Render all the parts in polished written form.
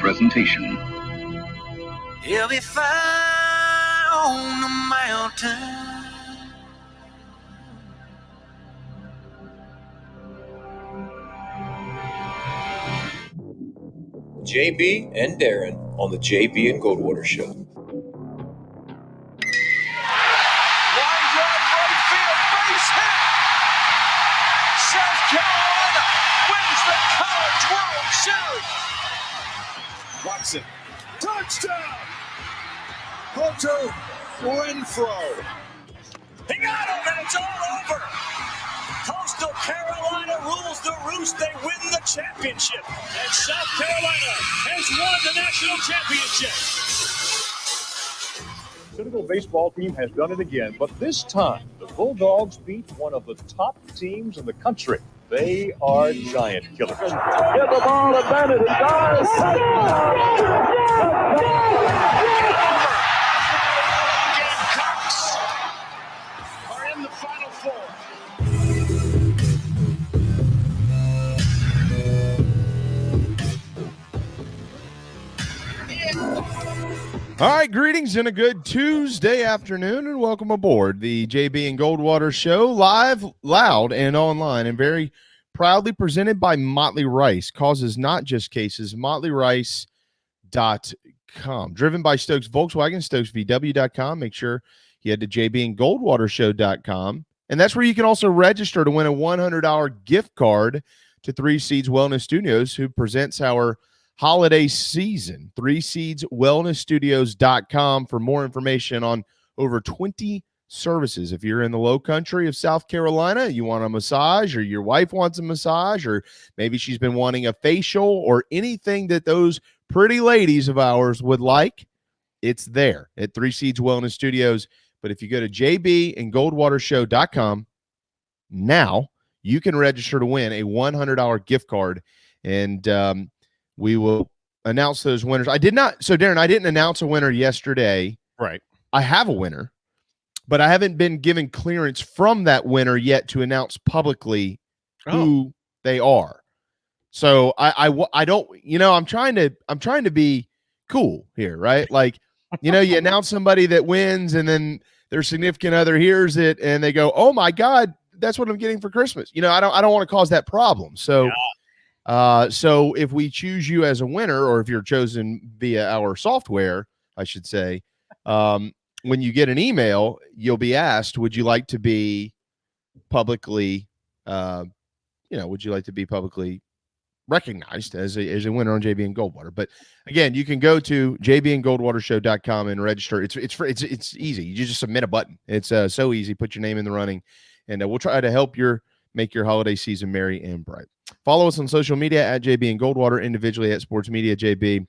presentation. He'll be fine on the mountain. JB and Darren on the JB and Goldwater Show. Line drive right field, base hit. South Carolina wins the College World Series. Watson, touchdown. Hunter Renfrow. He got him, and it's all over. Coastal Carolina rules the roost. They win the championship. And South Carolina has won the national championship. Citadel baseball team has done it again, but this time the Bulldogs beat one of the top teams in the country. They are giant killers. Get the ball to Bennett and dives. Gamecocks are in the Final Four. All right, greetings and a good Tuesday afternoon, and welcome aboard the JB and Goldwater Show, live, loud, and online, and very proudly presented by Motley Rice. Causes not just cases, MotleyRice.com. Driven by Stokes Volkswagen, StokesVW.com. Make sure you head to JBandGoldwaterShow.com, and that's where you can also register to win a $100 gift card to Three Seeds Wellness Studios, who presents our holiday season. 3seedswellnessstudios.com for more information on over 20 services. If you're in the low country of South Carolina, you want a massage, or your wife wants a massage, or maybe she's been wanting a facial, or anything that those pretty ladies of ours would like, it's there at Three Seeds Wellness Studios. But if you go to jbandgoldwatershow.com now, you can register to win a $100 gift card, and we will announce those winners. Darren, I didn't announce a winner yesterday. Right. I have a winner, but I haven't been given clearance from that winner yet to announce publicly who they are. So I don't, I'm trying to be cool here, right? Like, you announce somebody that wins, and then their significant other hears it and they go, "Oh my God, that's what I'm getting for Christmas." I don't want to cause that problem. So, so if we choose you as a winner, or if you're chosen via our software, I should say, when you get an email, you'll be asked, would you like to be publicly, recognized as a winner on JB and Goldwater? But again, you can go to jbandgoldwatershow.com and register. It's easy. You just submit a button. It's so easy. Put your name in the running, and we'll try to help make your holiday season merry and bright. Follow us on social media at JB and Goldwater, individually at Sports Media JB,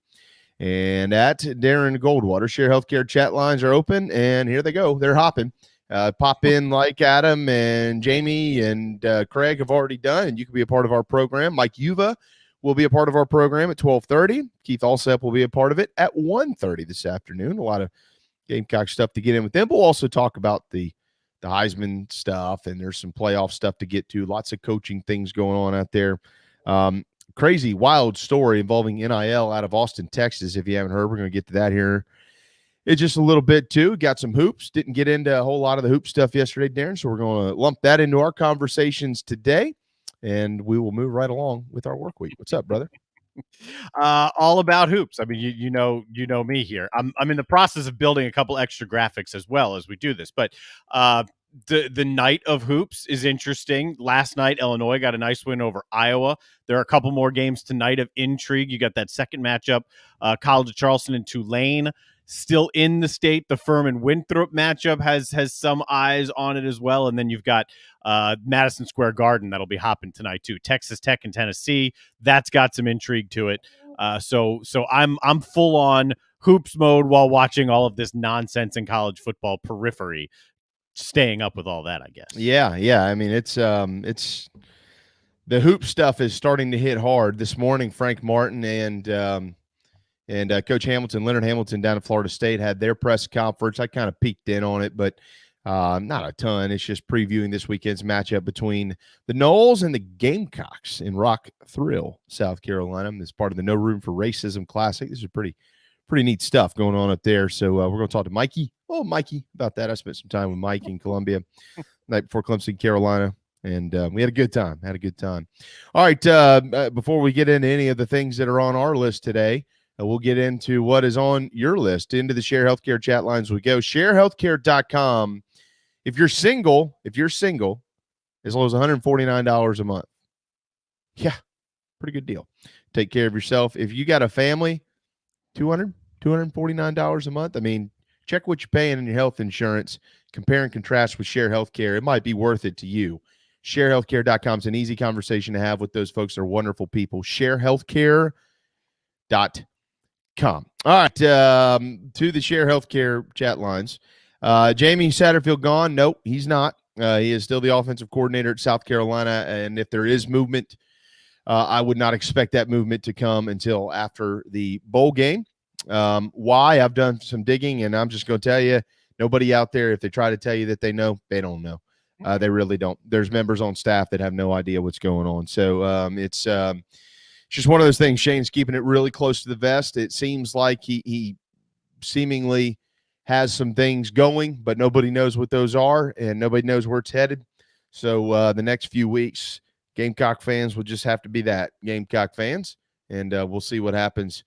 and at Darren Goldwater. Share Healthcare chat lines are open, and here they go. They're hopping. Pop in like Adam and Jamie and Craig have already done, and you can be a part of our program. Mike Yuva will be a part of our program at 12:30. Keith Allsep will be a part of it at 1:30 this afternoon. A lot of Gamecock stuff to get in with them. We'll also talk about the Heisman stuff, and there's some playoff stuff to get to. Lots of coaching things going on out there. Crazy, wild story involving NIL out of Austin, Texas. If you haven't heard, we're going to get to that here in just a little bit too. Got some hoops. Didn't get into a whole lot of the hoop stuff yesterday, Darren, so we're going to lump that into our conversations today, and we will move right along with our work week. What's up, brother? All about hoops. I mean, you know me here. I'm in the process of building a couple extra graphics as well as we do this, but the night of hoops is interesting. Last night, Illinois got a nice win over Iowa. There are a couple more games tonight of intrigue. You got that second matchup, College of Charleston and Tulane. Still in the state, the Furman Winthrop matchup has some eyes on it as well, and then you've got Madison Square Garden that'll be hopping tonight too. Texas Tech and Tennessee, that's got some intrigue to it. So I'm full on hoops mode while watching all of this nonsense in college football periphery, staying up with all that, I guess. Yeah. I mean, it's the hoop stuff is starting to hit hard. This morning, Frank Martin and Coach Hamilton, Leonard Hamilton down at Florida State, had their press conference. I kind of peeked in on it, but Not a ton. It's just previewing this weekend's matchup between the Noles and the Gamecocks in Rock Thrill, South Carolina. It's part of the No Room for Racism Classic. This is pretty neat stuff going on up there. So we're going to talk to Mikey. Oh, Mikey, about that. I spent some time with Mike in Columbia night before Clemson, Carolina, and we had a good time. All right, before we get into any of the things that are on our list today, we'll get into what is on your list. Into the Share Healthcare chat lines we go. ShareHealthcare.com. If you're single, as low as $149 a month. Yeah, pretty good deal. Take care of yourself. If you got a family, $249 a month. I mean, check what you're paying in your health insurance. Compare and contrast with Share Healthcare. It might be worth it to you. ShareHealthcare.com is an easy conversation to have with those folks. They're wonderful people. ShareHealthcare.com. All right, to the Share Healthcare chat lines. Jamie Satterfield gone? Nope, he's not. He is still the offensive coordinator at South Carolina, and if there is movement, I would not expect that movement to come until after the bowl game. Why? I've done some digging, and I'm just going to tell you, nobody out there, if they try to tell you that they know, they don't know. They really don't. There's members on staff that have no idea what's going on. So it's just one of those things. Shane's keeping it really close to the vest. It seems like he seemingly has some things going, but nobody knows what those are, and nobody knows where it's headed. So the next few weeks, Gamecock fans will just have to be that, Gamecock fans, and we'll see what happens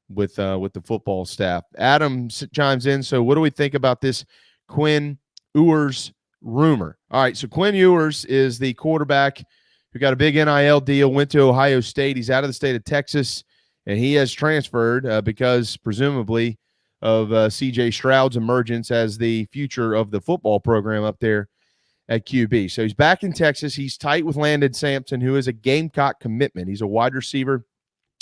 with the football staff. Adam chimes in. So what do we think about this Quinn Ewers rumor? All right, so Quinn Ewers is the quarterback who got a big NIL deal, went to Ohio State. He's out of the state of Texas, and he has transferred because presumably of C.J. Stroud's emergence as the future of the football program up there at QB. So he's back in Texas. He's tight with Landon Sampson, who is a Gamecock commitment. He's a wide receiver.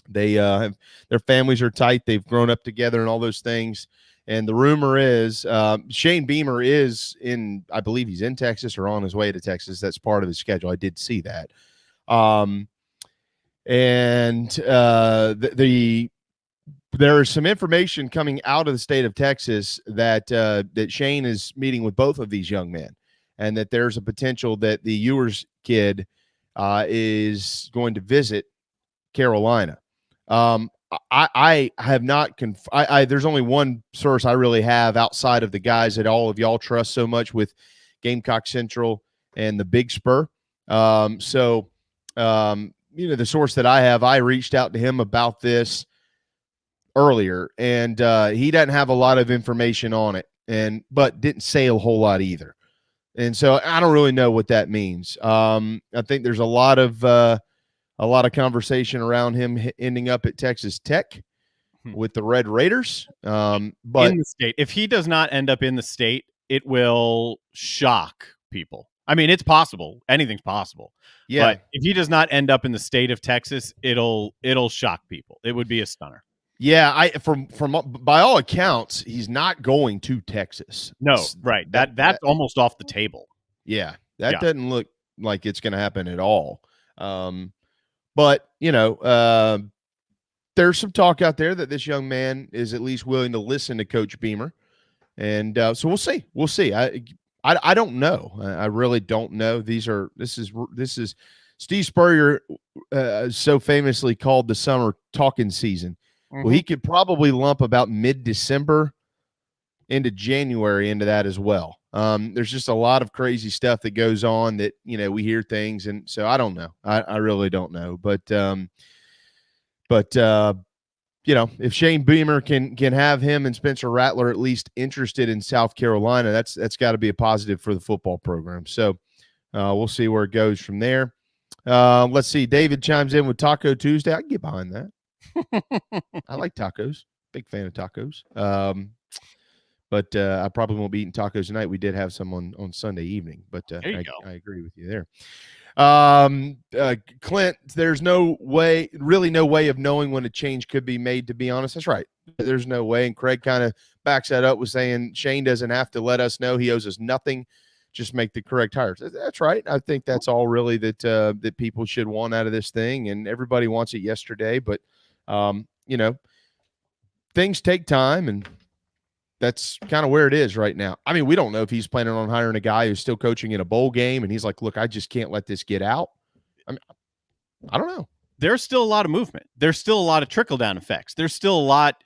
They their families are tight. They've grown up together and all those things. And the rumor is Shane Beamer is in, I believe he's in Texas or on his way to Texas. That's part of his schedule. I did see that. There is some information coming out of the state of Texas that that Shane is meeting with both of these young men, and that there's a potential that the Ewers kid is going to visit Carolina. I have not there's only one source I really have outside of the guys that all of y'all trust so much with Gamecock Central and the Big Spur. The source that I have, I reached out to him about this earlier, and he doesn't have a lot of information on it, but didn't say a whole lot either. And so I don't really know what that means. I think there's a lot of conversation around him ending up at Texas Tech with the Red Raiders. But in the state, if he does not end up in the state, it will shock people. I mean, it's possible. Anything's possible. Yeah. But if he does not end up in the state of Texas, it'll shock people. It would be a stunner. Yeah, from by all accounts, he's not going to Texas. No, right. That's almost off the table. Yeah, that doesn't look like it's going to happen at all. But there's some talk out there that this young man is at least willing to listen to Coach Beamer, and so we'll see. We'll see. I don't know. I really don't know. This is Steve Spurrier so famously called the summer talking season. Well, he could probably lump about mid-December into January into that as well. There's just a lot of crazy stuff that goes on that, we hear things. And so I don't know. I really don't know. But if Shane Beamer can have him and Spencer Rattler at least interested in South Carolina, that's got to be a positive for the football program. So we'll see where it goes from there. Let's see. David chimes in with Taco Tuesday. I can get behind that. I like tacos. Big fan of tacos. But I probably won't be eating tacos tonight. We did have some on Sunday evening, but I agree with you there. Clint, there's really no way of knowing when a change could be made, to be honest. That's right. There's no way. And Craig kind of backs that up with saying Shane doesn't have to let us know. He owes us nothing. Just make the correct hires. That's right. I think that's all really that people should want out of this thing, and everybody wants it yesterday. But things take time, and that's kind of where it is right now. I mean, we don't know if he's planning on hiring a guy who's still coaching in a bowl game, and he's like, look, I just can't let this get out. I mean, I don't know. There's still a lot of movement. There's still a lot of trickle-down effects. There's still a lot.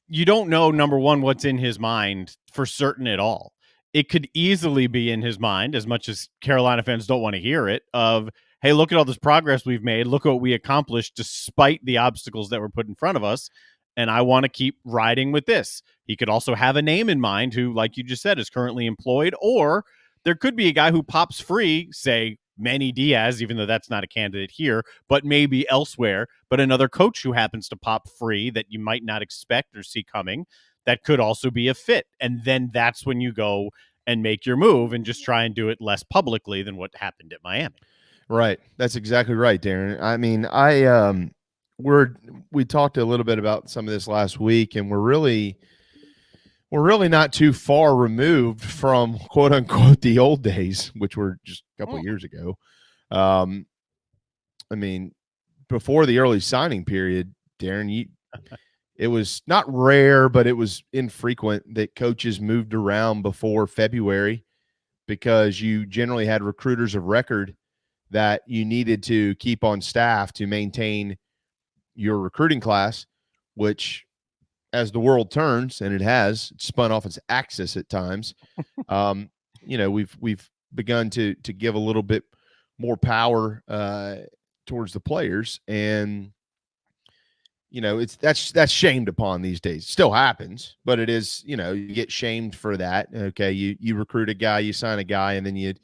You don't know, number one, what's in his mind for certain at all. It could easily be in his mind, as much as Carolina fans don't want to hear it, of, hey, look at all this progress we've made. Look what we accomplished despite the obstacles that were put in front of us. And I want to keep riding with this. He could also have a name in mind who, like you just said, is currently employed. Or there could be a guy who pops free, say Manny Diaz, even though that's not a candidate here, but maybe elsewhere. But another coach who happens to pop free that you might not expect or see coming, that could also be a fit. And then that's when you go and make your move and just try and do it less publicly than what happened at Miami. Right. That's exactly right, Darren. I mean, we talked a little bit about some of this last week, and we're really not too far removed from quote unquote the old days, which were just a couple of years ago. I mean, before the early signing period, Darren, it was not rare, but it was infrequent that coaches moved around before February because you generally had recruiters of record that you needed to keep on staff to maintain your recruiting class, which, as the world turns, and it has spun off its axis at times, we've begun to give a little bit more power towards the players, and that's shamed upon these days. It still happens, but it is, you get shamed for that. Okay, you recruit a guy, you sign a guy, and then you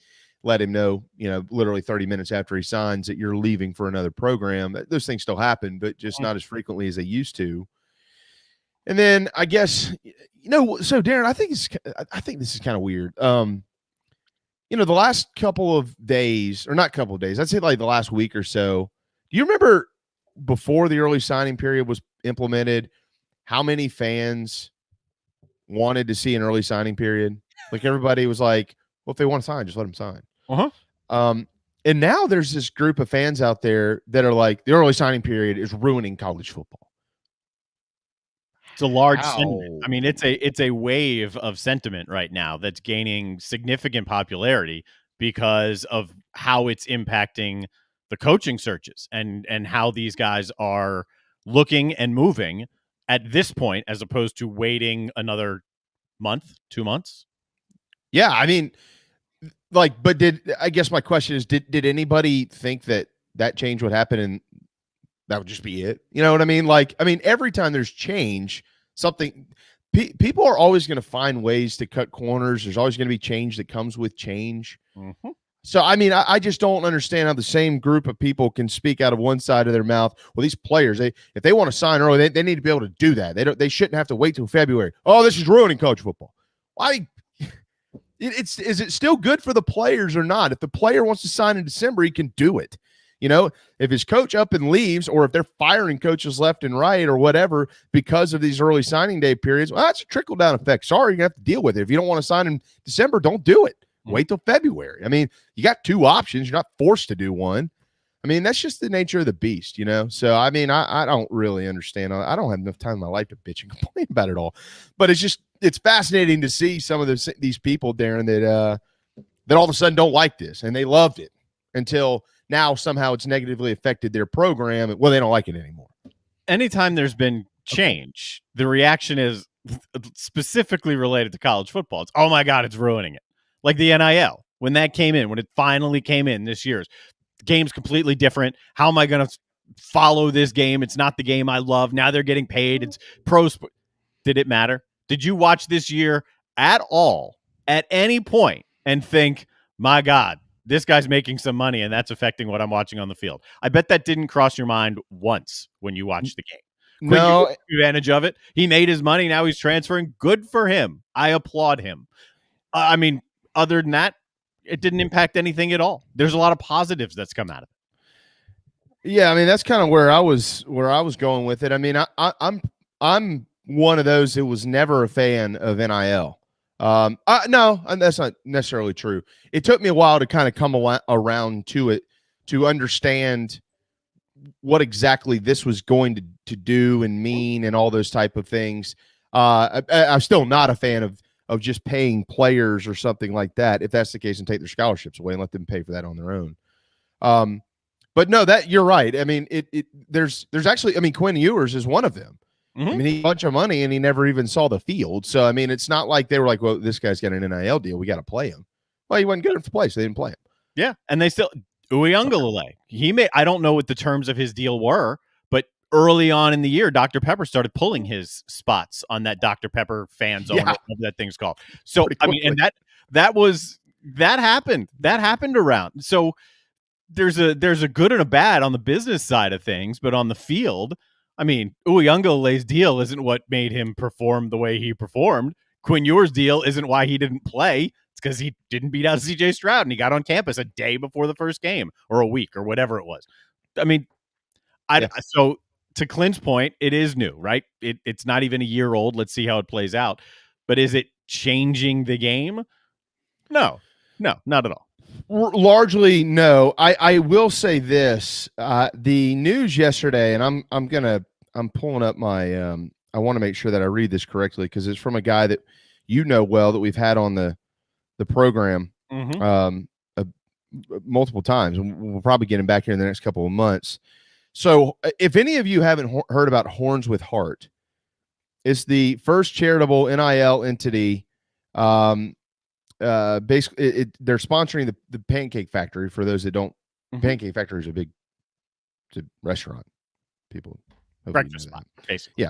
let him know, literally 30 minutes after he signs that you're leaving for another program. Those things still happen, but just not as frequently as they used to. And then I guess, so Darren, I think this is kind of weird. The last couple of days, or not couple of days, I'd say like the last week or so, do you remember before the early signing period was implemented, how many fans wanted to see an early signing period? Like everybody was like, well, if they want to sign, just let them sign. And now there's this group of fans out there that are like, the early signing period is ruining college football. It's a large sentiment. I mean, it's a wave of sentiment right now that's gaining significant popularity because of how it's impacting the coaching searches and how these guys are looking and moving at this point, as opposed to waiting another month, 2 months. Yeah, I mean, but I guess my question is, did anybody think that change would happen and that would just be it? You know what I mean? Every time there's change, people are always going to find ways to cut corners. There's always going to be change that comes with change. Mm-hmm. So, I just don't understand how the same group of people can speak out of one side of their mouth. Well, these players, if they want to sign early, they need to be able to do that. They shouldn't have to wait till February. Oh, this is ruining college football. Is it still good for the players or not? If the player wants to sign in December, he can do it. If his coach up and leaves, or if they're firing coaches left and right or whatever because of these early signing day periods, well, that's a trickle-down effect. Sorry, you're going to have to deal with it. If you don't want to sign in December, don't do it. Wait till February. You got two options. You're not forced to do one. That's just the nature of the beast, So, I don't really understand. I don't have enough time in my life to bitch and complain about it all. But it's fascinating to see some of these people, Darren, that all of a sudden don't like this, and they loved it until now somehow it's negatively affected their program. Well, they don't like it anymore. Anytime there's been change, the reaction is specifically related to college football. It's, oh my God, it's ruining it. Like the NIL, when it finally came in this year's, the game's completely different. How am I going to follow this game? It's not the game I love. Now they're getting paid. It's pro sport. Did it matter? Did you watch this year at all, at any point, and think, my God, this guy's making some money and that's affecting what I'm watching on the field? I bet that didn't cross your mind once when you watched the game. No. Took advantage of it. He made his money. Now he's transferring. Good for him. I applaud him. Other than that, it didn't impact anything at all. There's a lot of positives that's come out of it. Yeah, that's kind of where I was going with it. I'm one of those who was never a fan of NIL. No, that's not necessarily true. It took me a while to kind of come around to it, to understand what exactly this was going to do and mean and all those type of things. I'm still not a fan of just paying players or something like that, if that's the case, and take their scholarships away and let them pay for that on their own. But no, that you're right. I mean, there's actually, I mean, Quinn Ewers is one of them. Mm-hmm. I mean, he had a bunch of money and he never even saw the field. So, I mean, it's not like they were like, well, this guy's got an NIL deal, we got to play him. Well, he wasn't good enough to play, so they didn't play him. Yeah, and they still Uiagalelei. I don't know what the terms of his deal were, but early on in the year, Dr. Pepper started pulling his spots on that Dr. Pepper fan zone, whatever that thing's called. So I mean, and that happened around. So there's a good and a bad on the business side of things, but on the field, I mean, Uiagalelei's deal isn't what made him perform the way he performed. Quinn Ewers' deal isn't why he didn't play. It's because he didn't beat out CJ Stroud and he got on campus a day before the first game or a week or whatever it was. I mean, so to Clint's point, it is new, right? It's not even a year old. Let's see how it plays out. But is it changing the game? No, not at all. Largely, no. I will say this: the news yesterday, and I'm pulling up my. I want to make sure that I read this correctly because it's from a guy that you know well that we've had on the program multiple times, and we'll probably get him back here in the next couple of months. So, if any of you haven't heard about Horns with Heart, it's the first charitable NIL entity. Basically, they're sponsoring the Pancake Factory. For those that don't, Pancake Factory is it's a restaurant. People breakfast spot, basically.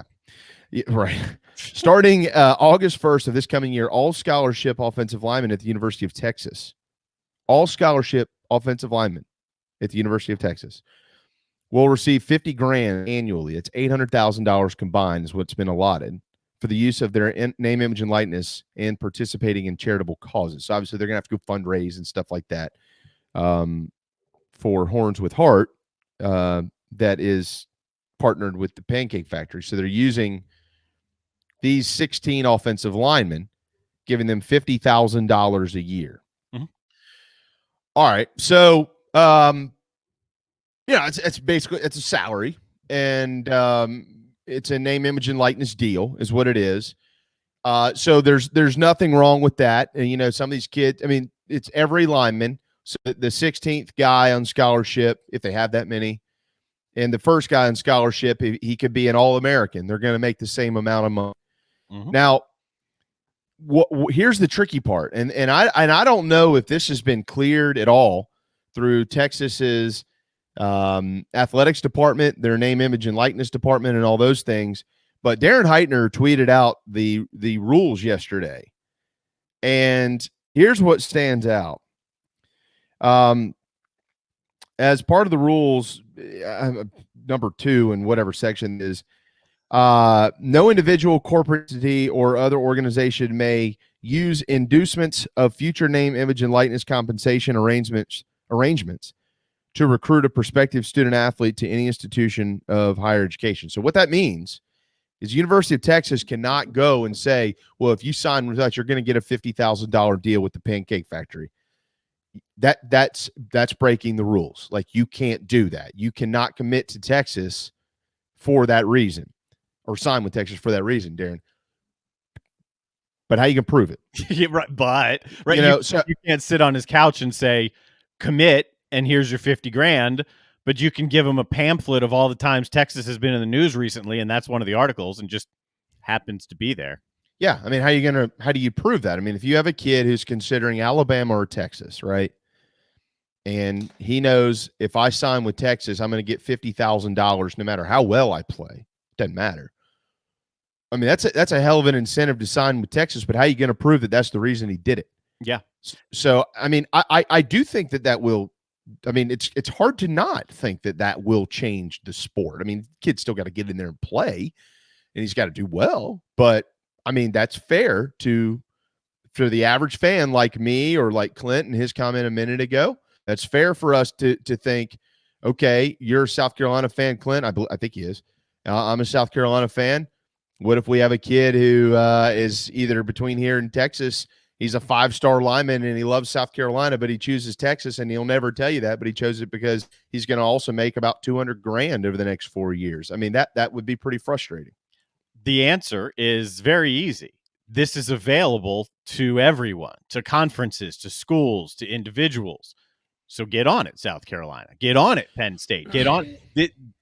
Yeah, right. Starting August 1st of this coming year, all scholarship offensive linemen at the University of Texas, all scholarship offensive linemen at the University of Texas will receive $50,000 annually. It's $800,000 combined is what's been allotted for the use of their name, image, and likeness and participating in charitable causes. So obviously they're going to have to go fundraise and stuff like that for Horns with Heart that is partnered with the Pancake Factory. So they're using these 16 offensive linemen, giving them $50,000 a year. Mm-hmm. All right. So, it's basically, it's a salary and it's a name, image, and likeness deal is what it is. So there's nothing wrong with that. And, some of these kids, I mean, it's every lineman. So the 16th guy on scholarship, if they have that many, and the first guy on scholarship, he could be an All-American. They're going to make the same amount of money. Mm-hmm. Now, here's the tricky part, and I don't know if this has been cleared at all through Texas's athletics department, their name, image, and likeness department, and all those things. But Darren Heitner tweeted out the rules yesterday, and here's what stands out. As part of the rules, number 2 in whatever section is, no individual, corporate entity, or other organization may use inducements of future name, image, and likeness compensation arrangements to recruit a prospective student athlete to any institution of higher education. So what that means is University of Texas cannot go and say, well, if you sign with us, you're going to get a $50,000 deal with the Pancake Factory. That's breaking the rules. Like, you can't do that. You cannot commit to Texas for that reason, or sign with Texas for that reason, Darren. But how you can prove it? Yeah, right. But you can't sit on his couch and say, commit, and here's your $50,000. But you can give him a pamphlet of all the times Texas has been in the news recently, and that's one of the articles, and just happens to be there. Yeah, I mean, how do you prove that? I mean, if you have a kid who's considering Alabama or Texas, right, and he knows if I sign with Texas, I'm going to get $50,000 no matter how well I play. Doesn't matter. I mean, that's a hell of an incentive to sign with Texas, but how are you going to prove that that's the reason he did it? Yeah. So, I mean, I do think that will. I mean, it's hard to not think that will change the sport. I mean, kid's still got to get in there and play, and he's got to do well. But I mean, that's fair for the average fan like me or like Clint and his comment a minute ago. That's fair for us to think, okay, you're a South Carolina fan, Clint. I think he is. I'm a South Carolina fan. What if we have a kid who is either between here and Texas? He's a 5-star lineman and he loves South Carolina, but he chooses Texas, and he'll never tell you that, but he chose it because he's going to also make about $200,000 over the next 4 years. I mean, that would be pretty frustrating. The answer is very easy. This is available to everyone, to conferences, to schools, to individuals. So get on it, South Carolina. Get on it, Penn State. Get on.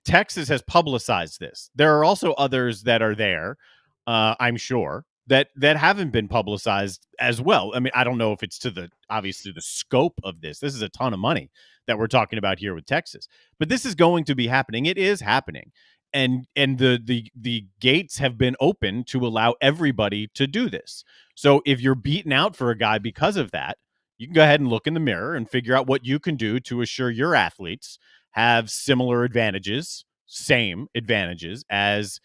Texas has publicized this. There are also others that are there, I'm sure, that haven't been publicized as well. I mean, I don't know if it's obviously the scope of this. This is a ton of money that we're talking about here with Texas. But this is going to be happening. It is happening. And the gates have been open to allow everybody to do this. So if you're beaten out for a guy because of that, you can go ahead and look in the mirror and figure out what you can do to assure your athletes have similar advantages, same advantages as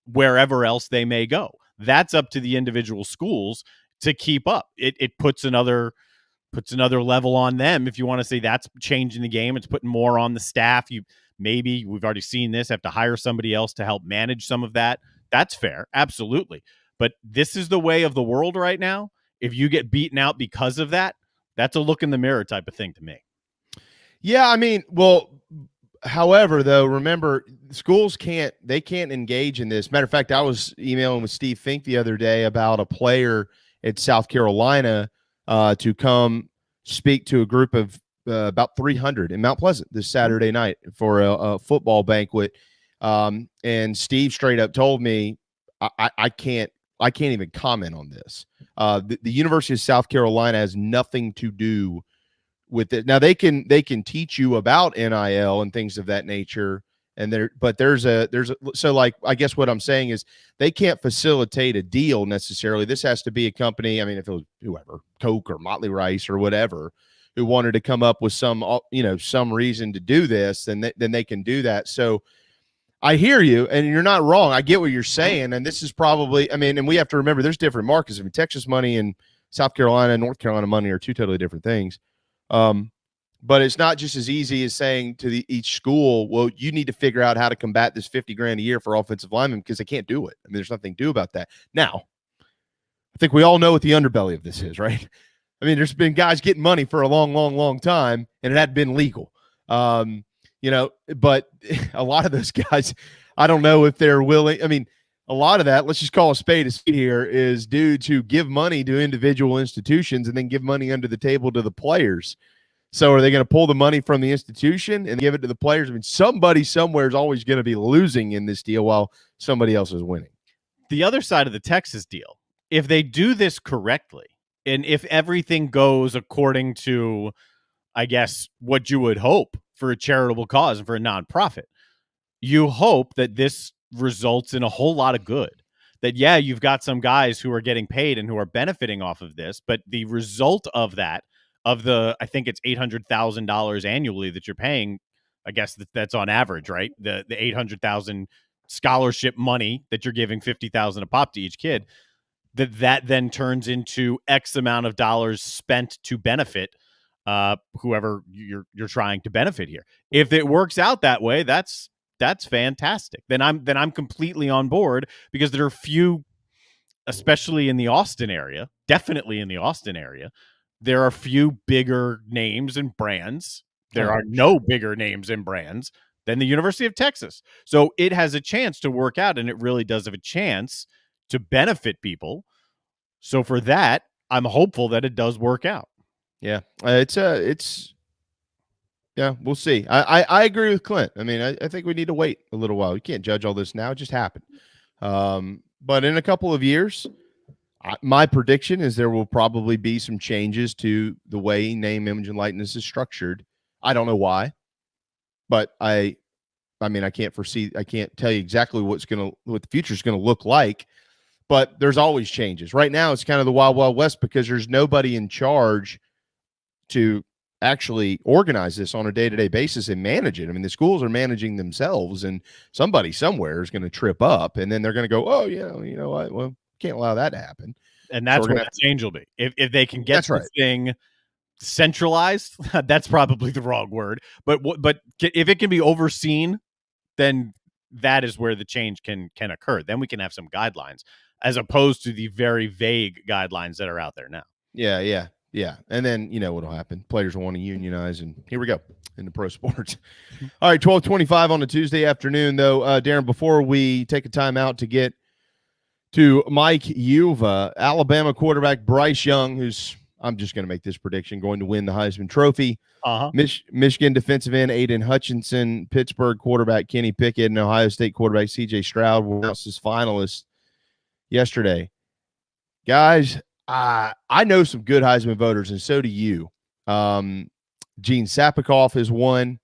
wherever else they may go. That's up to the individual schools to keep up. It puts another level on them. If you want to say that's changing the game, it's putting more on the staff. We've already seen this, have to hire somebody else to help manage some of that. That's fair. Absolutely. But this is the way of the world right now. If you get beaten out because of that, that's a look in the mirror type of thing to me. Yeah, I mean, well, however, though, remember, schools can't engage in this. Matter of fact, I was emailing with Steve Fink the other day about a player at South Carolina to come speak to a group of about 300 in Mount Pleasant this Saturday night for a football banquet. And Steve straight up told me, I can't even comment on this. The University of South Carolina has nothing to do with it. Now they can teach you about NIL and things of that nature. And so like, I guess what I'm saying is they can't facilitate a deal necessarily. This has to be a company. I mean, if it was whoever, Coke or Motley Rice or whatever, who wanted to come up with some reason to do this, then they can do that. So I hear you, and you're not wrong. I get what you're saying, and this is probably, I mean, and we have to remember there's different markets. I mean, Texas money and South Carolina and North Carolina money are two totally different things. But it's not just as easy as saying to each school, well, you need to figure out how to combat this $50,000 a year for offensive linemen, because they can't do it. I mean, there's nothing to do about that. Now, I think we all know what the underbelly of this is, right? I mean, there's been guys getting money for a long, long, long time, and it hadn't been legal. But a lot of those guys, I don't know if they're willing. I mean, a lot of that, let's just call a spade here, is due to give money to individual institutions and then give money under the table to the players. So are they going to pull the money from the institution and give it to the players? I mean, somebody somewhere is always going to be losing in this deal while somebody else is winning. The other side of the Texas deal, if they do this correctly, and if everything goes according to, I guess, what you would hope for a charitable cause and for a nonprofit, you hope that this results in a whole lot of good. That, yeah, you've got some guys who are getting paid and who are benefiting off of this, but the result of that, I think it's $800,000 annually that you're paying, I guess that's on average, right? The $800,000 scholarship money that you're giving $50,000 a pop to each kid, that then turns into X amount of dollars spent to benefit whoever you're trying to benefit here. If it works out that way, that's fantastic. Then I'm completely on board, because there are few, especially in the Austin area, definitely in the Austin area, there are few bigger names and brands. There are no bigger names and brands than the University of Texas. So it has a chance to work out, and it really does have a chance to benefit people. So for that, I'm hopeful that it does work out. Yeah, yeah, we'll see. I agree with Clint. I mean, I think we need to wait a little while. You can't judge all this now. It just happened. But in a couple of years, my prediction is there will probably be some changes to the way name, image, and likeness is structured. I don't know why, but I mean, I can't tell you exactly what the future is going to look like, but there's always changes. Right now, it's kind of the wild, wild west, because there's nobody in charge to actually organize this on a day-to-day basis and manage it. I mean, the schools are managing themselves, and somebody somewhere is going to trip up, and then they're going to go, oh, yeah, you know what? Well, can't allow that to happen. And that's what the change will be. If they can get this thing centralized, that's probably the wrong word. But if it can be overseen, then that is where the change can occur. Then we can have some guidelines, as opposed to the very vague guidelines that are out there now. Yeah. And then, you know what will happen. Players will want to unionize, and here we go into pro sports. All right, 12:25 on a Tuesday afternoon, though. Darren, before we take a time out to get to Mike Uva. Alabama quarterback Bryce Young, who's, I'm just going to make this prediction, going to win the Heisman Trophy. Michigan defensive end Aiden Hutchinson, Pittsburgh quarterback Kenny Pickett, and Ohio State quarterback C.J. Stroud were announced as finalists yesterday. Guys, I know some good Heisman voters, and so do you. Gene Sapikoff is one.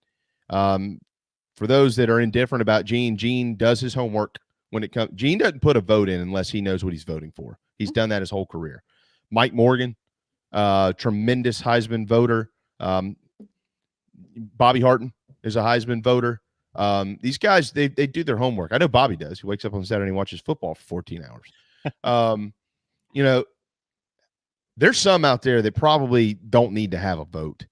For those that are indifferent about Gene does his homework when it comes. Gene doesn't put a vote in unless he knows what he's voting for. He's done that his whole career. Mike Morgan, tremendous Heisman voter. Bobby Harton is a Heisman voter. These guys, they do their homework. I know Bobby does. He wakes up on Saturday and watches football for 14 hours. You know, there's some out there that probably don't need to have a vote.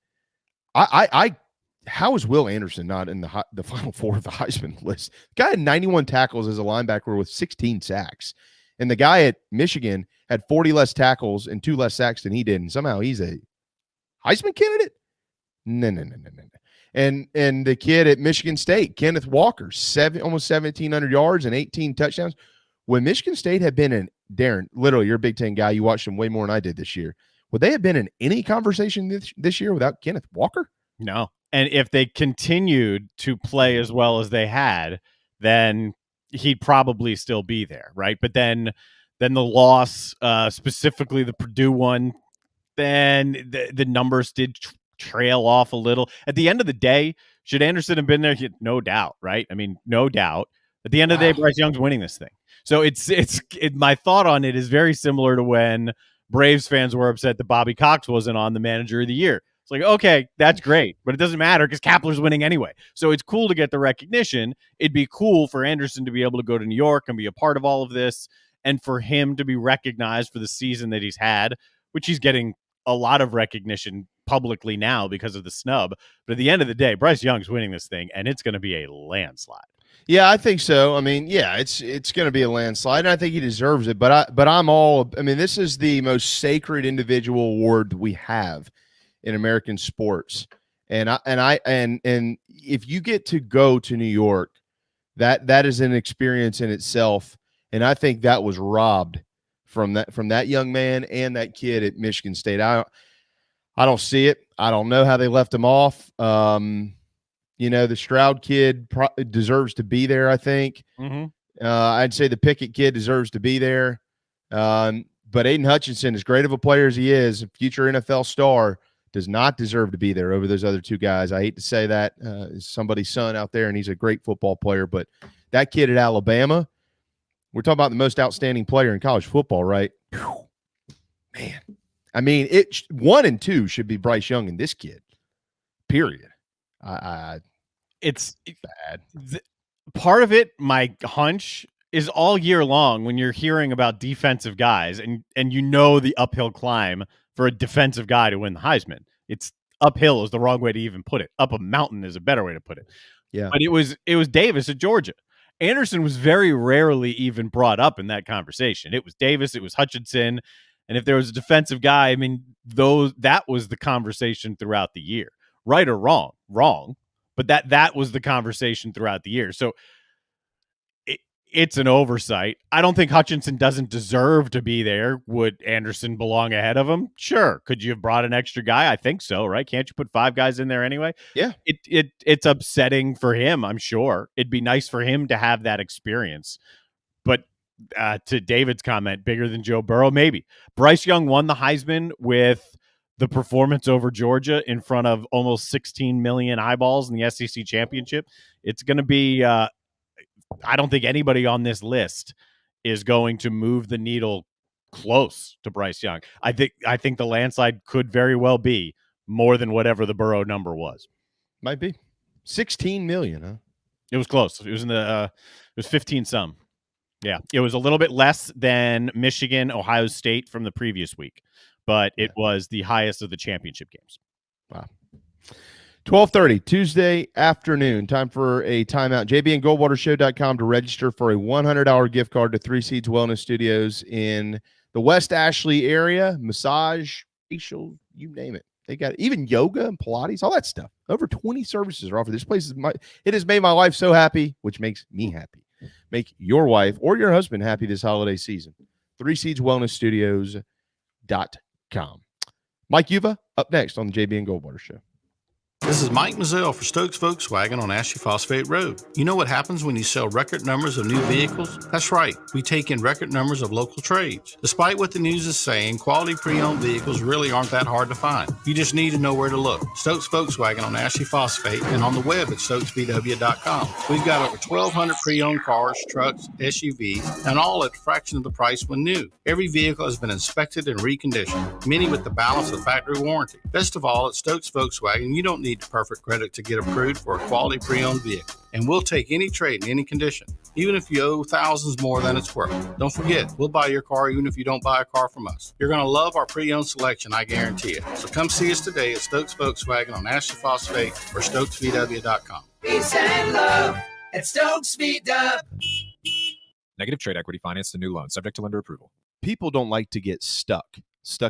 How is Will Anderson not in the final four of the Heisman list? The guy had 91 tackles as a linebacker with 16 sacks. And the guy at Michigan had 40 less tackles and 2 less sacks than he did. And somehow he's a Heisman candidate? No. And the kid at Michigan State, Kenneth Walker, almost 1,700 yards and 18 touchdowns. When Michigan State had been in, Darren, literally, you're a Big Ten guy. You watched them way more than I did this year. Would they have been in any conversation this year without Kenneth Walker? No. And if they continued to play as well as they had, then he'd probably still be there, right? But then the loss, specifically the Purdue one, then the numbers did trail off a little. At the end of the day, should Anderson have been there? No doubt, right? I mean, no doubt. At the end of the day, Bryce Young's winning this thing. So my thought on it is very similar to when Braves fans were upset that Bobby Cox wasn't on the manager of the year. It's like, okay, that's great, but it doesn't matter because Kapler's winning anyway. So it's cool to get the recognition. It'd be cool for Anderson to be able to go to New York and be a part of all of this, and for him to be recognized for the season that he's had, which he's getting a lot of recognition publicly now because of the snub. But at the end of the day, Bryce Young's winning this thing, and it's going to be a landslide. Yeah, I think so. I mean, yeah, it's going to be a landslide, and I think he deserves it. But this is the most sacred individual award we have in American sports. And if you get to go to New York, that is an experience in itself. And I think that was robbed from that young man and that kid at Michigan State. I don't see it. I don't know how they left him off. The Stroud kid deserves to be there, I think. Mm-hmm. I'd say the Pickett kid deserves to be there. But Aiden Hutchinson, as great of a player as he is, a future NFL star, does not deserve to be there over those other two guys. I hate to say that. Somebody's son out there, and he's a great football player. But that kid at Alabama, we're talking about the most outstanding player in college football, right? Whew. Man. I mean, 1 and 2 should be Bryce Young and this kid, period. It's bad. Part of it, my hunch, is all year long when you're hearing about defensive guys and the uphill climb for a defensive guy to win the Heisman. It's uphill is the wrong way to even put it. Up a mountain is a better way to put it. Yeah. But it was Davis at Georgia. Anderson was very rarely even brought up in that conversation. It was Davis, it was Hutchinson, and if there was a defensive guy, I mean, that was the conversation throughout the year. Right or wrong, but that was the conversation throughout the year. So it's an oversight. I don't think Hutchinson doesn't deserve to be there. Would Anderson belong ahead of him? Sure. Could you have brought an extra guy? I think so, right? Can't you put 5 guys in there anyway? Yeah. It's upsetting for him, I'm sure. It'd be nice for him to have that experience. But to David's comment, bigger than Joe Burrow, maybe. Bryce Young won the Heisman with the performance over Georgia in front of almost 16 million eyeballs in the SEC championship. It's going to be I don't think anybody on this list is going to move the needle close to Bryce Young. I think the landslide could very well be more than whatever the Burrow number was. Might be 16 million, huh? It was close. It was it was 15 some. Yeah, it was a little bit less than Michigan, Ohio State from the previous week, but it was the highest of the championship games. Wow. 12:30 Tuesday afternoon. Time for a timeout. JBandGoldwaterShow.com to register for a $100 gift card to 3 Seeds Wellness Studios in the West Ashley area. Massage, facial, you name it. They got even yoga and Pilates, all that stuff. Over 20 services are offered. This place it has made my life so happy, which makes me happy. Make your wife or your husband happy this holiday season. 3seedswellnessstudios.com. Mike Yuva up next on the JB and Goldwater Show. This is Mike Mazzell for Stokes Volkswagen on Ashley Phosphate Road. You know what happens when you sell record numbers of new vehicles? That's right, we take in record numbers of local trades. Despite what the news is saying, quality pre-owned vehicles really aren't that hard to find. You just need to know where to look. Stokes Volkswagen on Ashley Phosphate and on the web at stokesvw.com. We've got over 1,200 pre-owned cars, trucks, SUVs, and all at a fraction of the price when new. Every vehicle has been inspected and reconditioned, many with the balance of factory warranty. Best of all, at Stokes Volkswagen, you don't need perfect credit to get approved for a quality pre-owned vehicle. And we'll take any trade in any condition, even if you owe thousands more than it's worth. Don't forget, we'll buy your car even if you don't buy a car from us. You're going to love our pre-owned selection, I guarantee it. So come see us today at Stokes Volkswagen on Ashley Phosphate or stokesvw.com. Peace and love at Stokes VW. Negative trade equity finance to new loan, subject to lender approval. People don't like to get stuck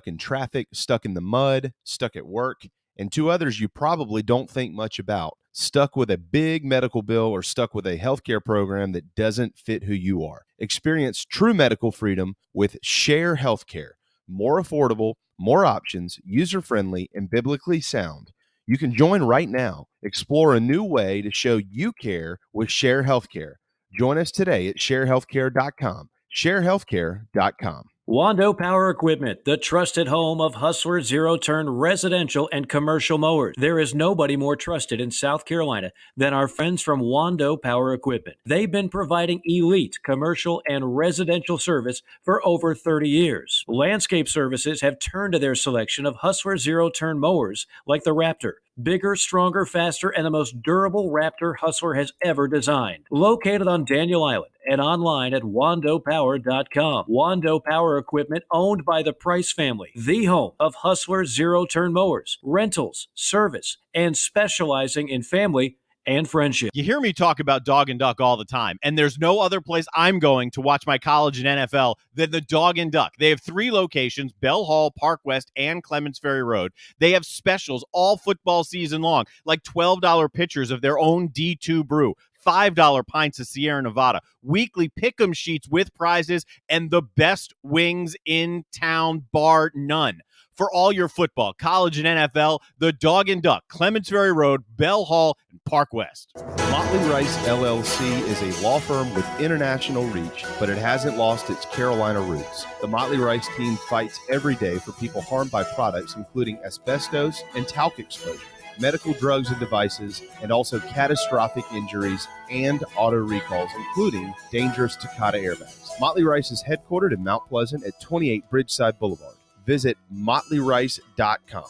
in traffic, stuck in the mud, stuck at work. And two others you probably don't think much about, stuck with a big medical bill or stuck with a healthcare program that doesn't fit who you are. Experience true medical freedom with Share Healthcare. More affordable, more options, user-friendly, and biblically sound. You can join right now. Explore a new way to show you care with Share Healthcare. Join us today at sharehealthcare.com. sharehealthcare.com. Wando Power Equipment, the trusted home of Hustler zero-turn residential and commercial mowers. There is nobody more trusted in South Carolina than our friends from Wando Power Equipment. They've been providing elite commercial and residential service for over 30 years. Landscape Services have turned to their selection of Hustler zero-turn mowers like the Raptor. Bigger, stronger, faster, and the most durable Raptor Hustler has ever designed. Located on Daniel Island and online at wandopower.com. Wando Power Equipment, owned by the Price family, the home of Hustler zero-turn mowers, rentals, service, and specializing in family and friendship. You hear me talk about Dog and Duck all the time, and there's no other place I'm going to watch my college and NFL than the Dog and Duck. They have 3 locations, Bell Hall, Park West, and Clements Ferry Road. They have specials all football season long, like $12 pitchers of their own D2 brew, $5 pints of Sierra Nevada, weekly pick'em sheets with prizes, and the best wings in town, bar none. For all your football, college, and NFL, the Dog and Duck, Clements Ferry Road, Bell Hall, and Park West. Motley Rice LLC is a law firm with international reach, but it hasn't lost its Carolina roots. The Motley Rice team fights every day for people harmed by products including asbestos and talc exposure, medical drugs and devices, and also catastrophic injuries and auto recalls, including dangerous Takata airbags. Motley Rice is headquartered in Mount Pleasant at 28 Bridgeside Boulevard. Visit motleyrice.com.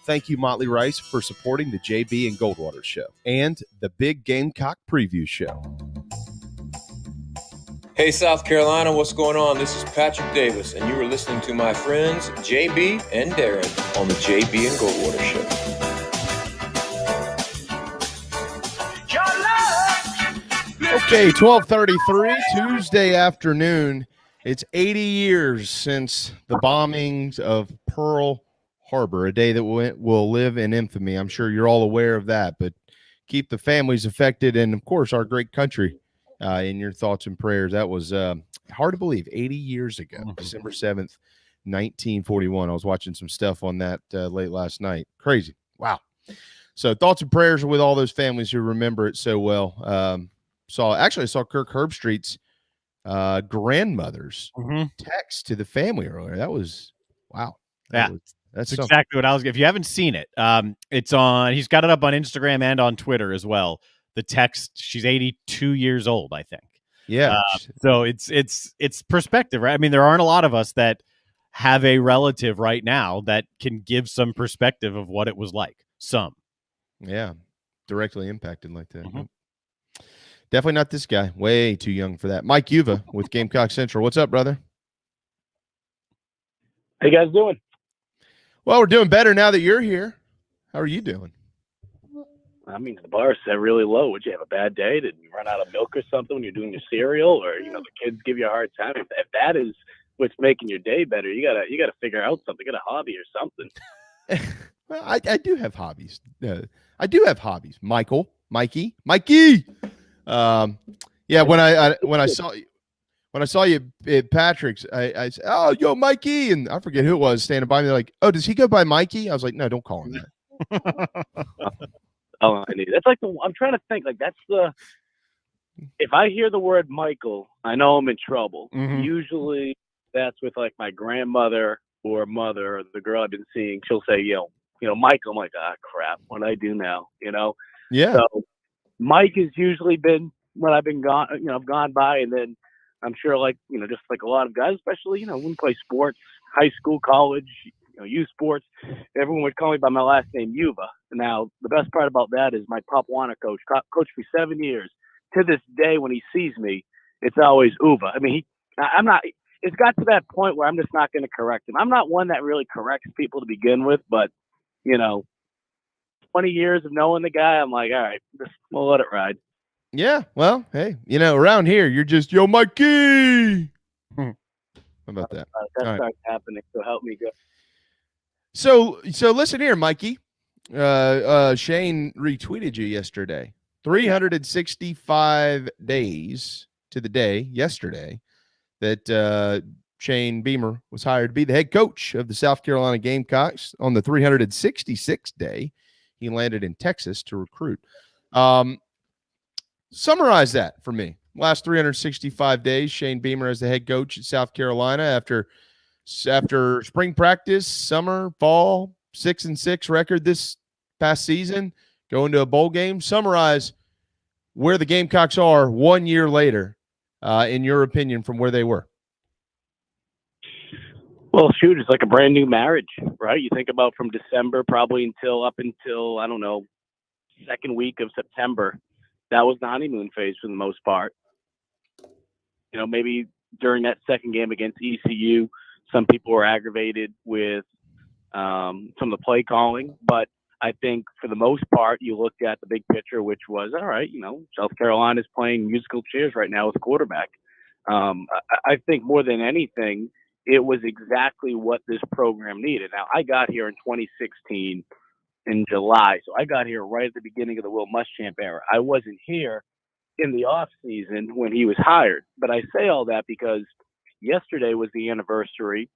Thank you, Motley Rice, for supporting the JB and Goldwater Show and the Big Gamecock Preview Show. Hey, South Carolina, what's going on? This is Patrick Davis, and you are listening to my friends JB and Darren on the JB and Goldwater Show. Okay, 12:33, Tuesday afternoon. It's 80 years since the bombings of Pearl Harbor, a day that will live in infamy. I'm sure you're all aware of that, but keep the families affected and, of course, our great country in your thoughts and prayers. That was hard to believe, 80 years ago, December 7th, 1941. I was watching some stuff on that late last night. Crazy. Wow. So thoughts and prayers with all those families who remember it so well. I saw Kirk Herbstreit's grandmother's text to the family earlier. That was wow. That's exactly what I was. If you haven't seen it, it's on. He's got it up on Instagram and on Twitter as well. The text. She's 82 years old, I think. Yeah. So it's perspective, right? I mean, there aren't a lot of us that have a relative right now that can give some perspective of what it was like. Some. Yeah. Directly impacted like that. Mm-hmm. Definitely not this guy. Way too young for that. Mike Yuva with Gamecock Central. What's up, brother? How you guys doing? Well, we're doing better now that you're here. How are you doing? I mean, the bar is set really low. Would you have a bad day? Did you run out of milk or something when you're doing your cereal? Or, the kids give you a hard time? If that is what's making your day better, you gotta figure out something. Get a hobby or something. Well, I do have hobbies. I do have hobbies. Mikey. Yeah, when I saw you at Patrick's, I said, "Oh, yo, Mikey," and I forget who it was standing by me. They're like, "Oh, does he go by Mikey?" I was like, "No, don't call him that." Oh, I need. That's like I'm trying to think. Like that's the. If I hear the word Michael, I know I'm in trouble. Mhm. Usually, that's with like my grandmother or mother, or the girl I've been seeing. She'll say, Michael. I'm like, crap. What do I do now? Yeah. So Mike has usually been when I've been gone. I've gone by, and then I'm sure, just like a lot of guys, especially when we play sports, high school, college, youth sports, everyone would call me by my last name, Yuva. Now, the best part about that is my Pop Warner coached me 7 years. To this day, when he sees me, it's always Uva. I mean, I'm not. It's got to that point where I'm just not going to correct him. I'm not one that really corrects people to begin with, but 20 years of knowing the guy, I'm like, all right, we'll let it ride. Yeah. Well, hey, around here, you're just, yo, Mikey. How about that? That starts happening, so help me go. So listen here, Mikey. Shane retweeted you yesterday. 365 days to the day yesterday that Shane Beamer was hired to be the head coach of the South Carolina Gamecocks. On the 366th day, he landed in Texas to recruit. Summarize that for me. Last 365 days, Shane Beamer as the head coach at South Carolina after spring practice, summer, fall, 6-6 record this past season, going to a bowl game. Summarize where the Gamecocks are 1 year later, in your opinion, from where they were. Well, shoot, it's like a brand new marriage, right? You think about from December probably up until, I don't know, second week of September. That was the honeymoon phase for the most part. Maybe during that second game against ECU, some people were aggravated with some of the play calling. But I think for the most part, you looked at the big picture, which was, all right, South Carolina's playing musical chairs right now with quarterback. I think more than anything, it was exactly what this program needed. Now, I got here in 2016 in July, so I got here right at the beginning of the Will Muschamp era. I wasn't here in the off season when he was hired, but I say all that because yesterday was the anniversary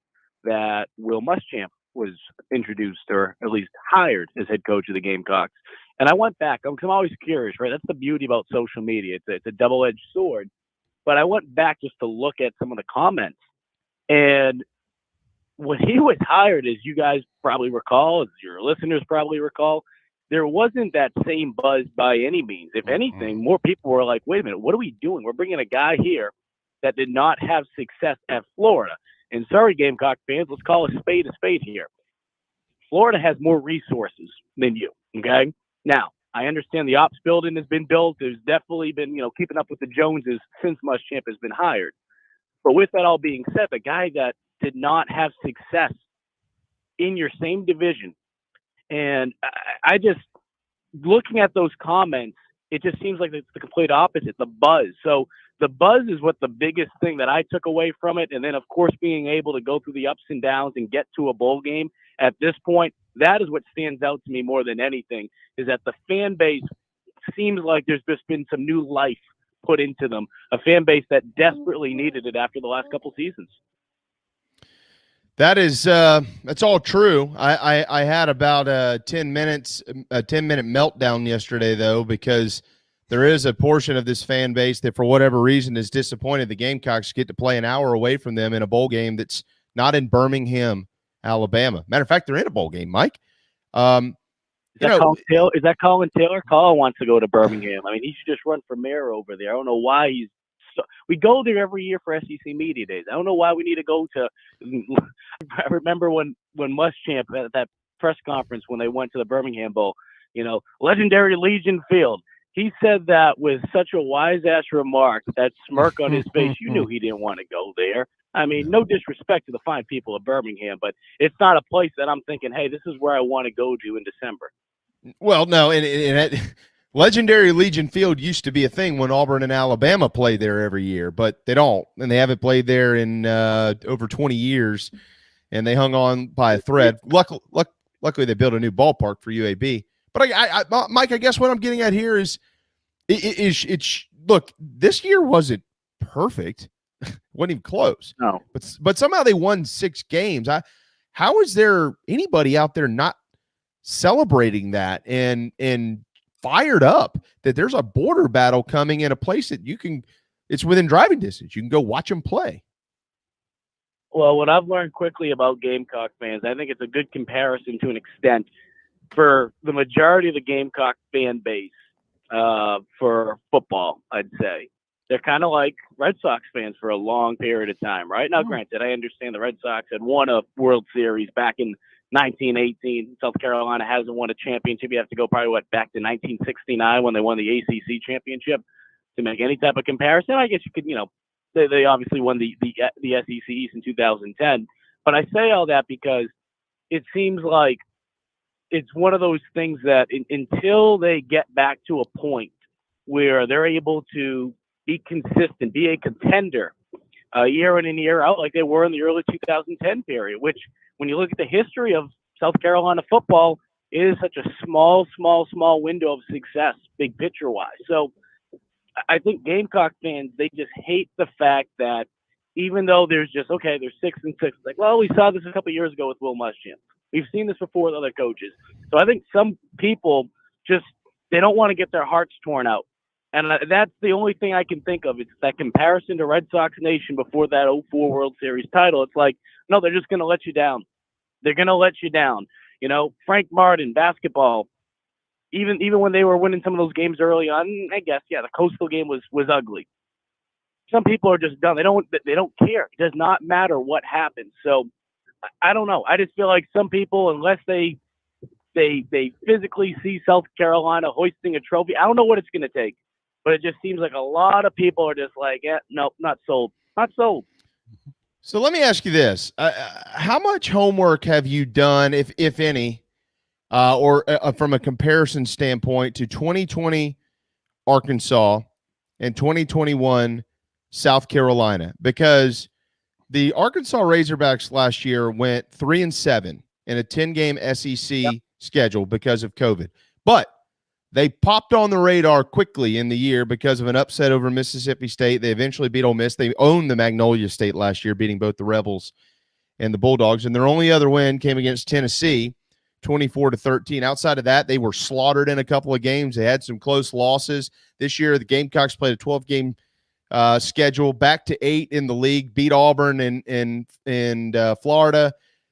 that Will Muschamp was introduced, or at least hired, as head coach of the Gamecocks. And I went back. I'm always curious, right? That's the beauty about social media. It's a double-edged sword. But I went back just to look at some of the comments. And when he was hired, as you guys probably recall, as your listeners probably recall, there wasn't that same buzz by any means. If anything, more people were like, wait a minute, what are we doing? We're bringing a guy here that did not have success at Florida. And sorry, Gamecock fans, let's call a spade here. Florida has more resources than you, okay? Now, I understand the ops building has been built. There's definitely been, keeping up with the Joneses since Muschamp has been hired. But with that all being said, the guy that did not have success in your same division, and I just, looking at those comments, it just seems like it's the complete opposite, the buzz. So the buzz is what the biggest thing that I took away from it. And then, of course, being able to go through the ups and downs and get to a bowl game at this point, that is what stands out to me more than anything, is that the fan base seems like there's just been some new life put into them, a fan base that desperately needed it after the last couple seasons. That is, that's all true. I had about 10 minute meltdown yesterday, though, because there is a portion of this fan base that, for whatever reason, is disappointed the Gamecocks get to play an hour away from them in a bowl game that's not in Birmingham, Alabama. Matter of fact, they're in a bowl game, Mike. Is that Colin Taylor? Colin wants to go to Birmingham. I mean, he should just run for mayor over there. I don't know why he's. We go there every year for SEC Media Days. I don't know why we need to go to. I remember when Muschamp at that press conference when they went to the Birmingham Bowl, legendary Legion Field. He said that with such a wise-ass remark, that smirk on his face. You knew he didn't want to go there. I mean, no disrespect to the fine people of Birmingham, but it's not a place that I'm thinking, hey, this is where I want to go to in December. Well, no, and legendary Legion Field used to be a thing when Auburn and Alabama play there every year, but they don't, and they haven't played there in over 20 years, and they hung on by a thread. Luckily, they built a new ballpark for UAB. But Mike, I guess what I'm getting at here is look, this year wasn't perfect. Wasn't even close. No. But somehow they won 6 games. How is there anybody out there not celebrating that and fired up that there's a border battle coming in a place that it's within driving distance. You can go watch them play. Well, what I've learned quickly about Gamecock fans, I think it's a good comparison to an extent for the majority of the Gamecock fan base for football, I'd say. They're kind of like Red Sox fans for a long period of time, right? Now, granted, I understand the Red Sox had won a World Series back in 1918. South Carolina hasn't won a championship. You have to go probably, back to 1969 when they won the ACC championship to make any type of comparison. I guess you could, they obviously won the SEC East in 2010. But I say all that because it seems like it's one of those things that until they get back to a point where they're able to be consistent, be a contender year in and year out like they were in the early 2010 period, which when you look at the history of South Carolina football, it is such a small window of success, big picture-wise. So I think Gamecock fans, they just hate the fact that even though there's 6-6, like, well, we saw this a couple of years ago with Will Muschamp. We've seen this before with other coaches. So I think some people they don't want to get their hearts torn out. And that's the only thing I can think of. It's that comparison to Red Sox Nation before that 2004 World Series title. It's like, no, they're just going to let you down. They're going to let you down. Frank Martin, basketball, even when they were winning some of those games early on, I guess, the Coastal game was ugly. Some people are just done. They don't care. It does not matter what happens. So I don't know. I just feel like some people, unless they physically see South Carolina hoisting a trophy, I don't know what it's going to take. But it just seems like a lot of people are just like, nope, not sold. Not sold. So let me ask you this. How much homework have you done, if any, or from a comparison standpoint to 2020 Arkansas and 2021 South Carolina? Because the Arkansas Razorbacks last year went 3-7 in a 10-game SEC schedule because of COVID. But they popped on the radar quickly in the year because of an upset over Mississippi State. They eventually beat Ole Miss. They owned the Magnolia State last year, beating both the Rebels and the Bulldogs. And their only other win came against Tennessee, 24-13. Outside of that, they were slaughtered in a couple of games. They had some close losses. This year, the Gamecocks played a 12-game schedule, back to 8 in the league, beat Auburn and Florida.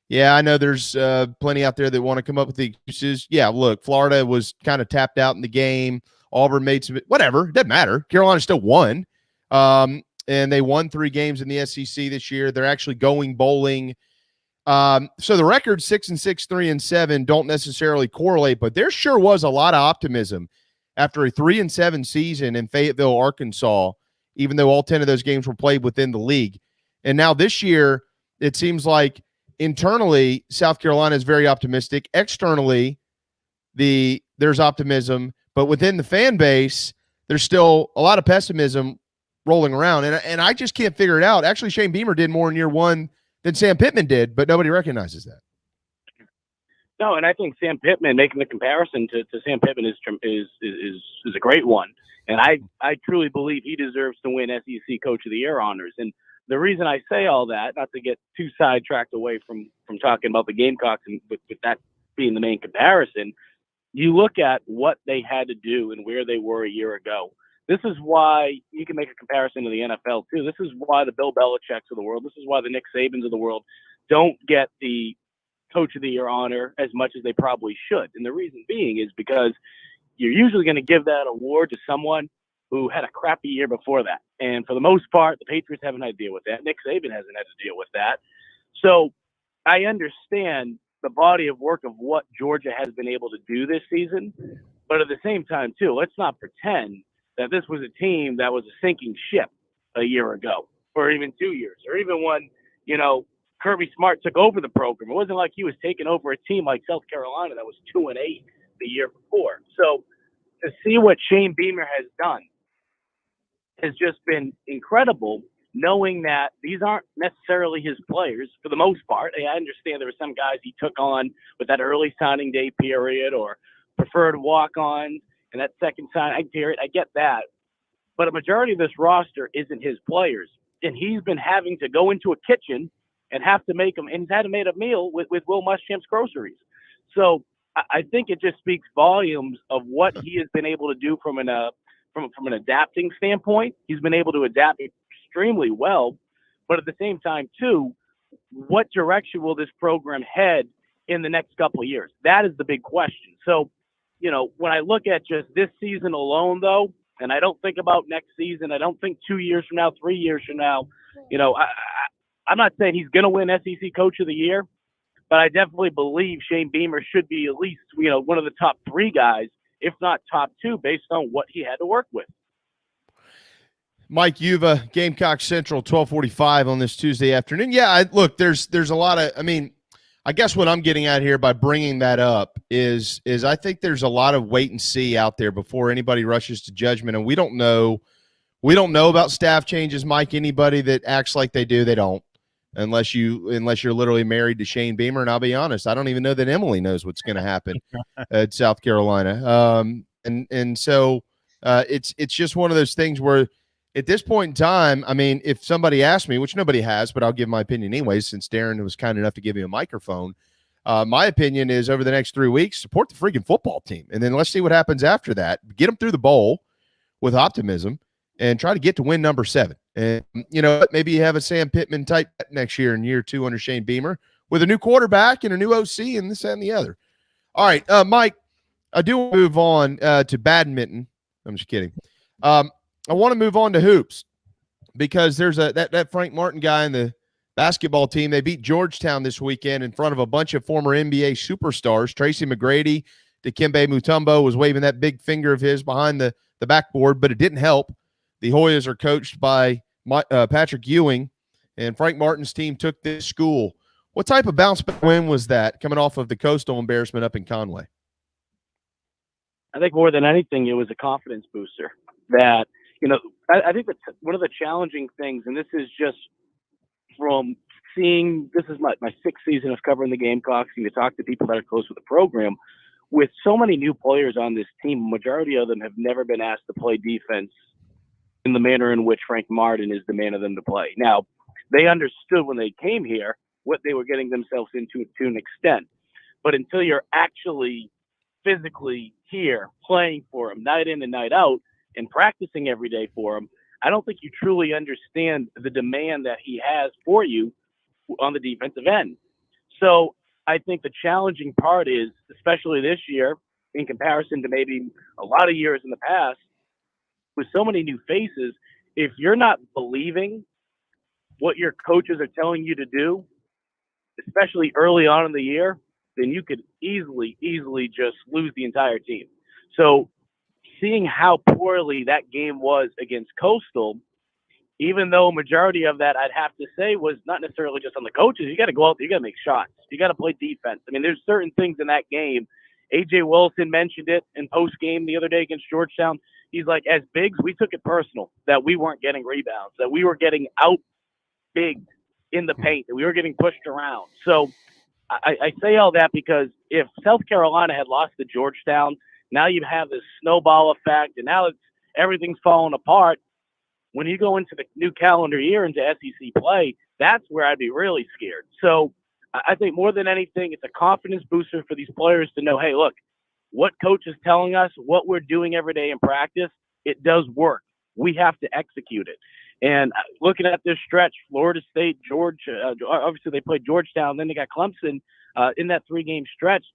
Yeah, I know there's plenty out there that want to come up with the excuses. Yeah, look, Florida was kind of tapped out in the game. Auburn made some – whatever. It doesn't matter. Carolina still won. And they won 3 games in the SEC this year. They're actually going bowling. So the record 6-6, 3-7 don't necessarily correlate, but there sure was a lot of optimism after a 3-7 season in Fayetteville, Arkansas, even though all 10 of those games were played within the league. And now this year, it seems like – internally, South Carolina is very optimistic. Externally, there's optimism, but within the fan base, there's still a lot of pessimism rolling around. And I just can't figure it out. Actually, Shane Beamer did more in year 1 than Sam Pittman did, but nobody recognizes that. No, and I think Sam Pittman, making the comparison to Sam Pittman is a great one. And I truly believe he deserves to win SEC Coach of the Year honors. And the reason I say all that, not to get too sidetracked away from talking about the Gamecocks and with that being the main comparison, you look at what they had to do and where they were a year ago. This is why you can make a comparison to the NFL too. This is why the Bill Belichick's of the world, this is why the Nick Sabans of the world don't get the Coach of the Year honor as much as they probably should. And the reason being is because you're usually going to give that award to someone who had a crappy year before that. And for the most part, the Patriots haven't had to deal with that. Nick Saban hasn't had to deal with that. So I understand the body of work of what Georgia has been able to do this season. But at the same time, too, let's not pretend that this was a team that was a sinking ship a year ago or even 2 years or even when, Kirby Smart took over the program. It wasn't like he was taking over a team like South Carolina that was 2-8 the year before. So to see what Shane Beamer has done has just been incredible, knowing that these aren't necessarily his players for the most part. I understand there were some guys he took on with that early signing day period or preferred walk-ons and that second signing period. I get that. but a majority of this roster isn't his players. And he's been having to go into a kitchen and have to make them, and he's had to make a meal with Will Muschamp's groceries. So I think it just speaks volumes of what he has been able to do from an adapting standpoint. He's been able to adapt extremely well, but at the same time, too, what direction will this program head in the next couple of years? That is the big question. So, when I look at just this season alone, though, and I don't think about next season, I don't think 2 years from now, 3 years from now, I'm not saying he's going to win SEC Coach of the Year, but I definitely believe Shane Beamer should be at least, one of the top 3 guys, if not top 2, based on what he had to work with. Mike Yuva, Gamecock Central, 12:45 on this Tuesday afternoon. Yeah, look, there's a lot of, I guess what I'm getting at here by bringing that up is I think there's a lot of wait and see out there before anybody rushes to judgment, and we don't know about staff changes, Mike. Anybody that acts like they do, they don't, unless you're literally married to Shane Beamer. And I'll be honest, I don't even know that Emily knows what's going to happen at South Carolina. And so it's just one of those things where at this point in time, if somebody asked me, which nobody has, but I'll give my opinion anyways, since Darren was kind enough to give me a microphone. My opinion is over the next 3 weeks, support the freaking football team. And then let's see what happens after that. Get them through the bowl with optimism and try to get to win number 7. And, maybe you have a Sam Pittman type next year in year 2 under Shane Beamer with a new quarterback and a new OC and this, that, and the other. All right, Mike, I do want to move on to badminton. I'm just kidding. I want to move on to hoops because there's that Frank Martin guy in the basketball team. They beat Georgetown this weekend in front of a bunch of former NBA superstars. Tracy McGrady, Dikembe Mutombo was waving that big finger of his behind the backboard, but it didn't help. The Hoyas are coached by Patrick Ewing, and Frank Martin's team took this school. What type of bounce back win was that coming off of the Coastal embarrassment up in Conway? I think more than anything, it was a confidence booster that, I think that's one of the challenging things, and this is just from seeing, this is my 6th season of covering the Gamecocks, and you talk to people that are close with the program. With so many new players on this team, majority of them have never been asked to play defense in the manner in which Frank Martin is demanding them to play. Now, they understood when they came here what they were getting themselves into to an extent, but until you're actually physically here playing for them night in and night out, and practicing every day for him, I don't think you truly understand the demand that he has for you on the defensive end. So I think the challenging part is, especially this year, in comparison to maybe a lot of years in the past, with so many new faces, if you're not believing what your coaches are telling you to do, especially early on in the year, then you could easily just lose the entire team. So seeing how poorly that game was against Coastal, even though majority of that I'd have to say was not necessarily just on the coaches, you got to go out there, you got to make shots, you got to play defense. There's certain things in that game. AJ Wilson mentioned it in post game the other day against Georgetown. He's like, as bigs, we took it personal that we weren't getting rebounds, that we were getting out bigged in the paint, that we were getting pushed around. So I say all that because if South Carolina had lost to Georgetown, now you have this snowball effect, and now everything's falling apart. When you go into the new calendar year into SEC play, that's where I'd be really scared. So I think more than anything, it's a confidence booster for these players to know, hey, look, what coach is telling us, what we're doing every day in practice, it does work. We have to execute it. And looking at this stretch, Florida State, Georgia, obviously they played Georgetown, then they got Clemson in that 3-game stretch.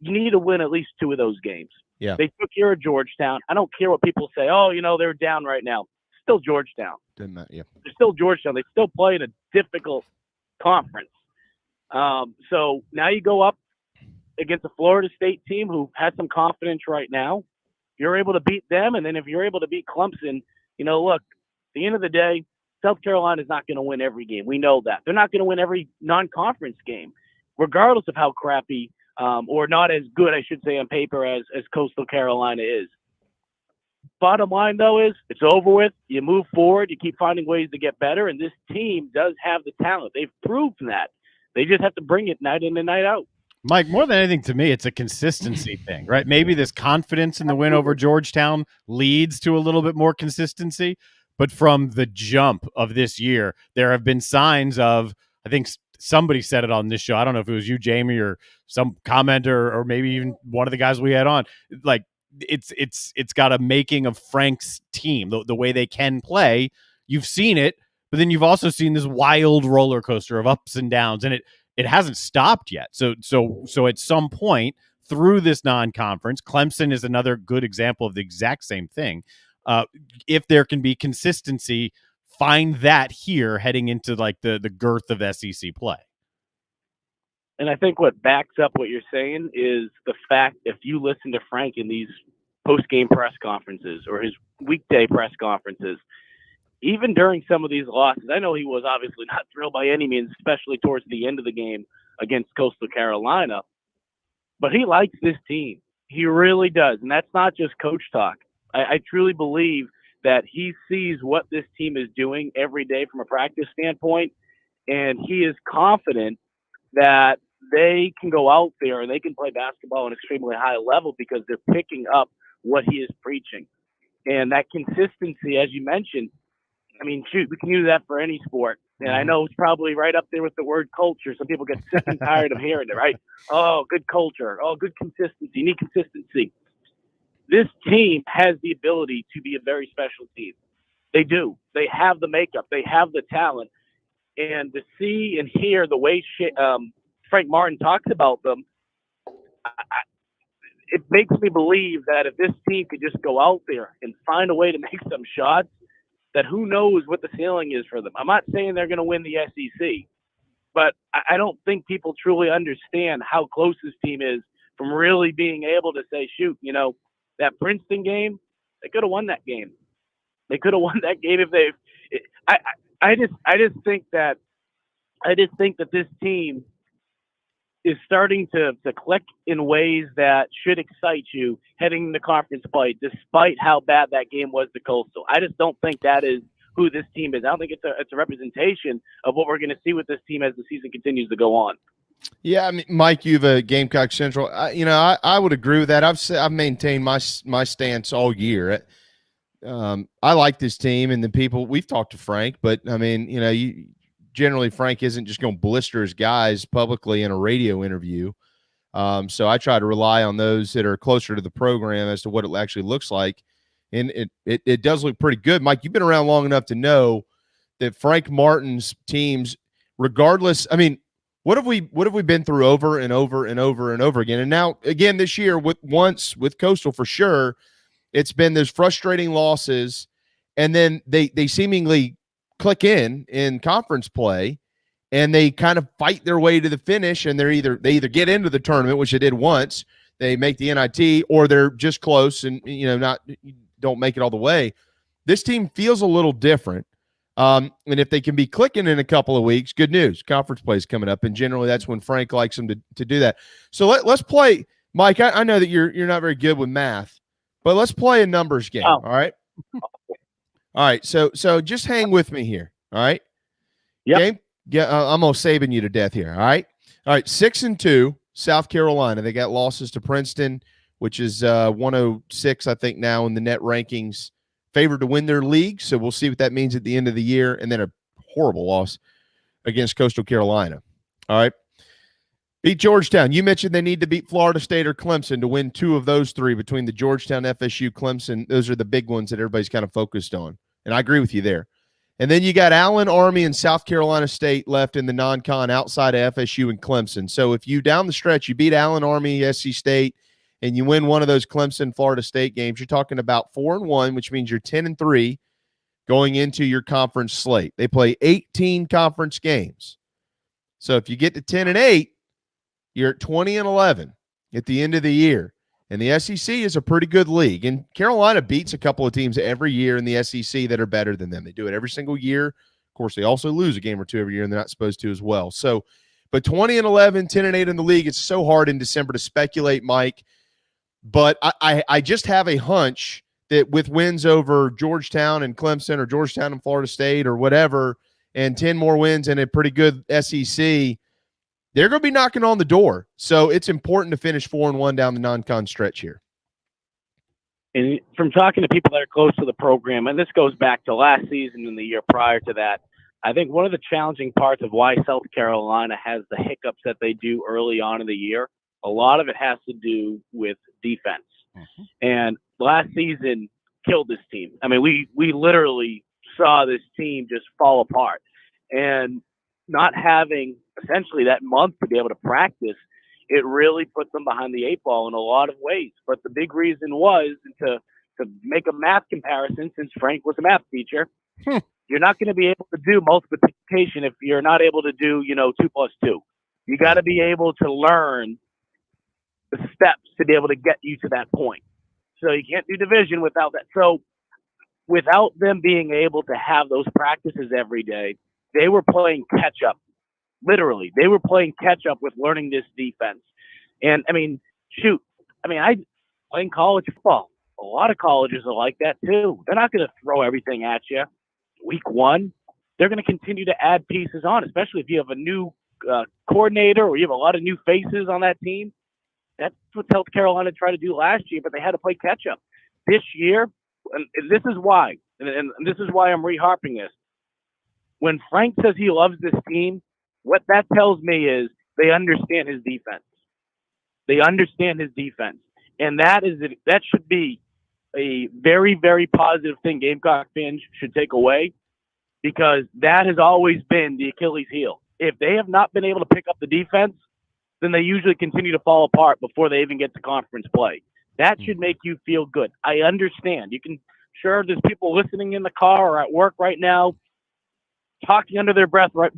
You need to win at least 2 of those games. Yeah. They took care of Georgetown. I don't care what people say. Oh, they're down right now. Still Georgetown. Didn't matter. Yeah. They're still Georgetown. They still play in a difficult conference. So now you go up against a Florida State team who has some confidence right now. You're able to beat them, and then if you're able to beat Clemson, look, at the end of the day, South Carolina is not going to win every game. We know that. They're not going to win every non-conference game, regardless of how crappy or not as good, I should say, on paper as Coastal Carolina is. Bottom line, though, is it's over with. You move forward. You keep finding ways to get better, and this team does have the talent. They've proven that. They just have to bring it night in and night out. Mike, more than anything to me, it's a consistency thing, right? Maybe this confidence in the win over Georgetown leads to a little bit more consistency. But from the jump of this year, there have been signs of, I think somebody said it on this show. I don't know if it was you, Jamie, or some commenter, or maybe even one of the guys we had on. Like, it's got a making of Frank's team, the way they can play. You've seen it, but then you've also seen this wild roller coaster of ups and downs, and it hasn't stopped yet. So at some point through this non-conference, Clemson is another good example of the exact same thing. If there can be consistency, find that here heading into like the girth of SEC play. And I think what backs up what you're saying is the fact, if you listen to Frank in these post-game press conferences or his weekday press conferences, even during some of these losses, I know he was obviously not thrilled by any means, especially towards the end of the game against Coastal Carolina, but he likes this team. He really does. And that's not just coach talk. I truly believe that he sees what this team is doing every day from a practice standpoint, and he is confident that they can go out there and they can play basketball at an extremely high level because they're picking up what he is preaching. And that consistency, as you mentioned, I mean, shoot, we can use that for any sport. And I know it's probably right up there with the word culture. Some people get sick and tired of hearing it, right? Oh, good culture. Oh, good consistency. You need consistency. This team has the ability to be a very special team. They do. They have the makeup. They have the talent. And to see and hear the way Frank Martin talks about them, it makes me believe that if this team could just go out there and find a way to make some shots, that who knows what the ceiling is for them. I'm not saying they're going to win the SEC, but I don't think people truly understand how close this team is from really being able to say, shoot, you know, that Princeton game, they could have won that game. They could have won that game if they. I just think that this team is starting to click in ways that should excite you heading into conference play, despite how bad that game was to Coastal. I just don't think that is who this team is. I don't think it's a representation of what we're going to see with this team as the season continues to go on. Yeah, I mean, Mike, you've a Gamecock Central. I would agree with that. I've maintained my stance all year. I like this team and the people. We've talked to Frank, but I mean, generally Frank isn't just going to blister his guys publicly in a radio interview. So I try to rely on those that are closer to the program as to what it actually looks like, and it does look pretty good. Mike, you've been around long enough to know that Frank Martin's teams, regardless, I mean, what have we been through over and over and over and over again? And now again this year with Coastal for sure, it's been those frustrating losses, and then they seemingly click in conference play, and they kind of fight their way to the finish, and they either get into the tournament, which they did once, they make the NIT, or they're just close and don't make it all the way. This team feels a little different. And if they can be clicking in a couple of weeks, good news. Conference play is coming up, and generally that's when Frank likes them to do that. So let's play, Mike. I know that you're not very good with math, but let's play a numbers game. All right. All right. So just hang with me here. All right. Yeah. I'm gonna saving you to death here. All right. All right. 6-2, South Carolina. They got losses to Princeton, which is 106, I think, now in the net rankings. Favored to win their league, so we'll see what that means at the end of the year. And then a horrible loss against Coastal Carolina. All right. Beat Georgetown. You mentioned they need to beat Florida State or Clemson to win two of those three between the Georgetown, FSU, Clemson. Those are the big ones that everybody's kind of focused on. And I agree with you there. And then you got Allen, Army, and South Carolina State left in the non-con outside of FSU and Clemson. So if you, down the stretch, you beat Allen, Army, SC State, and you win one of those Clemson, Florida State games, you're talking about 4-1, which means you're 10-3 going into your conference slate. They play 18 conference games. So if you get to 10-8, you're at 20-11 at the end of the year. And the SEC is a pretty good league. And Carolina beats a couple of teams every year in the SEC that are better than them. They do it every single year. Of course, they also lose a game or two every year, and they're not supposed to as well. So, but 20-11, 10-8 in the league, it's so hard in December to speculate, Mike. But I just have a hunch that with wins over Georgetown and Clemson or Georgetown and Florida State or whatever, and 10 more wins and a pretty good SEC, they're going to be knocking on the door. So it's important to finish 4-1 down the non-con stretch here. And from talking to people that are close to the program, and this goes back to last season and the year prior to that, I think one of the challenging parts of why South Carolina has the hiccups that they do early on in the year, a lot of it has to do with defense. And last season killed this team. I mean, we literally saw this team just fall apart. And not having essentially that month to be able to practice, it really put them behind the eight ball in a lot of ways. But the big reason was to make a math comparison, since Frank was a math teacher, you're not going to be able to do multiplication if you're not able to do, 2 plus 2. You got to be able to learn the steps to be able to get you to that point. So you can't do division without that. So without them being able to have those practices every day, they were playing catch up. Literally, they were playing catch up with learning this defense. And I mean, I playing college football. A lot of colleges are like that too. They're not going to throw everything at you week one. They're going to continue to add pieces on, especially if you have a new coordinator or you have a lot of new faces on that team. That's what South Carolina tried to do last year, but they had to play catch up. This year, and this is why, and this is why I'm reharping this. When Frank says he loves this team, what that tells me is they understand his defense. They understand his defense. And that should be a very, very positive thing Gamecock fans should take away, because that has always been the Achilles heel. If they have not been able to pick up the defense, then they usually continue to fall apart before they even get to conference play. That should make you feel good. I understand. There's people listening in the car or at work right now, talking under their breath, right?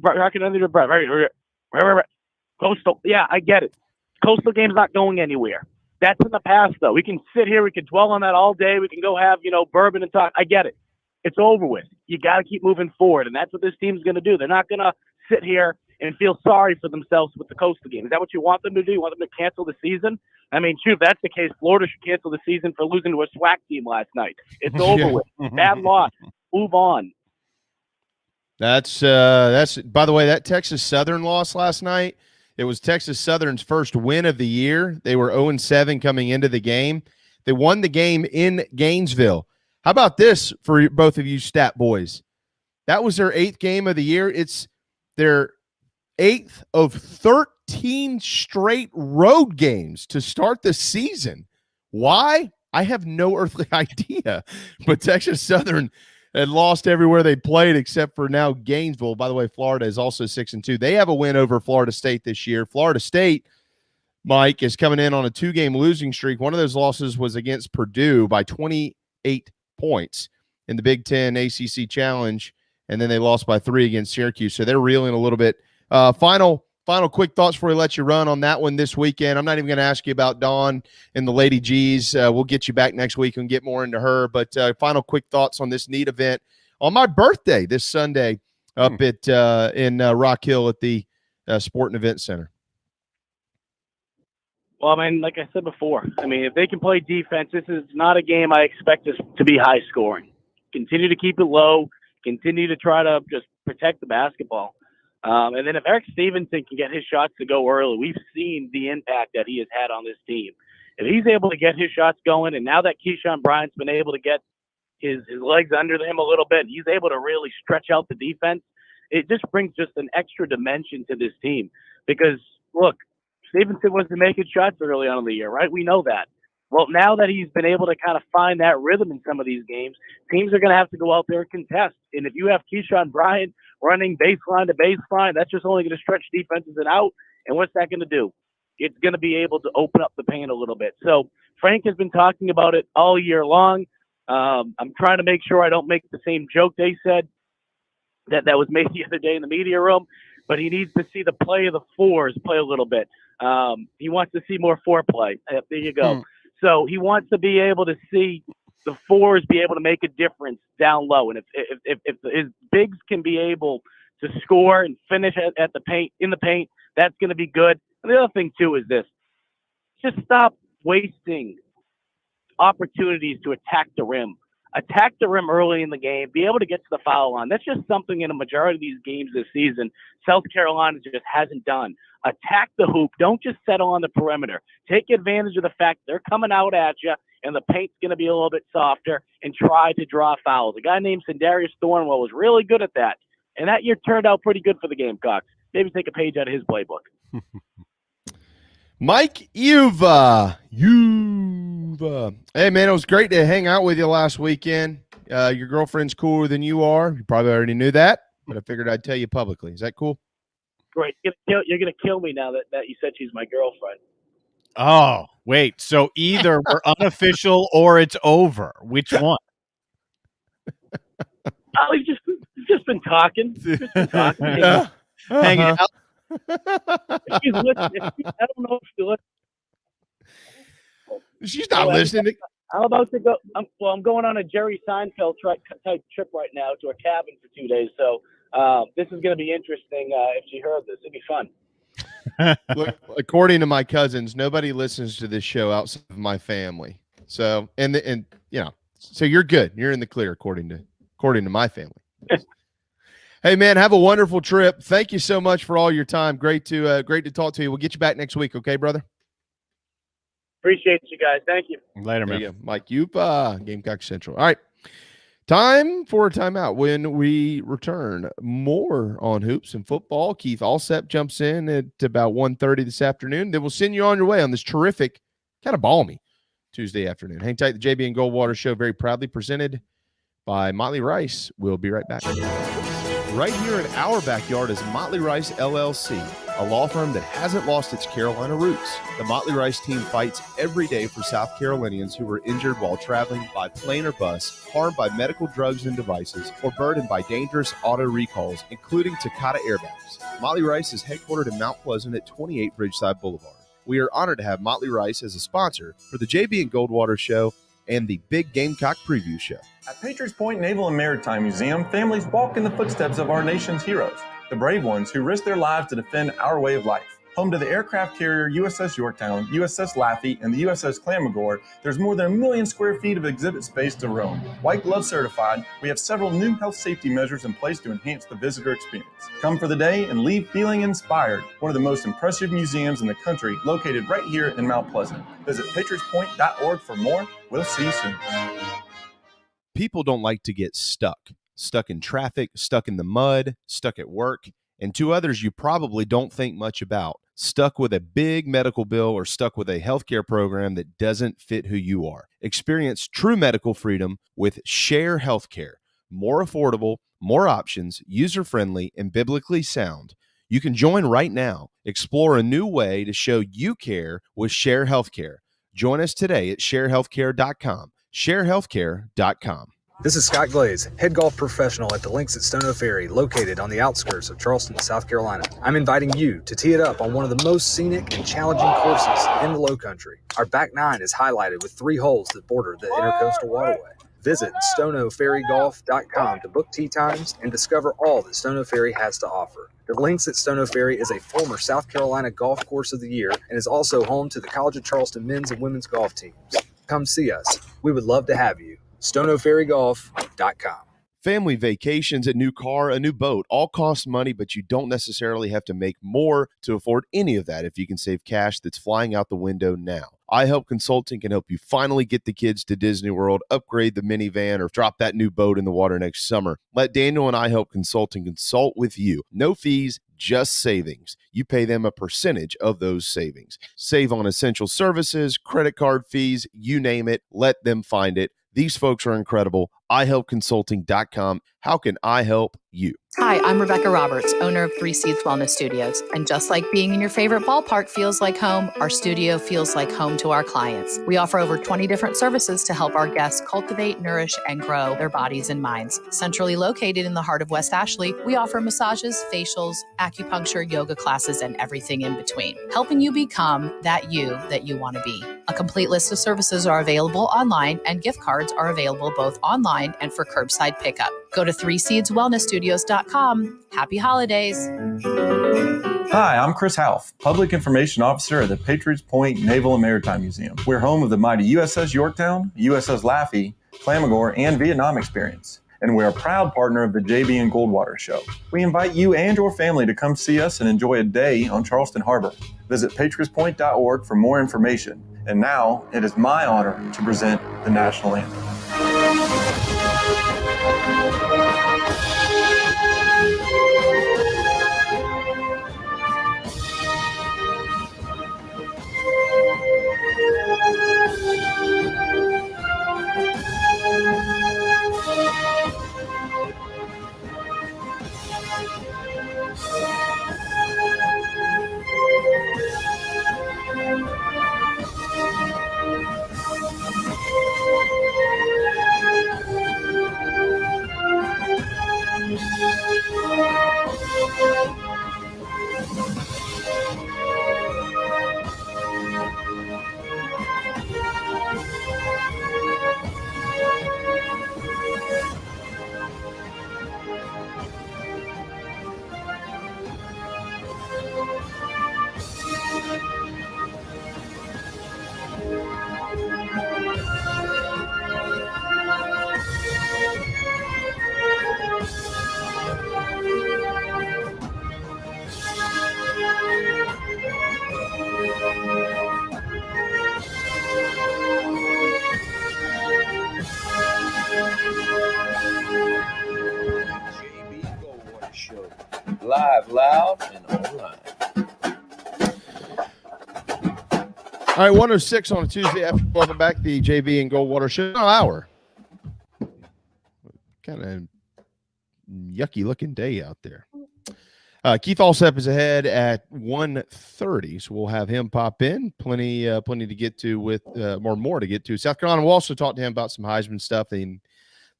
Coastal, yeah, I get it. Coastal game's not going anywhere. That's in the past, though. We can sit here, we can dwell on that all day. We can go have, bourbon and talk. I get it. It's over with. You got to keep moving forward, and that's what this team's going to do. They're not going to sit here and feel sorry for themselves with the Coastal game. Is that what you want them to do? You want them to cancel the season? I mean, shoot, if that's the case, Florida should cancel the season for losing to a SWAC team last night. It's over with. Bad loss. Move on. That's by the way, that Texas Southern loss last night, it was Texas Southern's first win of the year. They were 0-7 coming into the game. They won the game in Gainesville. How about this for both of you stat boys? That was their 8th game of the year. It's their 8th of 13 straight road games to start the season. Why? I have no earthly idea. But Texas Southern had lost everywhere they played except for now Gainesville. By the way, Florida is also 6-2. They have a win over Florida State this year. Florida State, Mike, is coming in on a 2-game losing streak. One of those losses was against Purdue by 28 points in the Big Ten ACC Challenge, and then they lost by 3 against Syracuse. So they're reeling a little bit. Final quick thoughts before we let you run on that one this weekend. I'm not even going to ask you about Dawn and the Lady G's. We'll get you back next week and get more into her. But final quick thoughts on this neat event on my birthday this Sunday up in Rock Hill at the Sport and Event Center. Well, I mean, like I said before, if they can play defense, this is not a game I expect this to be high scoring. Continue to keep it low. Continue to try to just protect the basketball. And then if Eric Stevenson can get his shots to go early, we've seen the impact that he has had on this team. If he's able to get his shots going, and now that Keyshawn Bryant's been able to get his legs under him a little bit, he's able to really stretch out the defense, it just brings just an extra dimension to this team. Because, look, Stevenson wasn't making shots early on in the year, right? We know that. Well, now that he's been able to kind of find that rhythm in some of these games, teams are going to have to go out there and contest. And if you have Keyshawn Bryant running baseline to baseline, that's just only going to stretch defenses out. And what's that going to do? It's going to be able to open up the paint a little bit. So Frank has been talking about it all year long. I'm trying to make sure I don't make the same joke they said that was made the other day in the media room, but he needs to see the play of the fours play a little bit. He wants to see more foreplay. There you go. So he wants to be able to see the fours be able to make a difference down low. And if his bigs can be able to score and finish at the paint, in the paint, that's going to be good. And the other thing too is this: just stop wasting opportunities to attack the rim. attack the rim early in the game, be able to get to the foul line. That's just something in a majority of these games this season South Carolina just hasn't done. Attack the hoop. Don't just settle on the perimeter. Take advantage of the fact they're coming out at you and the paint's going to be a little bit softer, and try to draw fouls. A guy named Sindarius Thornwell was really good at that, and that year turned out pretty good for the Gamecocks. Maybe take a page out of his playbook. Mike Uva. Hey, man, it was great to hang out with you last weekend. Your girlfriend's cooler than you are. You probably already knew that, but I figured I'd tell you publicly. Is that cool? Great. You're going to kill me now that you said she's my girlfriend. Oh, wait. So either we're unofficial or it's over. Which one? Oh, we've just been talking. Hanging out. If she's listening, I don't know if she's listening. She's not listening. I'm about to go. I'm going on a Jerry Seinfeld type trip right now to a cabin for 2 days. So this is going to be interesting. If she heard this, it'd be fun. Look, according to my cousins, nobody listens to this show outside of my family. So, and you know, so you're good. You're in the clear according to my family. Hey, man, have a wonderful trip. Thank you so much for all your time. Great to talk to you. We'll get you back next week, okay, brother? Appreciate you guys. Thank you. Later, man. There you go. Mike Yupa, Gamecock Central. All right. Time for a timeout. When we return, more on hoops and football. Keith Allsep jumps in at about 1:30 this afternoon. Then we'll send you on your way on this terrific, kind of balmy Tuesday afternoon. Hang tight. The JB and Goldwater Show, very proudly presented by Motley Rice. We'll be right back. Right here in our backyard is Motley Rice LLC, a law firm that hasn't lost its Carolina roots. The Motley Rice team fights every day for South Carolinians who were injured while traveling by plane or bus, harmed by medical drugs and devices, or burdened by dangerous auto recalls, including Takata airbags. Motley Rice is headquartered in Mount Pleasant at 28 Bridgeside Boulevard. We are honored to have Motley Rice as a sponsor for the JB and Goldwater Show and the Big Gamecock Preview Show. At Patriots Point Naval and Maritime Museum, families walk in the footsteps of our nation's heroes, the brave ones who risked their lives to defend our way of life. Home to the aircraft carrier USS Yorktown, USS Laffey, and the USS Clamagore, there's more than 1 million square feet of exhibit space to roam. White Glove certified, we have several new health safety measures in place to enhance the visitor experience. Come for the day and leave feeling inspired. One of the most impressive museums in the country, located right here in Mount Pleasant. Visit patriotspoint.org for more. We'll see you soon. People don't like to get stuck in traffic, stuck in the mud, stuck at work, and to others you probably don't think much about, stuck with a big medical bill or stuck with a healthcare program that doesn't fit who you are. Experience true medical freedom with Share Healthcare. More affordable, more options, user-friendly, and biblically sound. You can join right now. Explore a new way to show you care with Share Healthcare. Join us today at sharehealthcare.com. sharehealthcare.com. This is Scott Glaze, head golf professional at the Links at Stono Ferry, located on the outskirts of Charleston, South Carolina. I'm inviting you to tee it up on one of the most scenic and challenging courses in the Lowcountry. Our back nine is highlighted with 3 holes that border the Intercoastal Waterway. Visit stonoferrygolf.com to book tee times and discover all that Stono Ferry has to offer. The Links at Stono Ferry is a former South Carolina Golf Course of the Year and is also home to the College of Charleston men's and women's golf teams. Come see us. We would love to have you. stonoferrygolf.com. Family vacations, a new car, a new boat, all cost money, but you don't necessarily have to make more to afford any of that if you can save cash that's flying out the window now. iHelp Consulting can help you finally get the kids to Disney World, upgrade the minivan, or drop that new boat in the water next summer. Let Daniel and iHelp Consulting consult with you. No fees, just savings. You pay them a percentage of those savings. Save on essential services, credit card fees, you name it. Let them find it. These folks are incredible. iHelpConsulting.com. How can I help you? Hi, I'm Rebecca Roberts, owner of 3 Seeds Wellness Studios. And just like being in your favorite ballpark feels like home, our studio feels like home to our clients. We offer over 20 different services to help our guests cultivate, nourish, and grow their bodies and minds. Centrally located in the heart of West Ashley, we offer massages, facials, acupuncture, yoga classes, and everything in between, helping you become that you want to be. A complete list of services are available online, and gift cards are available both online and for curbside pickup. Go to 3seedswellnessstudios.com. Happy holidays. Hi, I'm Chris Half, Public Information Officer at the Patriots Point Naval and Maritime Museum. We're home of the mighty USS Yorktown, USS Laffey, Flamagore, and Vietnam experience. And we're a proud partner of the JB and Goldwater Show. We invite you and your family to come see us and enjoy a day on Charleston Harbor. Visit patriotspoint.org for more information. And now, it is my honor to present the national anthem. Live, loud, and online. All right, 106 on a Tuesday. Welcome back to the JB and Goldwater Show. Hour. Kind of yucky looking day out there. Keith Allsep is ahead at 1:30, so we'll have him pop in. Plenty to get to with more to get to. South Carolina. We'll also talk to him about some Heisman stuff in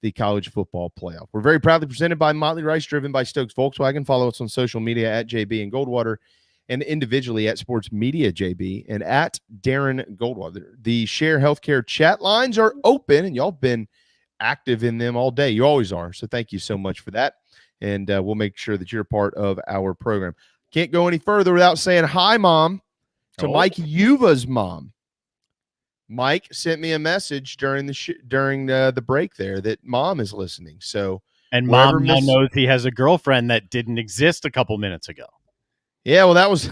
the college football playoff. We're very proudly presented by Motley Rice, driven by Stokes Volkswagen. Follow us on social media at JB and Goldwater, and individually at Sports Media JB and at Darren Goldwater. The Share Healthcare chat lines are open, and y'all been active in them all day. You always are. So thank you so much for that. And we'll make sure that you're part of our program. Can't go any further without saying hi, Mom, to Mike Yuva's mom. Mike sent me a message during the break there that Mom is listening. So, and Mom now knows he has a girlfriend that didn't exist a couple minutes ago. Yeah, well, that was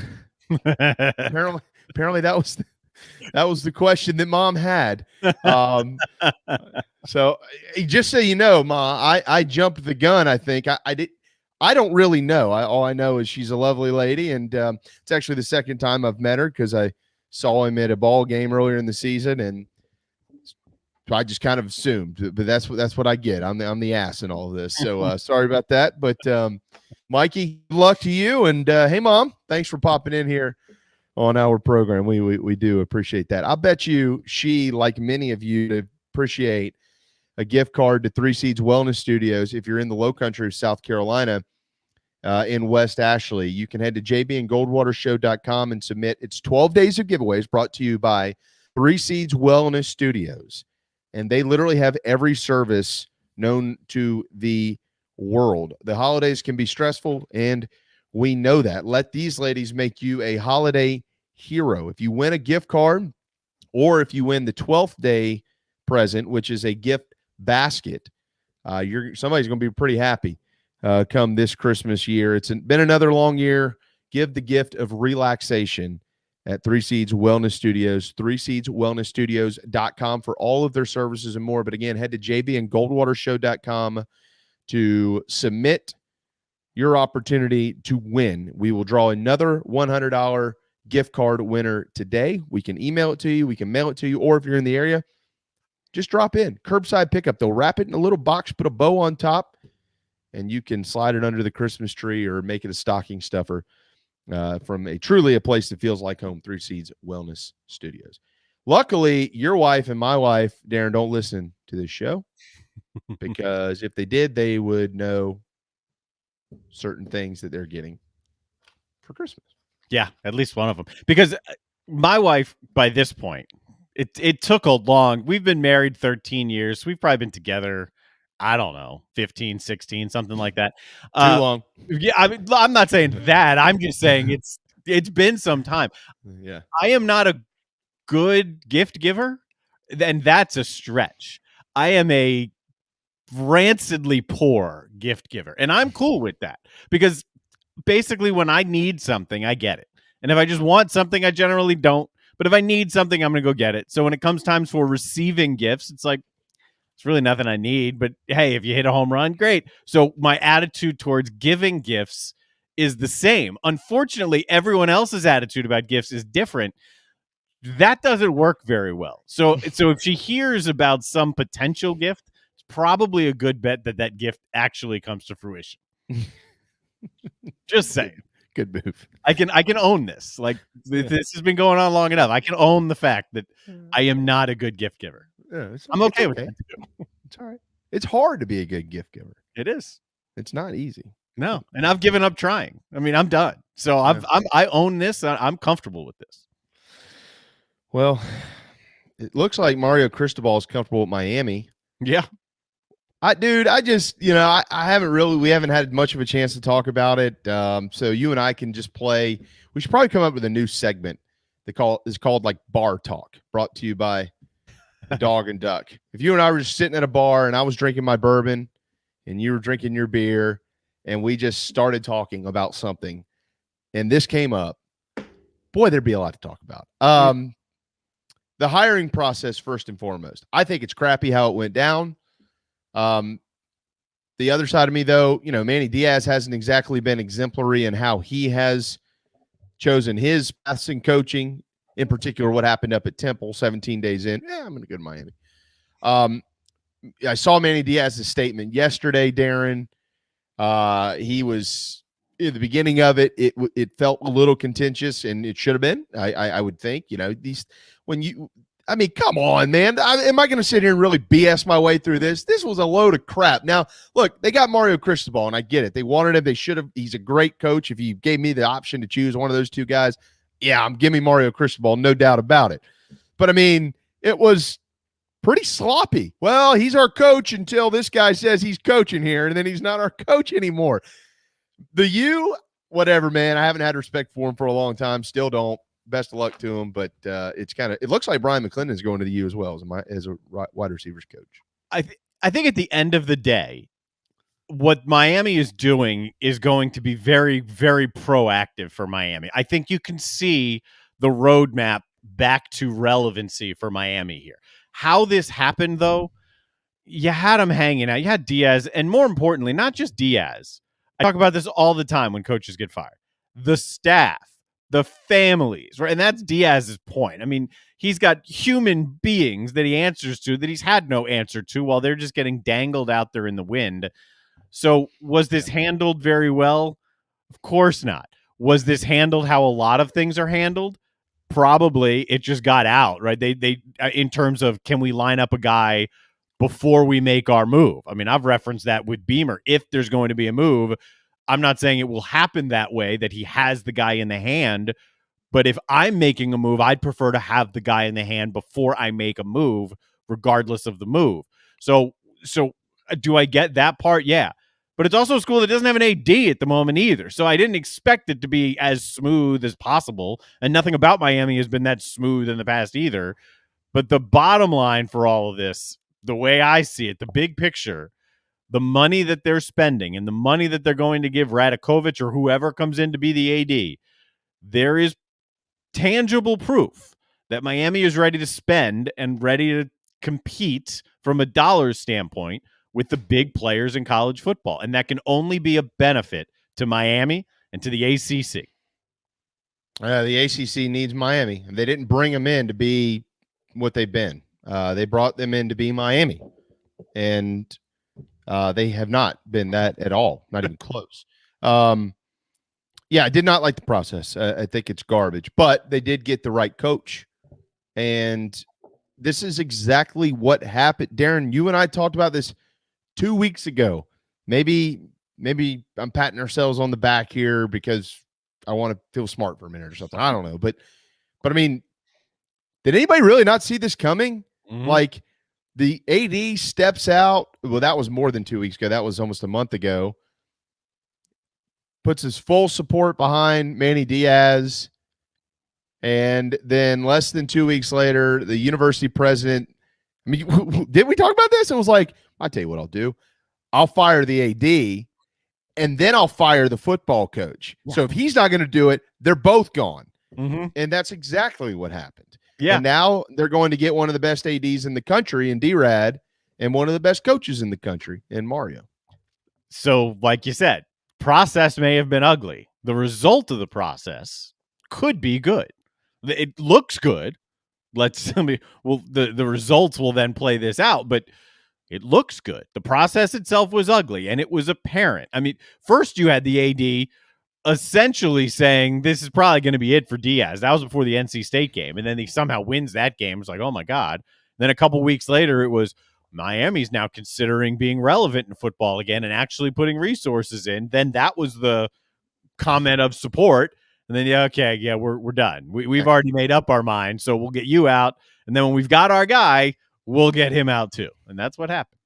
apparently that was the question that Mom had. So just so you know, Ma, I jumped the gun. I think I don't really know. All I know is she's a lovely lady, and it's actually the second time I've met her because I saw him at a ball game earlier in the season, and so I just kind of assumed. But that's what I get. I'm the ass in all of this. So sorry about that. But Mikey, good luck to you. And hey, Mom, thanks for popping in here on our program. We do appreciate that. I bet you she, like many of you, appreciate a gift card to Three Seeds Wellness Studios. If you're in the low country of South Carolina, in West Ashley, you can head to jbandgoldwatershow.com and submit. It's 12 days of giveaways brought to you by Three Seeds Wellness Studios. And they literally have every service known to the world. The holidays can be stressful, and we know that. Let these ladies make you a holiday hero. If you win a gift card, or if you win the 12th day present, which is a gift basket, somebody's going to be pretty happy come this Christmas year. It's been another long year. Give the gift of relaxation at Three Seeds Wellness Studios, threeseedswellnessstudios.com for all of their services and more. But again, head to jbandgoldwatershow.com to submit your opportunity to win. We will draw another $100 gift card winner today. We can email it to you. We can mail it to you. Or if you're in the area, just drop in. Curbside pickup. They'll wrap it in a little box, put a bow on top, and you can slide it under the Christmas tree or make it a stocking stuffer from truly a place that feels like home, Three Seeds Wellness Studios. Luckily, your wife and my wife, Darren, don't listen to this show because if they did, they would know certain things that they're getting for Christmas. Yeah, at least one of them. Because my wife, by this point, it took a long, we've been married 13 years. We've probably been together, I don't know, 15, 16, something like that. Too long. Yeah, I mean, I'm not saying that. I'm just saying it's been some time. Yeah. I am not a good gift giver, and that's a stretch. I am a rancidly poor gift giver, and I'm cool with that because basically when I need something, I get it. And if I just want something, I generally don't. But if I need something, I'm going to go get it. So when it comes times for receiving gifts, it's like, it's really nothing I need. But hey, if you hit a home run, great. So my attitude towards giving gifts is the same. Unfortunately, everyone else's attitude about gifts is different. That doesn't work very well. So if she hears about some potential gift, it's probably a good bet that that gift actually comes to fruition. Just saying. Good move. I can own this. Like this has been going on long enough. I can own the fact that I am not a good gift giver. Yeah, I'm okay with that too. It's all right. It's hard to be a good gift giver. It is. It's not easy. No, and I've given up trying. I mean, I'm done. So I own this. I'm comfortable with this. Well, it looks like Mario Cristobal is comfortable with Miami. Yeah. I just, we haven't had much of a chance to talk about it. So you and I can just play. We should probably come up with a new segment that is called like Bar Talk, brought to you by the Dog and Duck. If you and I were just sitting at a bar and I was drinking my bourbon and you were drinking your beer and we just started talking about something and this came up, boy, there'd be a lot to talk about. The hiring process, first and foremost. I think it's crappy how it went down. The other side of me, though, Manny Diaz hasn't exactly been exemplary in how he has chosen his paths in coaching, in particular what happened up at Temple 17 days in. Yeah, I'm going to go to Miami. I saw Manny Diaz's statement yesterday, Darren. He was, in the beginning of it, it felt a little contentious, and it should have been, I would think. Come on, man. Am I going to sit here and really BS my way through this? This was a load of crap. Now, look, they got Mario Cristobal, and I get it. They wanted him. They should have. He's a great coach. If you gave me the option to choose one of those two guys, yeah, give me Mario Cristobal, no doubt about it. But, it was pretty sloppy. Well, he's our coach until this guy says he's coaching here, and then he's not our coach anymore. Whatever, man. I haven't had respect for him for a long time. Still don't. Best of luck to him, but it looks like Brian McClendon is going to the U as well as a wide receivers coach. I think at the end of the day, what Miami is doing is going to be very, very proactive for Miami. I think you can see the roadmap back to relevancy for Miami here. How this happened, though, you had them hanging out. You had Diaz, and more importantly, not just Diaz. I talk about this all the time when coaches get fired. The staff. The families, right? And that's Diaz's point. He's got human beings that he answers to that he's had no answer to while they're just getting dangled out there in the wind. So was this handled very well? Of course not. Was this handled how a lot of things are handled? Probably. It just got out, right? They in terms of, can we line up a guy before we make our move? I've referenced that with Beamer. If there's going to be a move, I'm not saying it will happen that way, that he has the guy in the hand. But if I'm making a move, I'd prefer to have the guy in the hand before I make a move, regardless of the move. So do I get that part? Yeah. But it's also a school that doesn't have an AD at the moment either. So I didn't expect it to be as smooth as possible. And nothing about Miami has been that smooth in the past either. But the bottom line for all of this, the way I see it, the big picture, the money that they're spending and the money that they're going to give Radakovich or whoever comes in to be the AD, there is tangible proof that Miami is ready to spend and ready to compete from a dollars standpoint with the big players in college football. And that can only be a benefit to Miami and to the ACC. The ACC needs Miami. They didn't bring them in to be what they've been. They brought them in to be Miami. And they have not been that at all, not even close. I did not like the process. I think it's garbage, but they did get the right coach. And this is exactly what happened. Darren, you and I talked about this 2 weeks ago. Maybe I'm patting ourselves on the back here because I want to feel smart for a minute or something. I don't know. But did anybody really not see this coming? Mm-hmm. Like, the AD steps out. Well, that was more than 2 weeks ago. That was almost a month ago. Puts his full support behind Manny Diaz. And then less than 2 weeks later, the university president I mean, did we talk about this? It was like, I'll tell you what I'll do. I'll fire the AD, and then I'll fire the football coach. Yeah. So if he's not going to do it, they're both gone. Mm-hmm. And that's exactly what happened. Yeah. And now they're going to get one of the best ADs in the country in D-Rad and one of the best coaches in the country in Mario. So, like you said, process may have been ugly. The result of the process could be good. It looks good. The results will then play this out, but it looks good. The process itself was ugly, and it was apparent. I mean, first you had the AD essentially saying this is probably going to be it for Diaz. That was before the NC State game, and then he somehow wins that game. It's like, oh my God. Then a couple weeks later, it was Miami's now considering being relevant in football again and actually putting resources in. Then that was the comment of support. And then, we're done. We've already made up our mind, so we'll get you out. And then when we've got our guy, we'll get him out too. And that's what happened.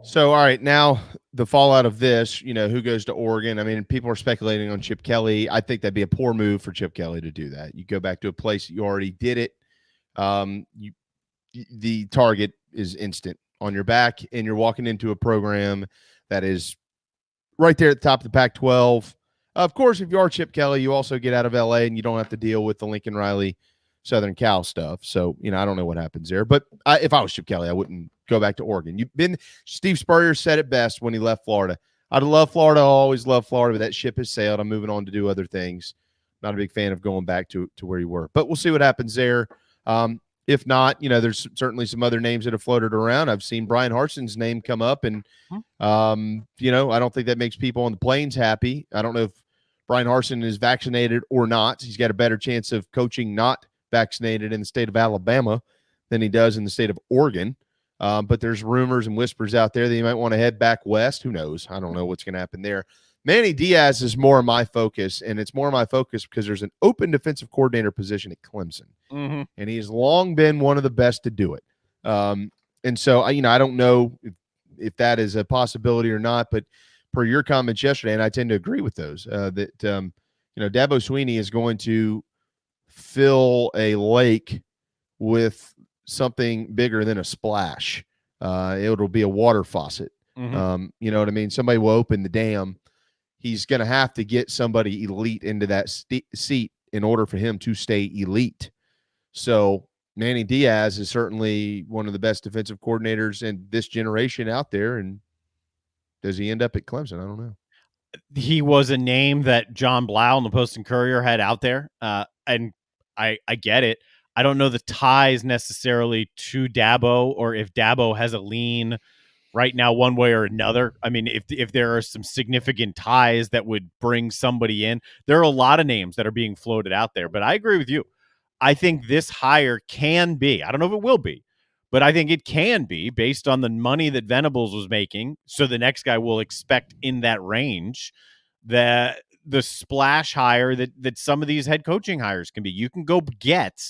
So, all right, now the fallout of this, who goes to Oregon? I mean, people are speculating on Chip Kelly. I think that'd be a poor move for Chip Kelly to do that. You go back to a place that you already did it. The target is instant on your back, and you're walking into a program that is right there at the top of the Pac-12. Of course, if you are Chip Kelly, you also get out of LA and you don't have to deal with the Lincoln Riley Southern Cal stuff. So, I don't know what happens there. But if I was Chip Kelly, I wouldn't go back to Oregon. Steve Spurrier said it best when he left Florida. I'd love Florida. I always love Florida, but that ship has sailed. I'm moving on to do other things. Not a big fan of going back to where you were. But we'll see what happens there. If not, there's certainly some other names that have floated around. I've seen Brian Harsin's name come up, and, I don't think that makes people on the plains happy. I don't know if Brian Harsin is vaccinated or not. He's got a better chance of coaching not vaccinated in the state of Alabama than he does in the state of Oregon. But there's rumors and whispers out there that he might want to head back west. Who knows? I don't know what's going to happen there. Manny Diaz is more my focus, and it's more my focus because there's an open defensive coordinator position at Clemson, and he has long been one of the best to do it. And so, I don't know if that is a possibility or not, but per your comments yesterday, and I tend to agree with those, that Dabo Swinney is going to fill a lake with something bigger than a splash. It'll be a water faucet. You know what I mean? Somebody will open the dam. He's going to have to get somebody elite into that seat in order for him to stay elite. So Manny Diaz is certainly one of the best defensive coordinators in this generation out there. And does he end up at Clemson? I don't know. He was a name that John Blau in the Post and Courier had out there. And I get it. I don't know the ties necessarily to Dabo, or if Dabo has a lean right now one way or another. I mean, if there are some significant ties that would bring somebody in, there are a lot of names that are being floated out there. But I agree with you. I think this hire can be, I don't know if it will be, but I think it can be based on the money that Venables was making. So the next guy will expect in that range that the splash hire that some of these head coaching hires can be. You can go get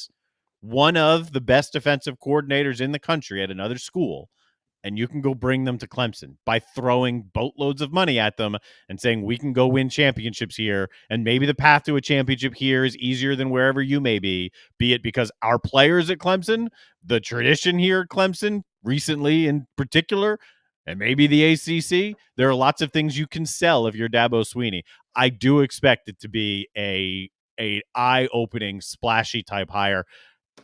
one of the best defensive coordinators in the country at another school, and you can go bring them to Clemson by throwing boatloads of money at them and saying, we can go win championships here. And maybe the path to a championship here is easier than wherever you may be it because our players at Clemson, the tradition here at Clemson recently in particular, and maybe the ACC, there are lots of things you can sell if you're Dabo Swinney. I do expect it to be a eye-opening, splashy type hire.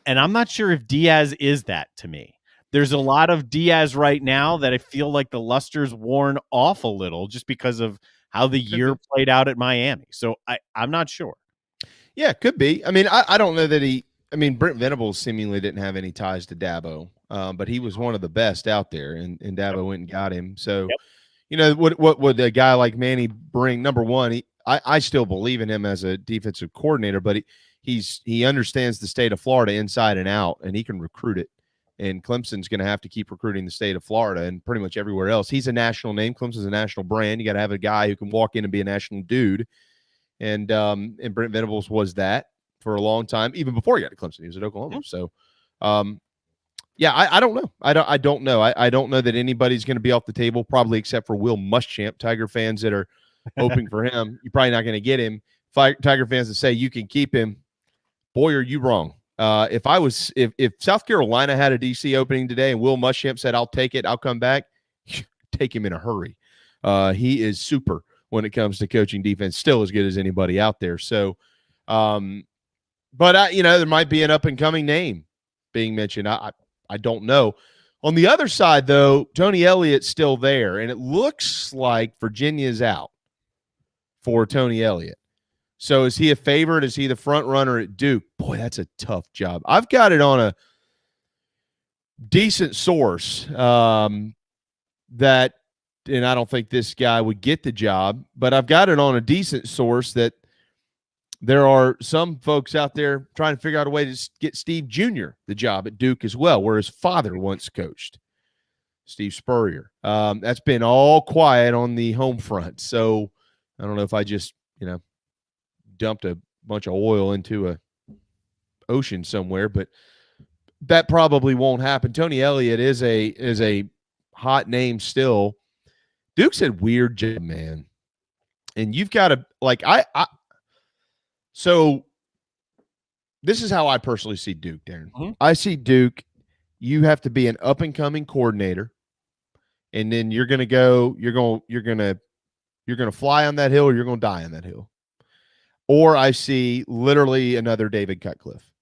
And I'm not sure if Diaz is that to me. There's a lot of Diaz right now that I feel like the luster's worn off a little just because of how the year played out at Miami. So I'm not sure. Yeah, could be. I mean, I don't know that Brent Venables seemingly didn't have any ties to Dabo, but he was one of the best out there, and Dabo went and got him. So, what would a guy like Manny bring? Number one, I still believe in him as a defensive coordinator, but he understands the state of Florida inside and out, and he can recruit it. And Clemson's going to have to keep recruiting the state of Florida and pretty much everywhere else. He's a national name. Clemson's a national brand. You got to have a guy who can walk in and be a national dude. And Brent Venables was that for a long time, even before he got to Clemson. He was at Oklahoma. So, I don't know. I don't know. I don't know that anybody's going to be off the table, probably except for Will Muschamp. Tiger fans that are hoping for him, you're probably not going to get him. Tiger fans that say you can keep him, boy, are you wrong. If South Carolina had a DC opening today and Will Muschamp said, I'll take it, I'll come back, take him in a hurry. He is super when it comes to coaching defense, still as good as anybody out there. So, but there might be an up and coming name being mentioned. I don't know. On the other side, though, Tony Elliott's still there, and it looks like Virginia's out for Tony Elliott. So is he a favorite? Is he the front runner at Duke? Boy, that's a tough job. I've got it on a decent source that, and I don't think this guy would get the job, but I've got it on a decent source that there are some folks out there trying to figure out a way to get Steve Jr. the job at Duke as well, where his father once coached, Steve Spurrier. That's been all quiet on the home front. So I don't know if I just, dumped a bunch of oil into a ocean somewhere, but that probably won't happen. Tony Elliott is a hot name still. Duke's a weird job, man. And you've got to so this is how I personally see Duke, Darren. Mm-hmm. I see Duke, you have to be an up and coming coordinator, and then you're going to fly on that hill, or you're going to die on that hill. Or I see literally another David Cutcliffe.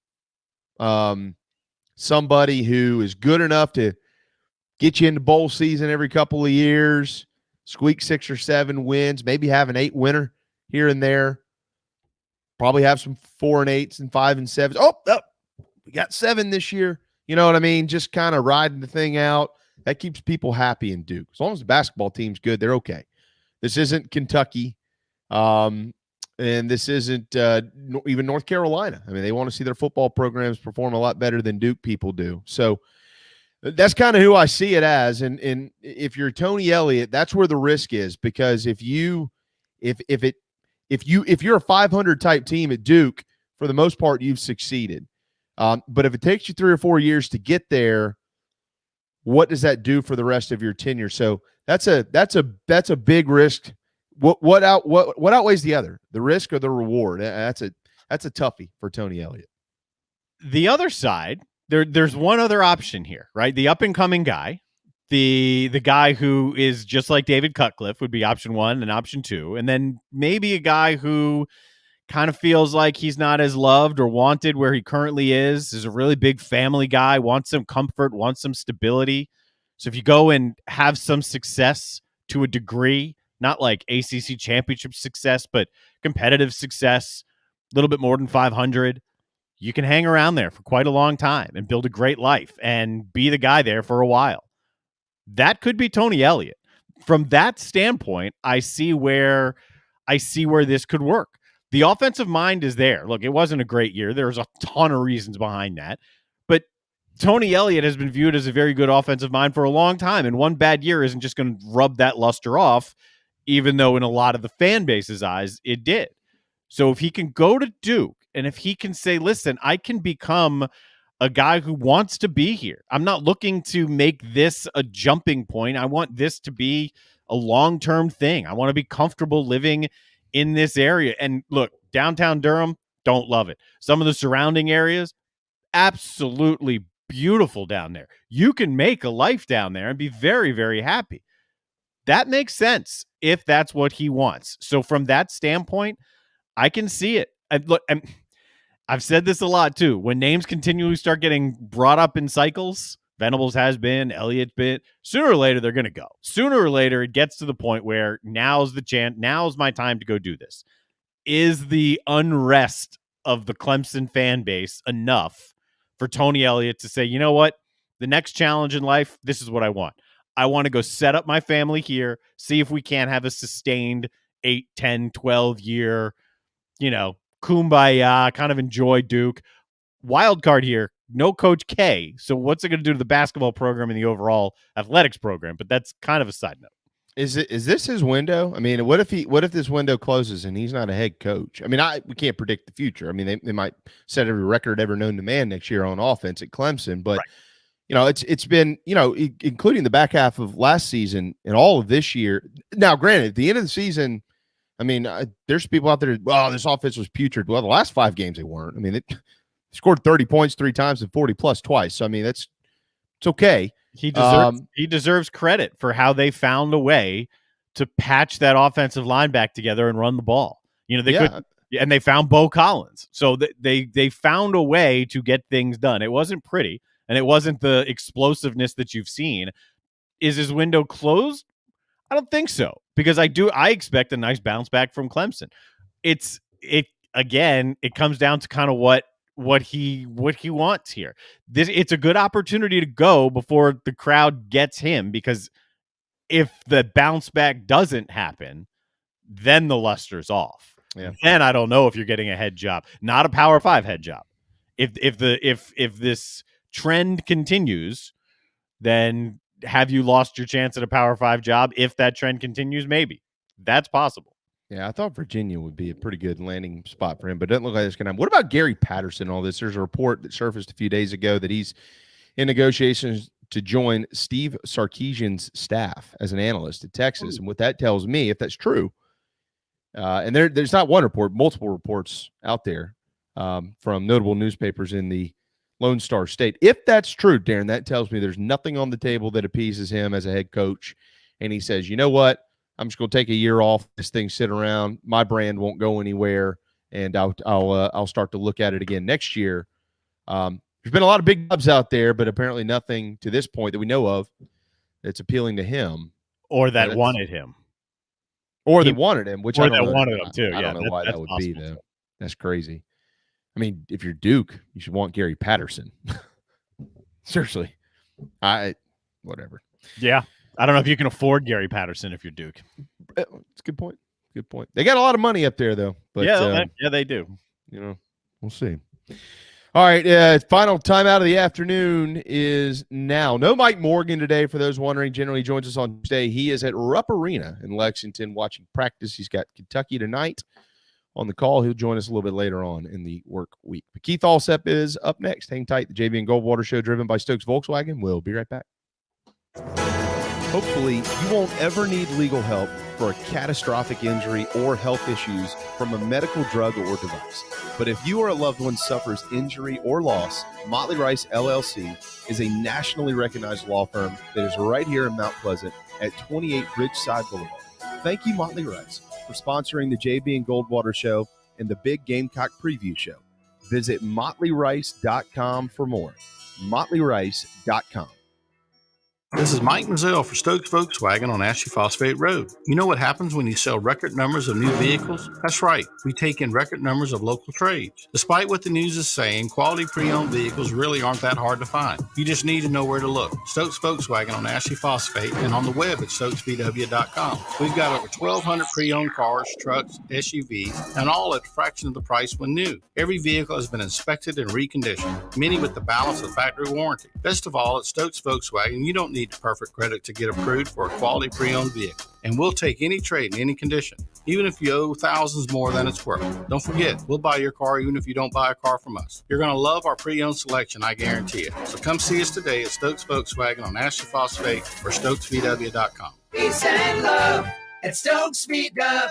Somebody who is good enough to get you into bowl season every couple of years, squeak 6 or 7 wins, maybe have an 8 winner here and there. Probably have some 4 and 8s and 5 and 7s. Oh, we got 7 this year. You know what I mean? Just kind of riding the thing out. That keeps people happy in Duke. As long as the basketball team's good, they're okay. This isn't Kentucky. And this isn't even North Carolina. I mean, they want to see their football programs perform a lot better than Duke people do. So that's kind of who I see it as. And if you're Tony Elliott, that's where the risk is, because if you're a 500 type team at Duke, for the most part, you've succeeded. But if it takes you 3 or 4 years to get there, what does that do for the rest of your tenure? So that's a big risk. What outweighs the other, the risk or the reward? That's a toughie for Tony Elliott. The other side, there's one other option here, right? The up and coming guy, the guy who is just like David Cutcliffe would be option 1 and option 2, and then maybe a guy who kind of feels like he's not as loved or wanted where he currently is a really big family guy, wants some comfort, wants some stability. So if you go and have some success to a degree, not like ACC championship success, but competitive success, a little bit more than 500, you can hang around there for quite a long time and build a great life and be the guy there for a while. That could be Tony Elliott. From that standpoint, I see where this could work. The offensive mind is there. Look, it wasn't a great year. There's a ton of reasons behind that. But Tony Elliott has been viewed as a very good offensive mind for a long time, and one bad year isn't just going to rub that luster off, even though in a lot of the fan base's eyes, it did. So if he can go to Duke, and if he can say, listen, I can become a guy who wants to be here. I'm not looking to make this a jumping point. I want this to be a long-term thing. I want to be comfortable living in this area. And look, downtown Durham, don't love it. Some of the surrounding areas, absolutely beautiful down there. You can make a life down there and be very, very happy. That makes sense if that's what he wants. So from that standpoint, I can see it. I've said this a lot too. When names continually start getting brought up in cycles, Venables has been, Elliott's been, sooner or later they're going to go. Sooner or later it gets to the point where now's the chance, now's my time to go do this. Is the unrest of the Clemson fan base enough for Tony Elliott to say, you know what, the next challenge in life, this is what I want. I want to go set up my family here, see if we can't have a sustained 8, 10, 12 year, kumbaya, kind of enjoy Duke. Wild card here, no Coach K. So what's it going to do to the basketball program and the overall athletics program? But that's kind of a side note. Is this his window? I mean, what if this window closes and he's not a head coach? I mean, we can't predict the future. I mean, they might set every record ever known to man next year on offense at Clemson, but right. It's been, including the back half of last season and all of this year. Now, granted, at the end of the season, I mean, there's people out there, this offense was putrid. Well, the last 5 games they weren't. I mean, scored 30 points 3 times and 40 plus twice. So, I mean, it's okay. He deserves credit for how they found a way to patch that offensive line back together and run the ball. You know, they could, and they found Bo Collins. So they found a way to get things done. It wasn't pretty, and it wasn't the explosiveness that you've seen. Is his window closed? I don't think so, because I expect a nice bounce back from Clemson. It comes down to kind of what he wants here. It's a good opportunity to go before the crowd gets him, because if the bounce back doesn't happen, then the luster's off. Yeah. Then I don't know if you're getting a head job, not a Power 5 head job. If this trend continues, then have you lost your chance at a Power 5 job? If that trend continues, maybe that's possible. Yeah, I thought Virginia would be a pretty good landing spot for him, but it doesn't look like it's going to happen. What about Gary Patterson and all this? There's a report that surfaced a few days ago that he's in negotiations to join Steve Sarkisian's staff as an analyst at Texas. And what that tells me, if that's true, and there's not one report, multiple reports out there from notable newspapers in the Lone Star State. If that's true, Darren, that tells me there's nothing on the table that appeases him as a head coach. And he says, you know what? I'm just going to take a year off. This thing sit around. My brand won't go anywhere, and I'll start to look at it again next year. There's been a lot of big jobs out there, but apparently nothing to this point that we know of that's appealing to him, or that wanted him, or that wanted him. Which I don't know. Wanted him too. I don't know why that would be though. That's crazy. I mean, if you're Duke, you should want Gary Patterson. Seriously, whatever. Yeah. I don't know if you can afford Gary Patterson if you're Duke. It's a good point. Good point. They got a lot of money up there, though. But, yeah, they do. You know, we'll see. All right, final timeout of the afternoon is now. No Mike Morgan today, for those wondering. Generally joins us on Tuesday. He is at Rupp Arena in Lexington watching practice. He's got Kentucky tonight on the call. He'll join us a little bit later on in the work week. But Keith Allsep is up next. Hang tight. The JB and Goldwater Show, driven by Stokes Volkswagen. We'll be right back. Hopefully, you won't ever need legal help for a catastrophic injury or health issues from a medical drug or device. But if you or a loved one suffers injury or loss, Motley Rice LLC is a nationally recognized law firm that is right here in Mount Pleasant at 28 Ridgeside Boulevard. Thank you, Motley Rice, for sponsoring the JB and Goldwater Show and the Big Gamecock Preview Show. Visit motleyrice.com for more. motleyrice.com. This is Mike Mazzell for Stokes Volkswagen on Ashley Phosphate Road. You know what happens when you sell record numbers of new vehicles? That's right. We take in record numbers of local trades. Despite what the news is saying, quality pre-owned vehicles really aren't that hard to find. You just need to know where to look. Stokes Volkswagen on Ashley Phosphate and on the web at stokesvw.com. We've got over 1,200 pre-owned cars, trucks, SUVs, and all at a fraction of the price when new. Every vehicle has been inspected and reconditioned, many with the balance of factory warranty. Best of all, at Stokes Volkswagen, you don't need perfect credit to get approved for a quality pre-owned vehicle. And we'll take any trade in any condition, even if you owe thousands more than it's worth. Don't forget, we'll buy your car even if you don't buy a car from us. You're going to love our pre-owned selection, I guarantee it. So come see us today at Stokes Volkswagen on Ashley Phosphate or stokesvw.com. Peace and love at Stokes VW.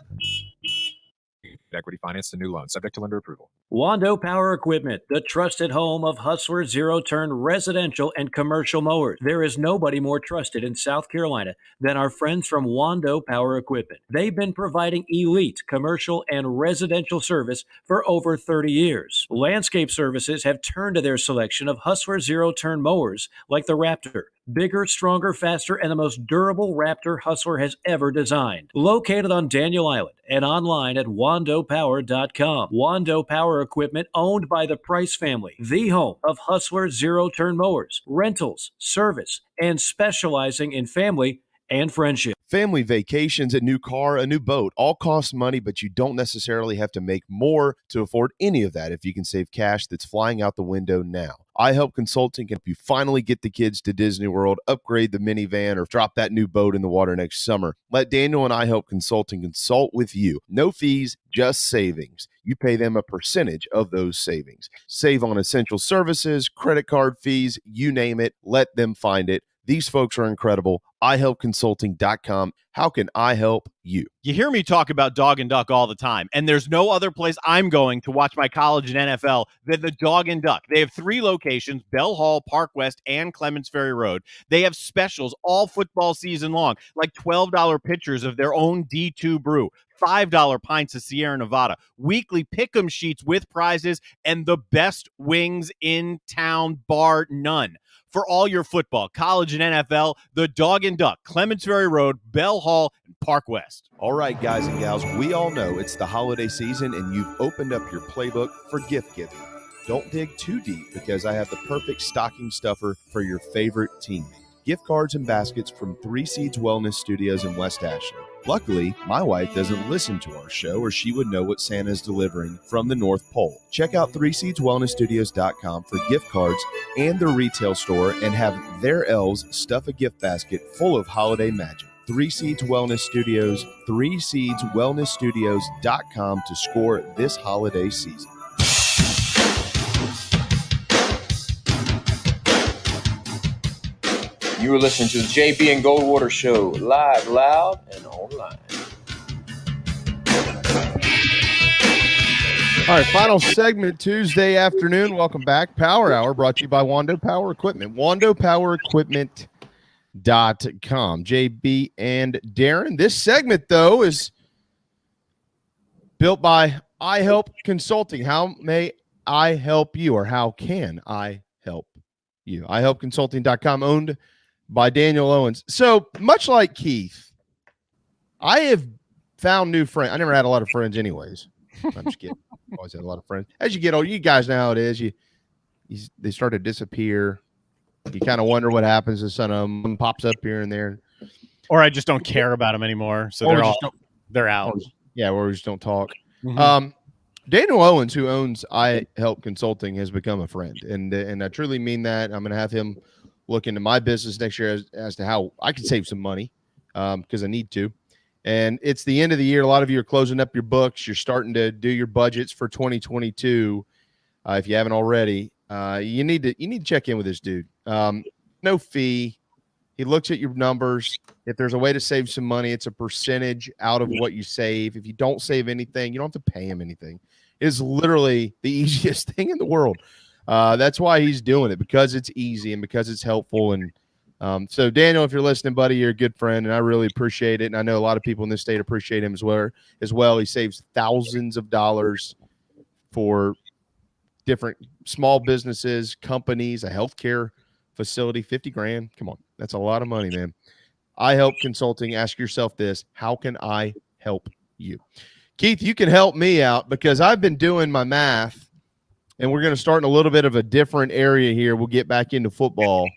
Equity finance the new loan, subject to lender approval. Wando Power Equipment, the trusted home of Hustler zero-turn residential and commercial mowers. There is nobody more trusted in South Carolina than our friends from Wando Power Equipment. They've been providing elite commercial and residential service for over 30 years. Landscape Services have turned to their selection of Hustler zero-turn mowers like the Raptor. Bigger, stronger, faster, and the most durable Raptor Hustler has ever designed. Located on Daniel Island and online at wandopower.com. Wando Power Equipment, owned by the Price family, the home of Hustler zero-turn mowers, rentals, service, and specializing in family and friendship. Family vacations, a new car, a new boat, all cost money, but you don't necessarily have to make more to afford any of that if you can save cash that's flying out the window now. iHelp Consulting can help you finally get the kids to Disney World, upgrade the minivan, or drop that new boat in the water next summer. Let Daniel and iHelp Consulting consult with you. No fees, just savings. You pay them a percentage of those savings. Save on essential services, credit card fees, you name it. Let them find it. These folks are incredible. iHelpConsulting.com. How can I help you? You hear me talk about Dog and Duck all the time, and there's no other place I'm going to watch my college and NFL than the Dog and Duck. They have 3 locations, Bell Hall, Park West, and Clements Ferry Road. They have specials all football season long, like $12 pitchers of their own D2 brew, $5 pints of Sierra Nevada, weekly pick'em sheets with prizes, and the best wings in town, bar none. For all your football, college, and NFL, the Dog and Duck, Clements Ferry Road, Bell Hall, and Park West. All right, guys and gals, we all know it's the holiday season and you've opened up your playbook for gift giving. Don't dig too deep because I have the perfect stocking stuffer for your favorite teammate. Gift cards and baskets from 3 Seeds Wellness Studios in West Ashland. Luckily, my wife doesn't listen to our show or she would know what Santa's delivering from the North Pole. Check out 3seedswellnessstudios.com for gift cards and their retail store and have their elves stuff a gift basket full of holiday magic. 3 Seeds Wellness Studios, 3seedswellnessstudios.com to score this holiday season. You were listening to the JB and Goldwater Show, live, loud, and online. All right, final segment Tuesday afternoon. Welcome back. Power Hour brought to you by Wando Power Equipment. WandoPowerEquipment.com. JB and Darren. This segment, though, is built by iHelp Consulting. How may I help you, or how can I help you? iHelpConsulting.com, owned by Daniel Owens. So much like Keith, I have found new friends. I never had a lot of friends anyways. I'm just kidding. Always had a lot of friends. As you get older, you guys know how it is. They start to disappear. You kind of wonder what happens to some of them. Pops up here and there. Or I just don't care about them anymore. So they're out. Or we just don't talk. Mm-hmm. Daniel Owens, who owns iHelp Consulting, has become a friend. And I truly mean that. I'm going to have him look into my business next year as to how I can save some money because I need to. And it's the end of the year. A lot of you are closing up your books. You're starting to do your budgets for 2022. If you haven't already, you need to check in with this dude. No fee. He looks at your numbers. If there's a way to save some money, it's a percentage out of what you save. If you don't save anything, you don't have to pay him anything. It is literally the easiest thing in the world. That's why he's doing it, because it's easy and because it's helpful. And so, Daniel, if you're listening, buddy, you're a good friend, and I really appreciate it. And I know a lot of people in this state appreciate him as well. He saves thousands of dollars for different small businesses, companies, a healthcare facility. $50,000. Come on, that's a lot of money, man. iHelp Consulting. Ask yourself this: how can I help you? Keith, you can help me out because I've been doing my math, and we're going to start in a little bit of a different area here. We'll get back into football.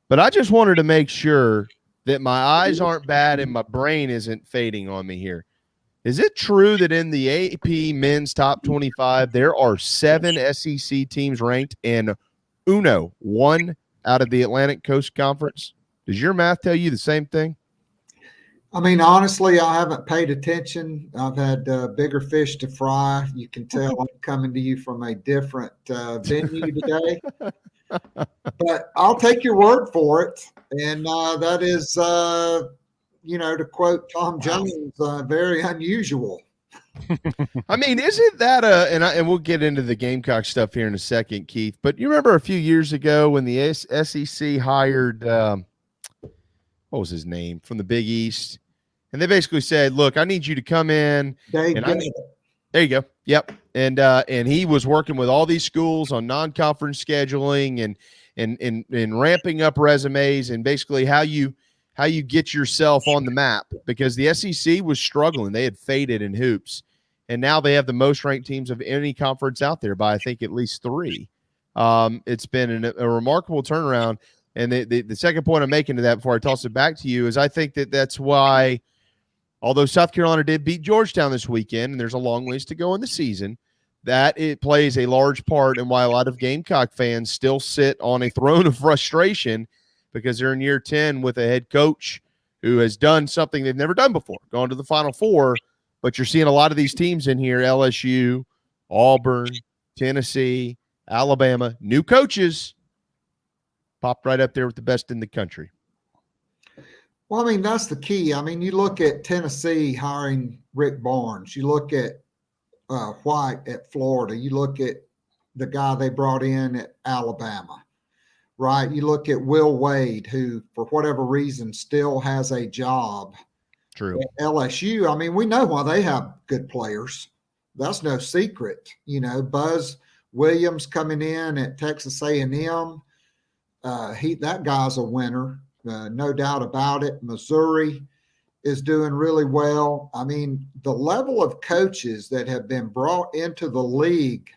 But I just wanted to make sure that my eyes aren't bad and my brain isn't fading on me here. Is it true that in the AP men's top 25, there are 7 SEC teams ranked and one out of the Atlantic Coast Conference? Does your math tell you the same thing? I mean, honestly, I haven't paid attention. I've had bigger fish to fry. You can tell I'm coming to you from a different venue today. But I'll take your word for it. And that is, to quote Tom Jones, very unusual. I mean, isn't that and we'll get into the Gamecock stuff here in a second, Keith, but you remember a few years ago when the SEC hired, what was his name, from the Big East? And they basically said, look, I need you to come in. There you go. Yep. And he was working with all these schools on non-conference scheduling and ramping up resumes and basically how you get yourself on the map, because the SEC was struggling. They had faded in hoops, and now they have the most ranked teams of any conference out there by, I think, at least 3. It's been a remarkable turnaround. And the second point I'm making to that before I toss it back to you is I think that's why, although South Carolina did beat Georgetown this weekend, and there's a long ways to go in the season, that it plays a large part in why a lot of Gamecock fans still sit on a throne of frustration because they're in year 10 with a head coach who has done something they've never done before, gone to the Final Four. But you're seeing a lot of these teams in here, LSU, Auburn, Tennessee, Alabama, new coaches, popped right up there with the best in the country. Well, I mean, that's the key. I mean, you look at Tennessee hiring Rick Barnes. You look at White at Florida. You look at the guy they brought in at Alabama, right? You look at Will Wade, who, for whatever reason, still has a job. True. At LSU. I mean, we know why they have good players. That's no secret. You know, Buzz Williams coming in at Texas A&M. That guy's a winner. No doubt about it. Missouri is doing really well. I mean, the level of coaches that have been brought into the league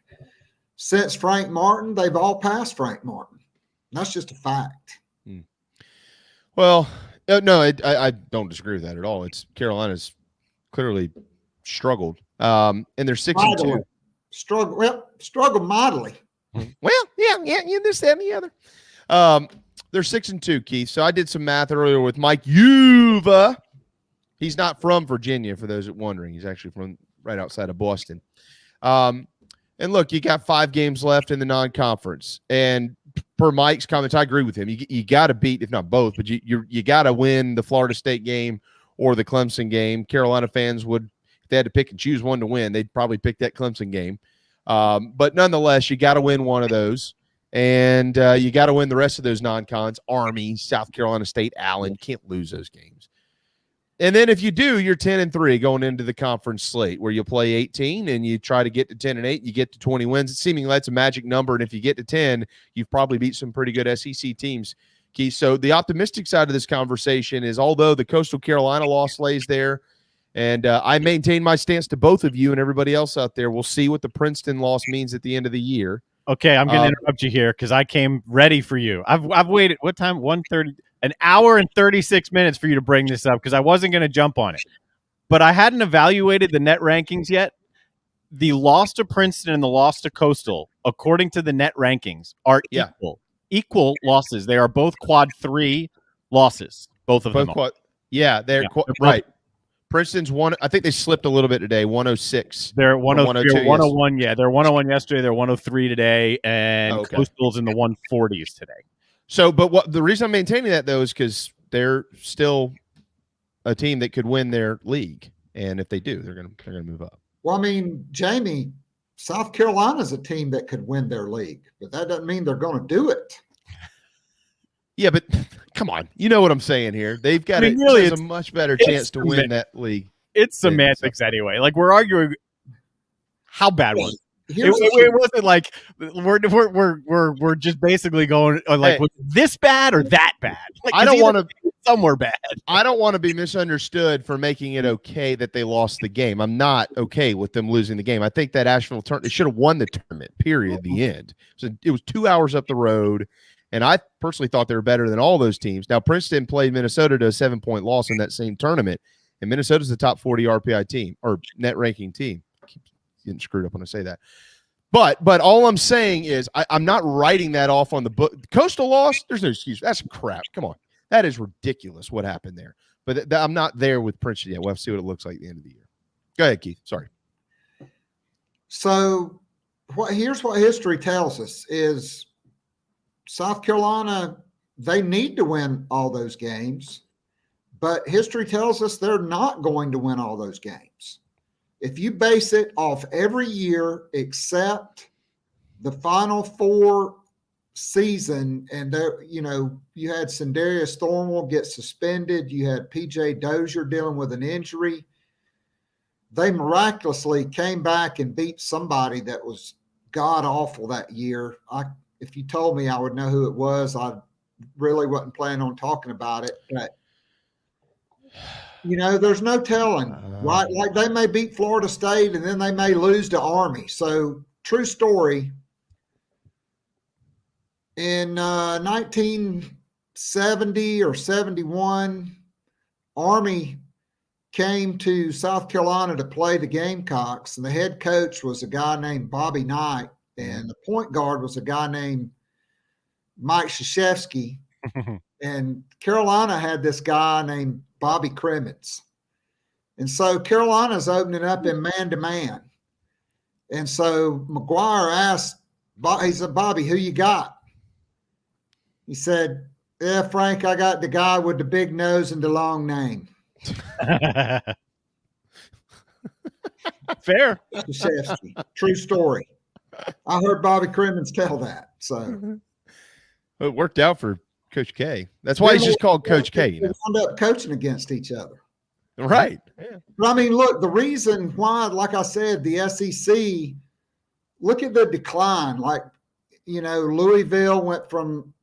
since Frank Martin, they've all passed Frank Martin. That's just a fact. Well, no, I don't disagree with that at all. It's Carolina's clearly struggled, and they're 6-2. Struggle mightily. Well, yeah, this, that, and the other. They're 6-2, Keith. So I did some math earlier with Mike Yuva. He's not from Virginia, for those that are wondering. He's actually from right outside of Boston. And look, you got 5 games left in the non-conference. And per Mike's comments, I agree with him. You got to beat, if not both, but you got to win the Florida State game or the Clemson game. Carolina fans would, if they had to pick and choose one to win, they'd probably pick that Clemson game. But nonetheless, you got to win one of those. And you got to win the rest of those non-cons, Army, South Carolina State, Allen. You can't lose those games. And then if you do, you're 10-3 going into the conference slate where you play 18 and you try to get to 10-8, you get to 20 wins. Seemingly that's a magic number. And if you get to 10, you've probably beat some pretty good SEC teams, Keith. So the optimistic side of this conversation is, although the Coastal Carolina loss lays there, and I maintain my stance to both of you and everybody else out there, we'll see what the Princeton loss means at the end of the year. Okay, I'm going to interrupt you here because I came ready for you. I've waited, what time? 1:30, an hour and 36 minutes for you to bring this up because I wasn't going to jump on it. But I hadn't evaluated the net rankings yet. The loss to Princeton and the loss to Coastal, according to the net rankings, are equal losses. They are both quad 3 losses. Both of them. They're right. Princeton's one. I think they slipped a little bit today. 106. They're 101. Yeah, they're 101 yesterday. They're 103 today, and Coastal's in the 140s today. So, but what the reason I'm maintaining that though is because they're still a team that could win their league, and if they do, they're gonna move up. Well, I mean, Jamie, South Carolina's a team that could win their league, but that doesn't mean they're going to do it. Yeah, but come on, you know what I'm saying here. They've got a much better chance to win that league. It's semantics anyway. Like we're arguing how bad was it? It wasn't like we're just basically going like was this bad or that bad. Like, I don't want to somewhere bad. I don't want to be misunderstood for making it okay that they lost the game. I'm not okay with them losing the game. I think that Asheville tournament, they should have won the tournament. Period. The end. So it was 2 hours up the road. And I personally thought they were better than all those teams. Now, Princeton played Minnesota to a 7-point loss in that same tournament, and Minnesota's the top 40 RPI team or net ranking team. I keep getting screwed up when I say that. But all I'm saying is I'm not writing that off on the book. Coastal loss, there's no excuse. That's crap. Come on. That is ridiculous what happened there. But I'm not there with Princeton yet. We'll have to see what it looks like at the end of the year. Go ahead, Keith. Sorry. So here's what history tells us is South Carolina, they need to win all those games, but history tells us they're not going to win all those games. If you base it off every year except the Final Four season, and there, you had Sindarius Thornwell get suspended, you had PJ Dozier dealing with an injury. They miraculously came back and beat somebody that was god awful that year. If you told me, I would know who it was. I really wasn't planning on talking about it, but there's no telling, right? Like they may beat Florida State and then they may lose to Army. So true story. In 1970 or 71, Army came to South Carolina to play the Gamecocks, and the head coach was a guy named Bobby Knight. And the point guard was a guy named Mike Krzyzewski. And Carolina had this guy named Bobby Crimmins. And so Carolina's opening up in man-to-man. And so McGuire asked, he said, Bobby, who you got? He said, Yeah, Frank, I got the guy with the big nose and the long name. Fair. Krzyzewski. True story. I heard Bobby Crimmins tell that. So It worked out for Coach K. That's why he's just called Coach K. You know? Wound up coaching against each other. Right. But I mean, look, the reason why, like I said, the SEC, look at the decline. Like, you know, Louisville went from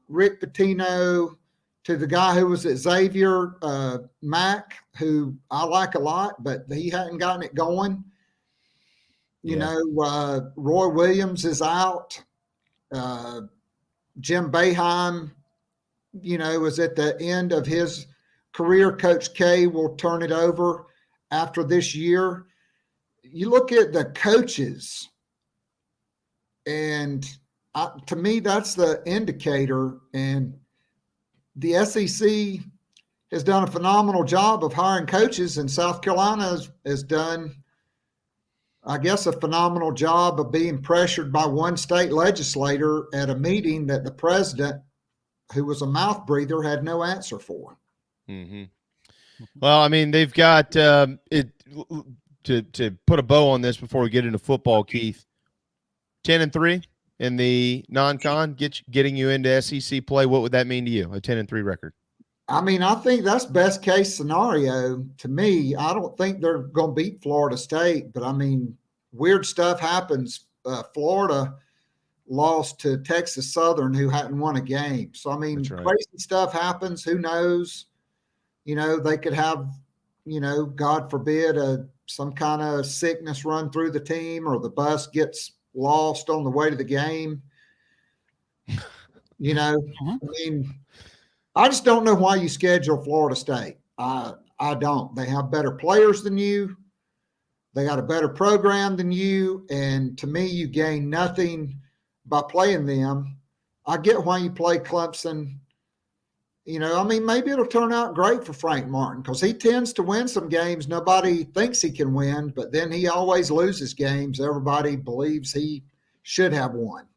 Rick Pitino to the guy who was at Xavier, Mack, who I like a lot, but he hadn't gotten it going. You know, Roy Williams is out. Jim Boeheim, you know, was at the end of his career. Coach K will turn it over after this year. You look at the coaches, and to me, that's the indicator. And the SEC has done a phenomenal job of hiring coaches, and South Carolina has done, I guess, a phenomenal job of being pressured by one state legislator at a meeting that the president, who was a mouth breather, had no answer for. Mm-hmm. Well, I mean, they've got it to put a bow on this before we get into football, Keith. 10-3 in the non-con, getting you into SEC play. What would that mean to you? A 10-3 record? I mean, I think that's best case scenario to me. I don't think they're going to beat Florida State, but I mean, weird stuff happens. Florida lost to Texas Southern, who hadn't won a game. So, I mean, crazy stuff happens. Who knows? You know, they could have, you know, God forbid, some kind of sickness run through the team, or the bus gets lost on the way to the game. You know, I mean, I just don't know why you schedule Florida State. I don't. They have better players than you. They got a better program than you. And to me, you gain nothing by playing them. I get why you play Clemson. You know, I mean, maybe it'll turn out great for Frank Martin, because he tends to win some games nobody thinks he can win, but then he always loses games everybody believes he should have won.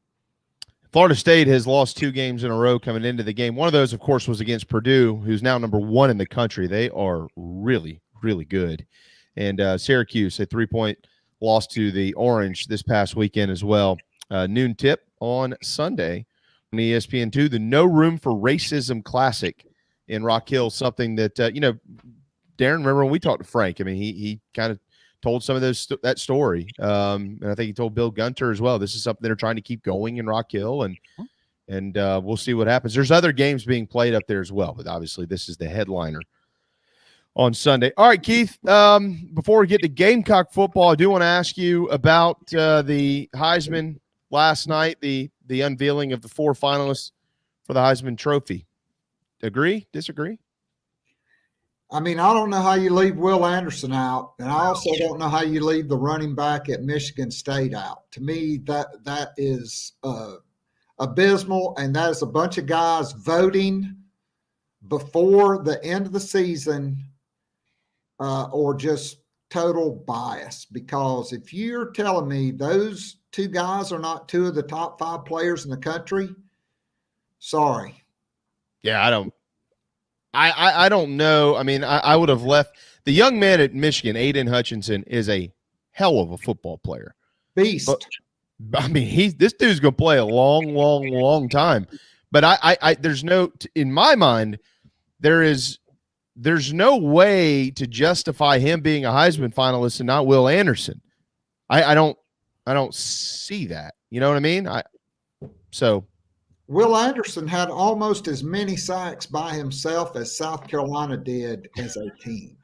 Florida State has lost 2 games in a row coming into the game. One of those, of course, was against Purdue, who's now number 1 in the country. They are really, really good. And Syracuse, a 3-point loss to the Orange this past weekend as well. Noon tip on Sunday on ESPN2, the No Room for Racism Classic in Rock Hill, something that, you know, Darren, remember when we talked to Frank? I mean, he kind of told some of that story. And I think he told Bill Gunter as well. This is something they're trying to keep going in Rock Hill, and we'll see what happens. There's other games being played up there as well, but obviously this is the headliner on Sunday. All right, Keith, before we get to Gamecock football, I do want to ask you about the Heisman last night, the unveiling of the 4 finalists for the Heisman Trophy. Agree? Disagree? I mean, I don't know how you leave Will Anderson out, and I also don't know how you leave the running back at Michigan State out. To me, that is abysmal, and that is a bunch of guys voting before the end of the season, or just total bias. Because if you're telling me those 2 guys are not 2 of the top 5 players in the country, sorry. Yeah, I don't know. I mean, I would have left the young man at Michigan, Aiden Hutchinson, is a hell of a football player. Beast. But, I mean, this dude's going to play a long time. But I there's no, in my mind, there's no way to justify him being a Heisman finalist and not Will Anderson. I don't see that. You know what I mean? Will Anderson had almost as many sacks by himself as South Carolina did as a team.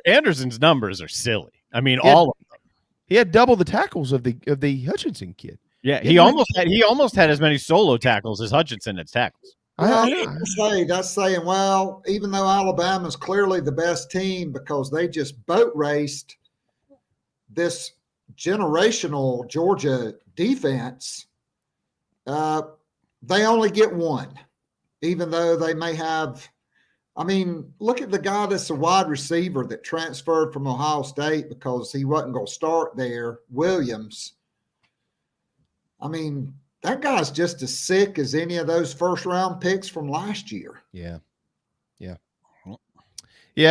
Anderson's numbers are silly. I mean, all of them. He had double the tackles of the Hutchinson kid. Yeah, he almost had as many solo tackles as Hutchinson had tackles. That's saying, well, even though Alabama's clearly the best team because they just boat raced this generational Georgia defense, they only get 1, even though they may have. I mean, look at the guy that's a wide receiver that transferred from Ohio State because he wasn't going to start there, Williams. I mean, that guy's just as sick as any of those first-round picks from last year. Yeah.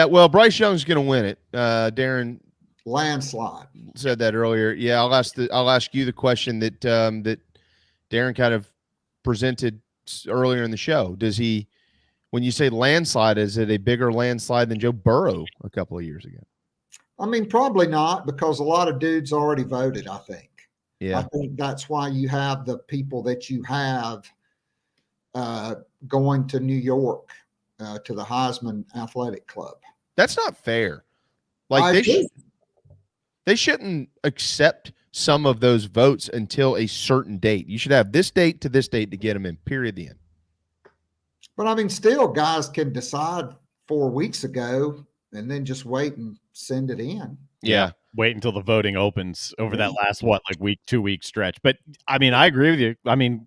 Well, Bryce Young's going to win it. Darren landslide said that earlier. Yeah, I'll ask you the question that that Darren kind of presented earlier in the show. Does he, when you say landslide, is it a bigger landslide than Joe Burrow a couple of years ago? I mean, probably not, because a lot of dudes already voted, I think. Yeah. I think that's why you have the people that you have going to New York to the Heisman Athletic Club. That's not fair. Like they shouldn't accept some of those votes until a certain date. You should have this date to this date to get them in, period, the end. But I mean, still guys can decide 4 weeks ago and then just wait and send it in. Yeah. Wait until the voting opens over that last, 2 week stretch. But I mean, I agree with you. I mean,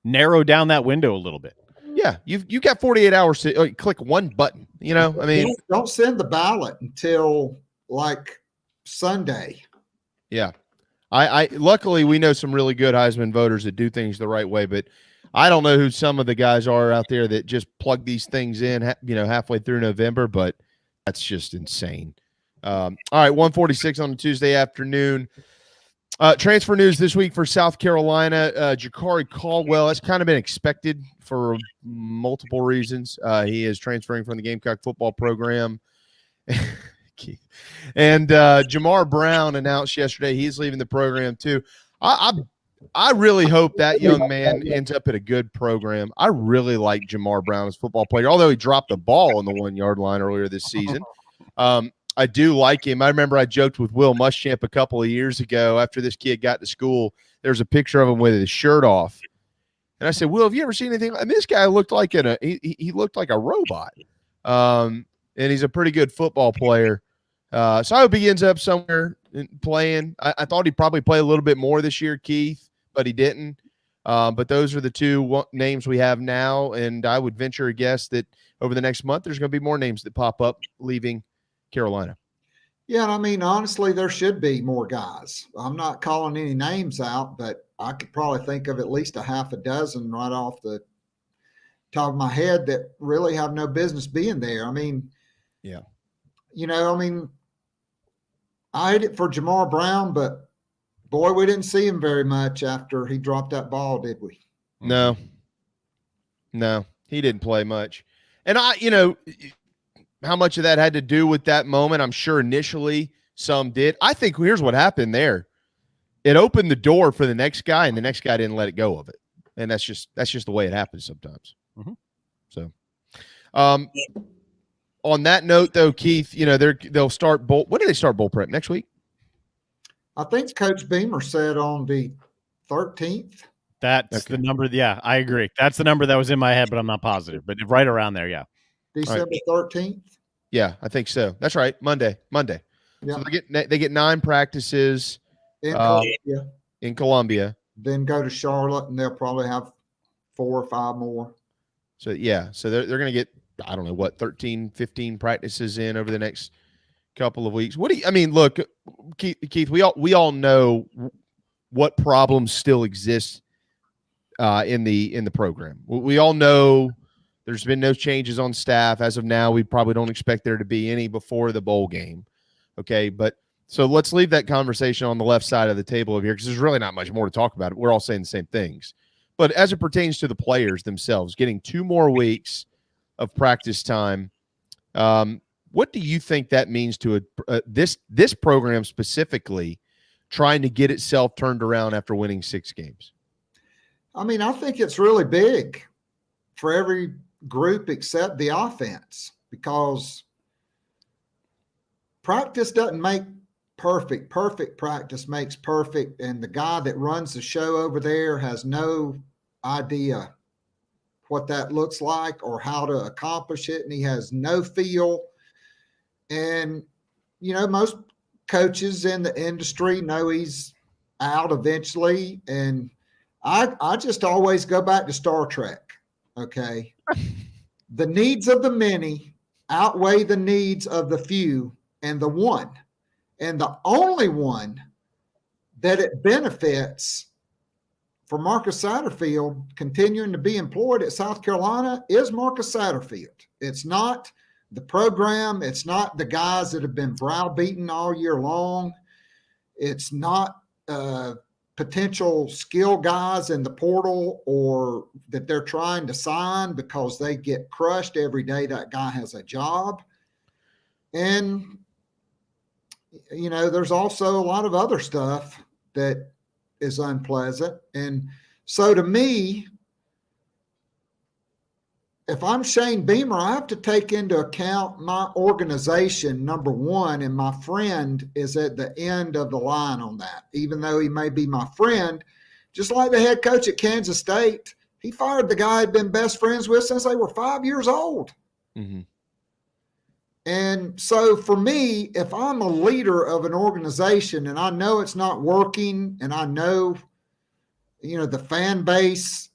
narrow down that window a little bit. Yeah. You got 48 hours to click one button, you know, I mean, don't send the ballot until like Sunday. Yeah. I luckily we know some really good Heisman voters that do things the right way, but I don't know who some of the guys are out there that just plug these things in, halfway through November, but that's just insane. All right, 1:46 on a Tuesday afternoon. Transfer news this week for South Carolina. Jakari Caldwell, that's kind of been expected for multiple reasons. He is transferring from the Gamecock football program. And Jamar Brown announced yesterday he's leaving the program too. I really hope that young man ends up at a good program. I really like Jamar Brown as a football player, although he dropped the ball on the 1 yard line earlier this season. I do like him. I remember I joked with Will Muschamp a couple of years ago after this kid got to school. There's a picture of him with his shirt off. And I said, Will, have you ever seen anything? And this guy looked like he looked like a robot. And he's a pretty good football player. So I hope he ends up somewhere playing. I thought he'd probably play a little bit more this year, Keith, but he didn't. But those are the two names we have now. And I would venture a guess that over the next month, there's going to be more names that pop up leaving Carolina. Yeah, and I mean, honestly, there should be more guys. I'm not calling any names out, but I could probably think of at least a half a dozen right off the top of my head that really have no business being there. I mean, yeah, I hate it for Jamar Brown, but boy, we didn't see him very much after he dropped that ball, did we? No, he didn't play much. And how much of that had to do with that moment? I'm sure initially some did. I think here's what happened there. It opened the door for the next guy, and the next guy didn't let it go of it. And that's just the way it happens sometimes. Mm-hmm. So, on that note, though, Keith, they'll start bowl. When do they start bowl prep? Next week? I think Coach Beamer said on the 13th. That's the number. Yeah, I agree. That's the number that was in my head, but I'm not positive. But right around there, yeah. December 13th. Yeah, I think so. That's right. Monday. Yeah. So they get 9 practices in Columbia. Then go to Charlotte, and they'll probably have 4 or 5 more. So they're going to get, I don't know, 13, 15 practices in over the next couple of weeks. Look, Keith, we all know what problems still exist in the program. We all know there's been no changes on staff as of now. We probably don't expect there to be any before the bowl game. Okay, but so let's leave that conversation on the left side of the table over here, because there's really not much more to talk about. We're all saying the same things. But as it pertains to the players themselves, getting 2 more weeks of practice time, what do you think that means to this program specifically, trying to get itself turned around after winning 6 games? I mean, I think it's really big for every group except the offense, because practice doesn't make perfect. Perfect practice makes perfect. And the guy that runs the show over there has no idea what that looks like or how to accomplish it. And he has no feel. And, most coaches in the industry know he's out eventually. And I just always go back to Star Trek. Okay. The needs of the many outweigh the needs of the few and the one. And the only one that it benefits for Marcus Satterfield continuing to be employed at South Carolina is Marcus Satterfield. It's not the program. It's not the guys that have been browbeaten all year long. It's not potential skill guys in the portal or that they're trying to sign because they get crushed every day that guy has a job. And, there's also a lot of other stuff that is unpleasant. And so to me, if I'm Shane Beamer, I have to take into account my organization, number one, and my friend is at the end of the line on that. Even though he may be my friend, just like the head coach at Kansas State, he fired the guy he'd been best friends with since they were 5 years old. Mm-hmm. And so for me, if I'm a leader of an organization and I know it's not working and I know, the fan base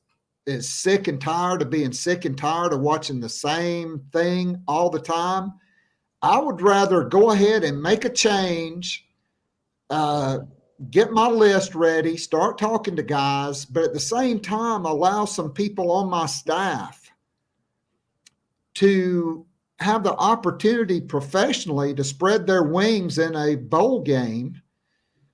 is sick and tired of being sick and tired of watching the same thing all the time, I would rather go ahead and make a change, get my list ready, start talking to guys, but at the same time, allow some people on my staff to have the opportunity professionally to spread their wings in a bowl game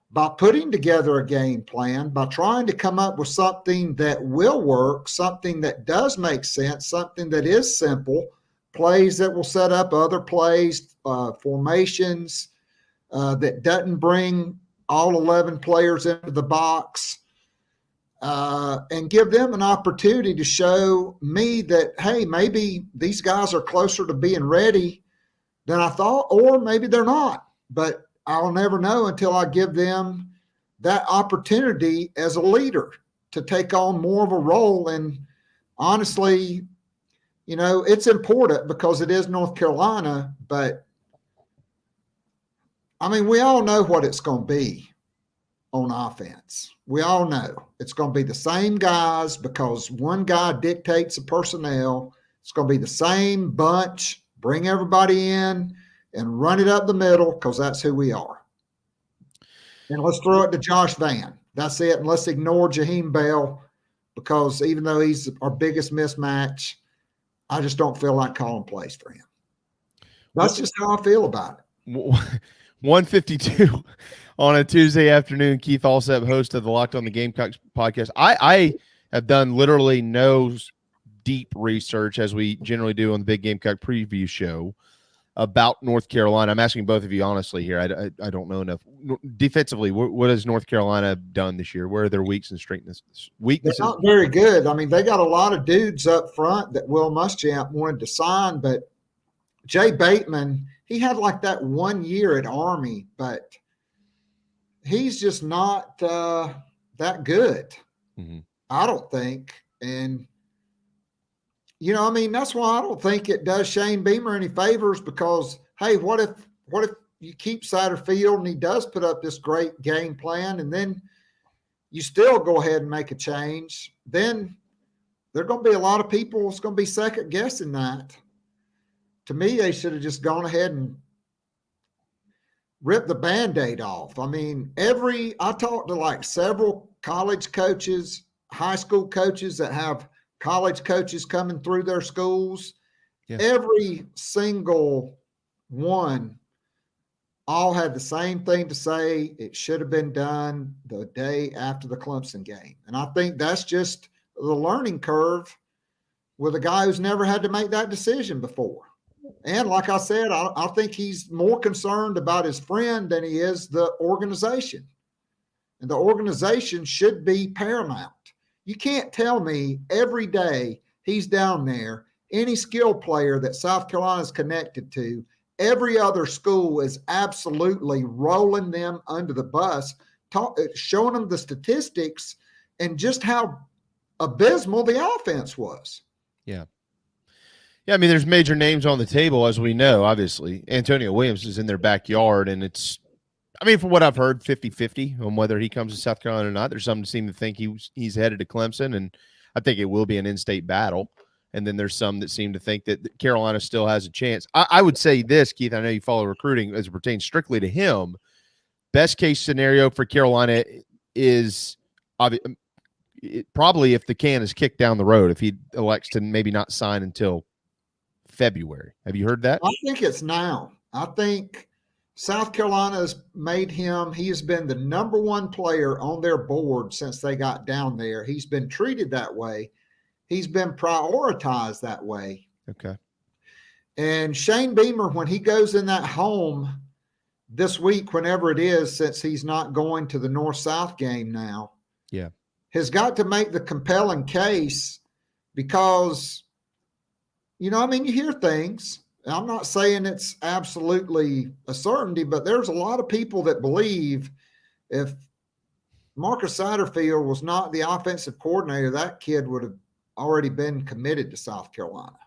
by putting together a game plan, by trying to come up with something that will work, something that does make sense, something that is simple, plays that will set up other plays, formations that doesn't bring all 11 players into the box, and give them an opportunity to show me that, hey, maybe these guys are closer to being ready than I thought, or maybe they're not. But I'll never know until I give them that opportunity as a leader to take on more of a role. And honestly, it's important because it is North Carolina, but we all know what it's going to be on offense. We all know it's going to be the same guys because one guy dictates the personnel. It's going to be the same bunch, bring everybody in and run it up the middle because that's who we are. And let's throw it to Josh Vann. That's it. And let's ignore Jaheim Bell because even though he's our biggest mismatch, I just don't feel like calling plays for him. That's just how I feel about it. 152 on a Tuesday afternoon. Keith Allsep, host of the Locked On The Gamecocks podcast. I have done literally no deep research, as we generally do on the Big Gamecock preview show, about North Carolina. I'm asking both of you honestly here. I don't know enough. Defensively, what has North Carolina done this year? Where are their weaknesses and strengths? They're not very good. They got a lot of dudes up front that Will Muschamp wanted to sign, but Jay Bateman, he had like that 1 year at Army, but he's just not that good. Mm-hmm. I don't think. And, that's why I don't think it does Shane Beamer any favors because, hey, what if you keep Satterfield and he does put up this great game plan and then you still go ahead and make a change? Then there are going to be a lot of people that's going to be second guessing that. To me, they should have just gone ahead and ripped the Band-Aid off. I talked to like several college coaches, high school coaches that have college coaches coming through their schools. Yeah. Every single one all had the same thing to say. It should have been done the day after the Clemson game. And I think that's just the learning curve with a guy who's never had to make that decision before. And like I said, I think he's more concerned about his friend than he is the organization. And the organization should be paramount. You can't tell me every day he's down there, any skill player that South Carolina is connected to, every other school is absolutely rolling them under the bus, showing them the statistics and just how abysmal the offense was. Yeah. Yeah, there's major names on the table, as we know, obviously. Antonio Williams is in their backyard, and it's, from what I've heard, 50-50 on whether he comes to South Carolina or not. There's some that seem to think he's headed to Clemson, and I think it will be an in-state battle. And then there's some that seem to think that Carolina still has a chance. I would say this, Keith, I know you follow recruiting as it pertains strictly to him. Best case scenario for Carolina is probably if the can is kicked down the road, if he elects to maybe not sign until February. Have you heard that? I think it's now. I think South Carolina's made him, he has been the number one player on their board since they got down there. He's been treated that way. He's been prioritized that way. Okay. And Shane Beamer, when he goes in that home this week, whenever it is, since he's not going to the North-South game now, yeah, has got to make the compelling case because, you hear things. I'm not saying it's absolutely a certainty, but there's a lot of people that believe if Marcus Satterfield was not the offensive coordinator, that kid would have already been committed to South Carolina.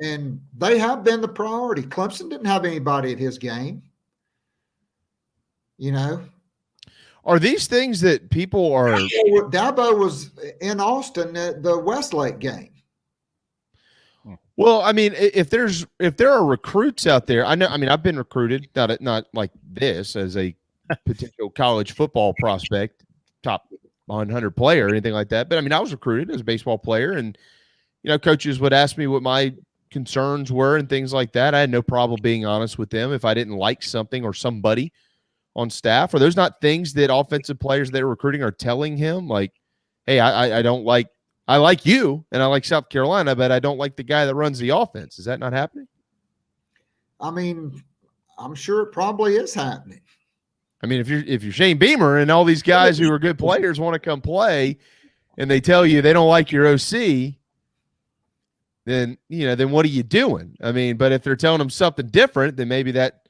And they have been the priority. Clemson didn't have anybody at his game. Are these things that people are? Dabo was in Austin at the Westlake game. Well, if there are recruits out there, I've been recruited, not like this as a potential college football prospect, top 100 player or anything like that. But I was recruited as a baseball player, and coaches would ask me what my concerns were and things like that. I had no problem being honest with them if I didn't like something or somebody on staff. Are those not things that offensive players they're recruiting are telling him? Like, hey, I don't like. I like you and I like South Carolina, but I don't like the guy that runs the offense. Is that not happening? I'm sure it probably is happening. If you're Shane Beamer and all these guys who are good players want to come play and they tell you they don't like your OC, then what are you doing? But if they're telling him something different, then maybe that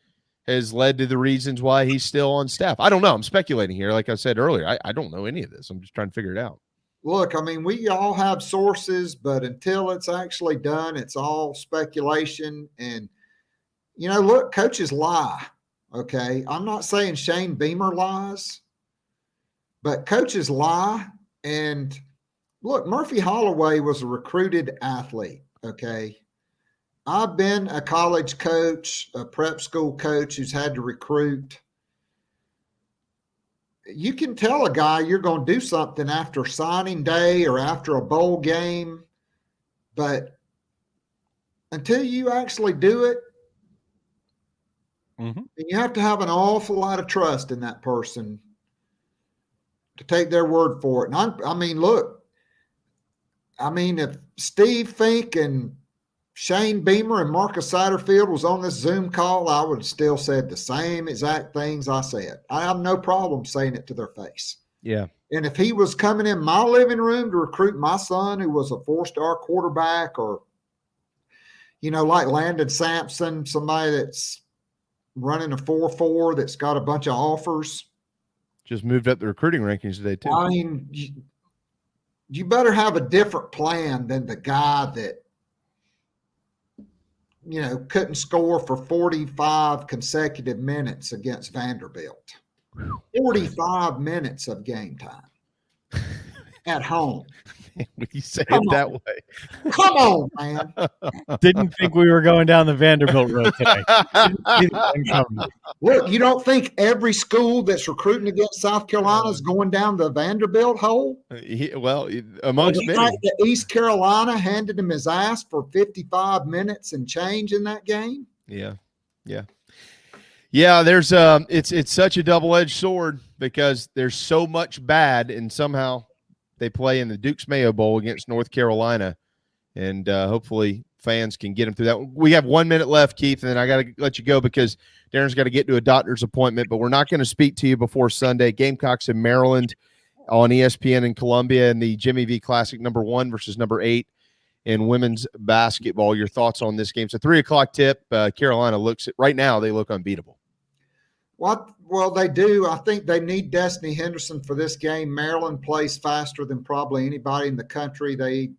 has led to the reasons why he's still on staff. I don't know. I'm speculating here. Like I said earlier, I don't know any of this. I'm just trying to figure it out. Look, we all have sources, but until it's actually done, it's all speculation. And, look, coaches lie, okay? I'm not saying Shane Beamer lies, but coaches lie. And, look, Murphy Holloway was a recruited athlete, okay? I've been a college coach, a prep school coach who's had to recruit. You can tell a guy you're going to do something after signing day or after a bowl game, but until you actually do it, you have to have an awful lot of trust in that person to take their word for it. And look, if Steve Fink and Shane Beamer and Marcus Satterfield was on this Zoom call, I would have still said the same exact things I said. I have no problem saying it to their face. Yeah. And if he was coming in my living room to recruit my son, who was a 4-star quarterback, or, like Landon Sampson, somebody that's running a 4.4 that's got a bunch of offers. Just moved up the recruiting rankings today, too. You better have a different plan than the guy that, couldn't score for 45 consecutive minutes against Vanderbilt. 45 minutes of game time at home. When you say it that way. Come on, man. Didn't think we were going down the Vanderbilt road today. Look, you don't think every school that's recruiting against South Carolina is going down the Vanderbilt hole? Amongst many. East Carolina handed him his ass for 55 minutes and change in that game? Yeah. There's it's such a double-edged sword because there's so much bad, and somehow they play in the Duke's Mayo Bowl against North Carolina, and hopefully fans can get them through that. We have 1 minute left, Keith, and then I got to let you go because Darren's got to get to a doctor's appointment, but we're not going to speak to you before Sunday. Gamecocks in Maryland on ESPN in Columbia in the Jimmy V Classic, number 1 versus number 8 in women's basketball. Your thoughts on this game? It's a 3:00 tip. Carolina right now, they look unbeatable. Well, they do. I think they need Destiny Henderson for this game. Maryland plays faster than probably anybody in the country. They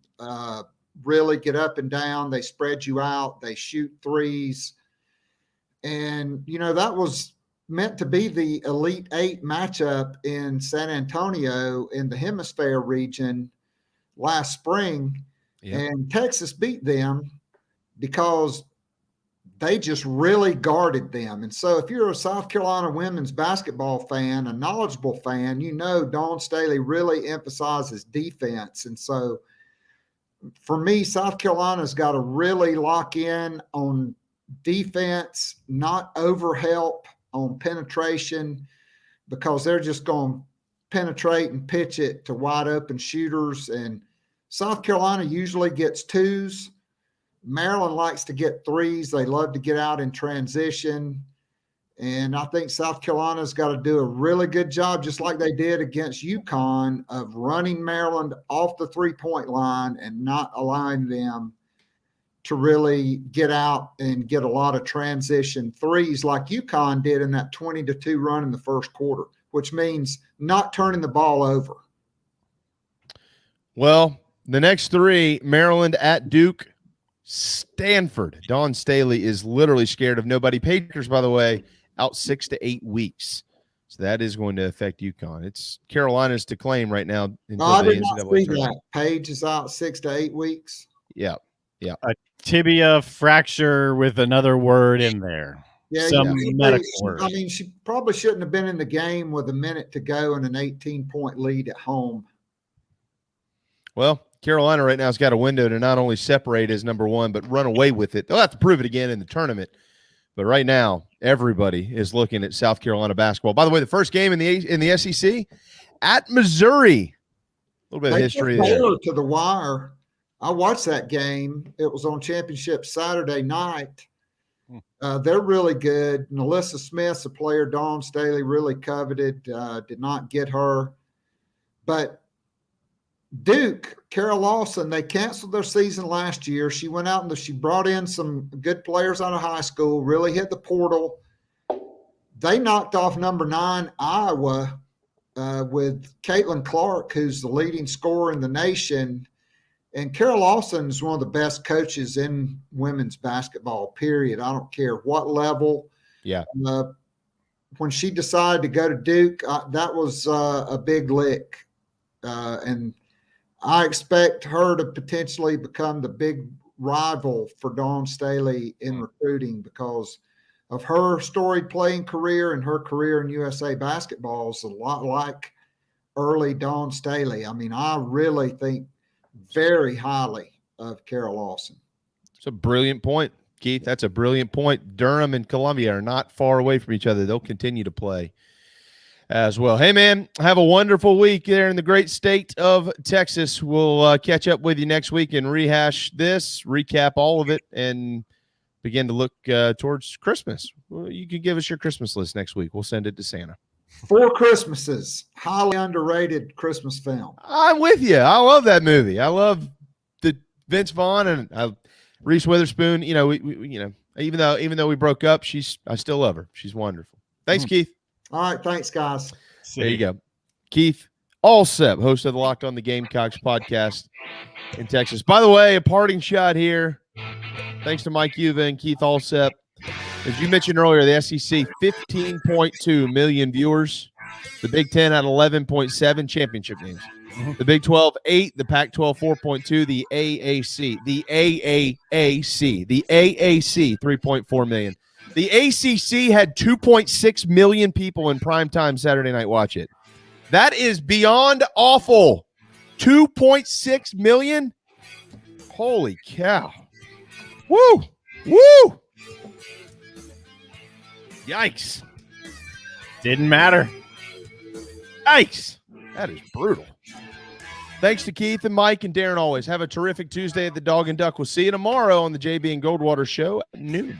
really get up and down. They spread you out. They shoot threes. And, that was meant to be the Elite Eight matchup in San Antonio in the Hemisphere region last spring. Yep. And Texas beat them because they just really guarded them. And so if you're a South Carolina women's basketball fan, a knowledgeable fan, you know Dawn Staley really emphasizes defense. And so for me, South Carolina's got to really lock in on defense, not overhelp on penetration, because they're just going to penetrate and pitch it to wide open shooters. And South Carolina usually gets twos. Maryland likes to get threes. They love to get out in transition. And I think South Carolina's got to do a really good job, just like they did against UConn, of running Maryland off the three-point line and not allowing them to really get out and get a lot of transition threes like UConn did in that 20-2 run in the first quarter, which means not turning the ball over. Well, the next three, Maryland at Duke, Stanford. Dawn Staley is literally scared of nobody. Patriots, by the way, out 6 to 8 weeks. So that is going to affect UConn. It's Carolina's to claim right now. I did not see that. Page is out 6 to 8 weeks. Yeah. Yeah. A tibia fracture with another word in there. Yeah, some medical word. I mean, she probably shouldn't have been in the game with a minute to go and an 18-point lead at home. Well, Carolina right now has got a window to not only separate as number one, but run away with it. They'll have to prove it again in the tournament. But right now, everybody is looking at South Carolina basketball. By the way, the first game in the SEC at Missouri. A little bit of history there. To the wire. I watched that game. It was on Championship Saturday night. They're really good. Nalissa Smith's a player Dawn Staley really coveted. Did not get her. But Duke, Carol Lawson, they canceled their season last year. She went out and she brought in some good players out of high school, really hit the portal. They knocked off number 9 Iowa with Caitlin Clark, who's the leading scorer in the nation. And Carol Lawson is one of the best coaches in women's basketball, period. I don't care what level. Yeah. When she decided to go to Duke, that was a big lick. And I expect her to potentially become the big rival for Dawn Staley in recruiting because of her storied playing career, and her career in USA basketball is a lot like early Dawn Staley. I mean, I really think very highly of Carol Lawson. It's a brilliant point, Keith. That's a brilliant point. Durham and Columbia are not far away from each other. They'll continue to play as well. Hey, man, have a wonderful week there in the great state of Texas. We'll catch up with you next week and rehash this, recap all of it, and begin to look towards Christmas. Well, you can give us your Christmas list next week. We'll send it to Santa. 4 Christmases, highly underrated Christmas film. I'm with you. I love that movie. I love the Vince Vaughn and Reese Witherspoon. You know, even though we broke up, I still love her. She's wonderful. Thanks, Keith. All right, thanks, guys. There you go. Keith Allsep, host of the Locked On The Gamecocks podcast in Texas. By the way, a parting shot here. Thanks to Mike Uva and Keith Allsep. As you mentioned earlier, the SEC, 15.2 million viewers. The Big Ten at 11.7 championship games. The Big 12, 8. The Pac-12, 4.2. The AAC, 3.4 million. The ACC had 2.6 million people in primetime Saturday night watch it. That is beyond awful. 2.6 million? Holy cow. Woo! Woo! Yikes. Didn't matter. Yikes. That is brutal. Thanks to Keith and Mike and Darren always. Have a terrific Tuesday at the Dog and Duck. We'll see you tomorrow on the JB and Goldwater Show at noon.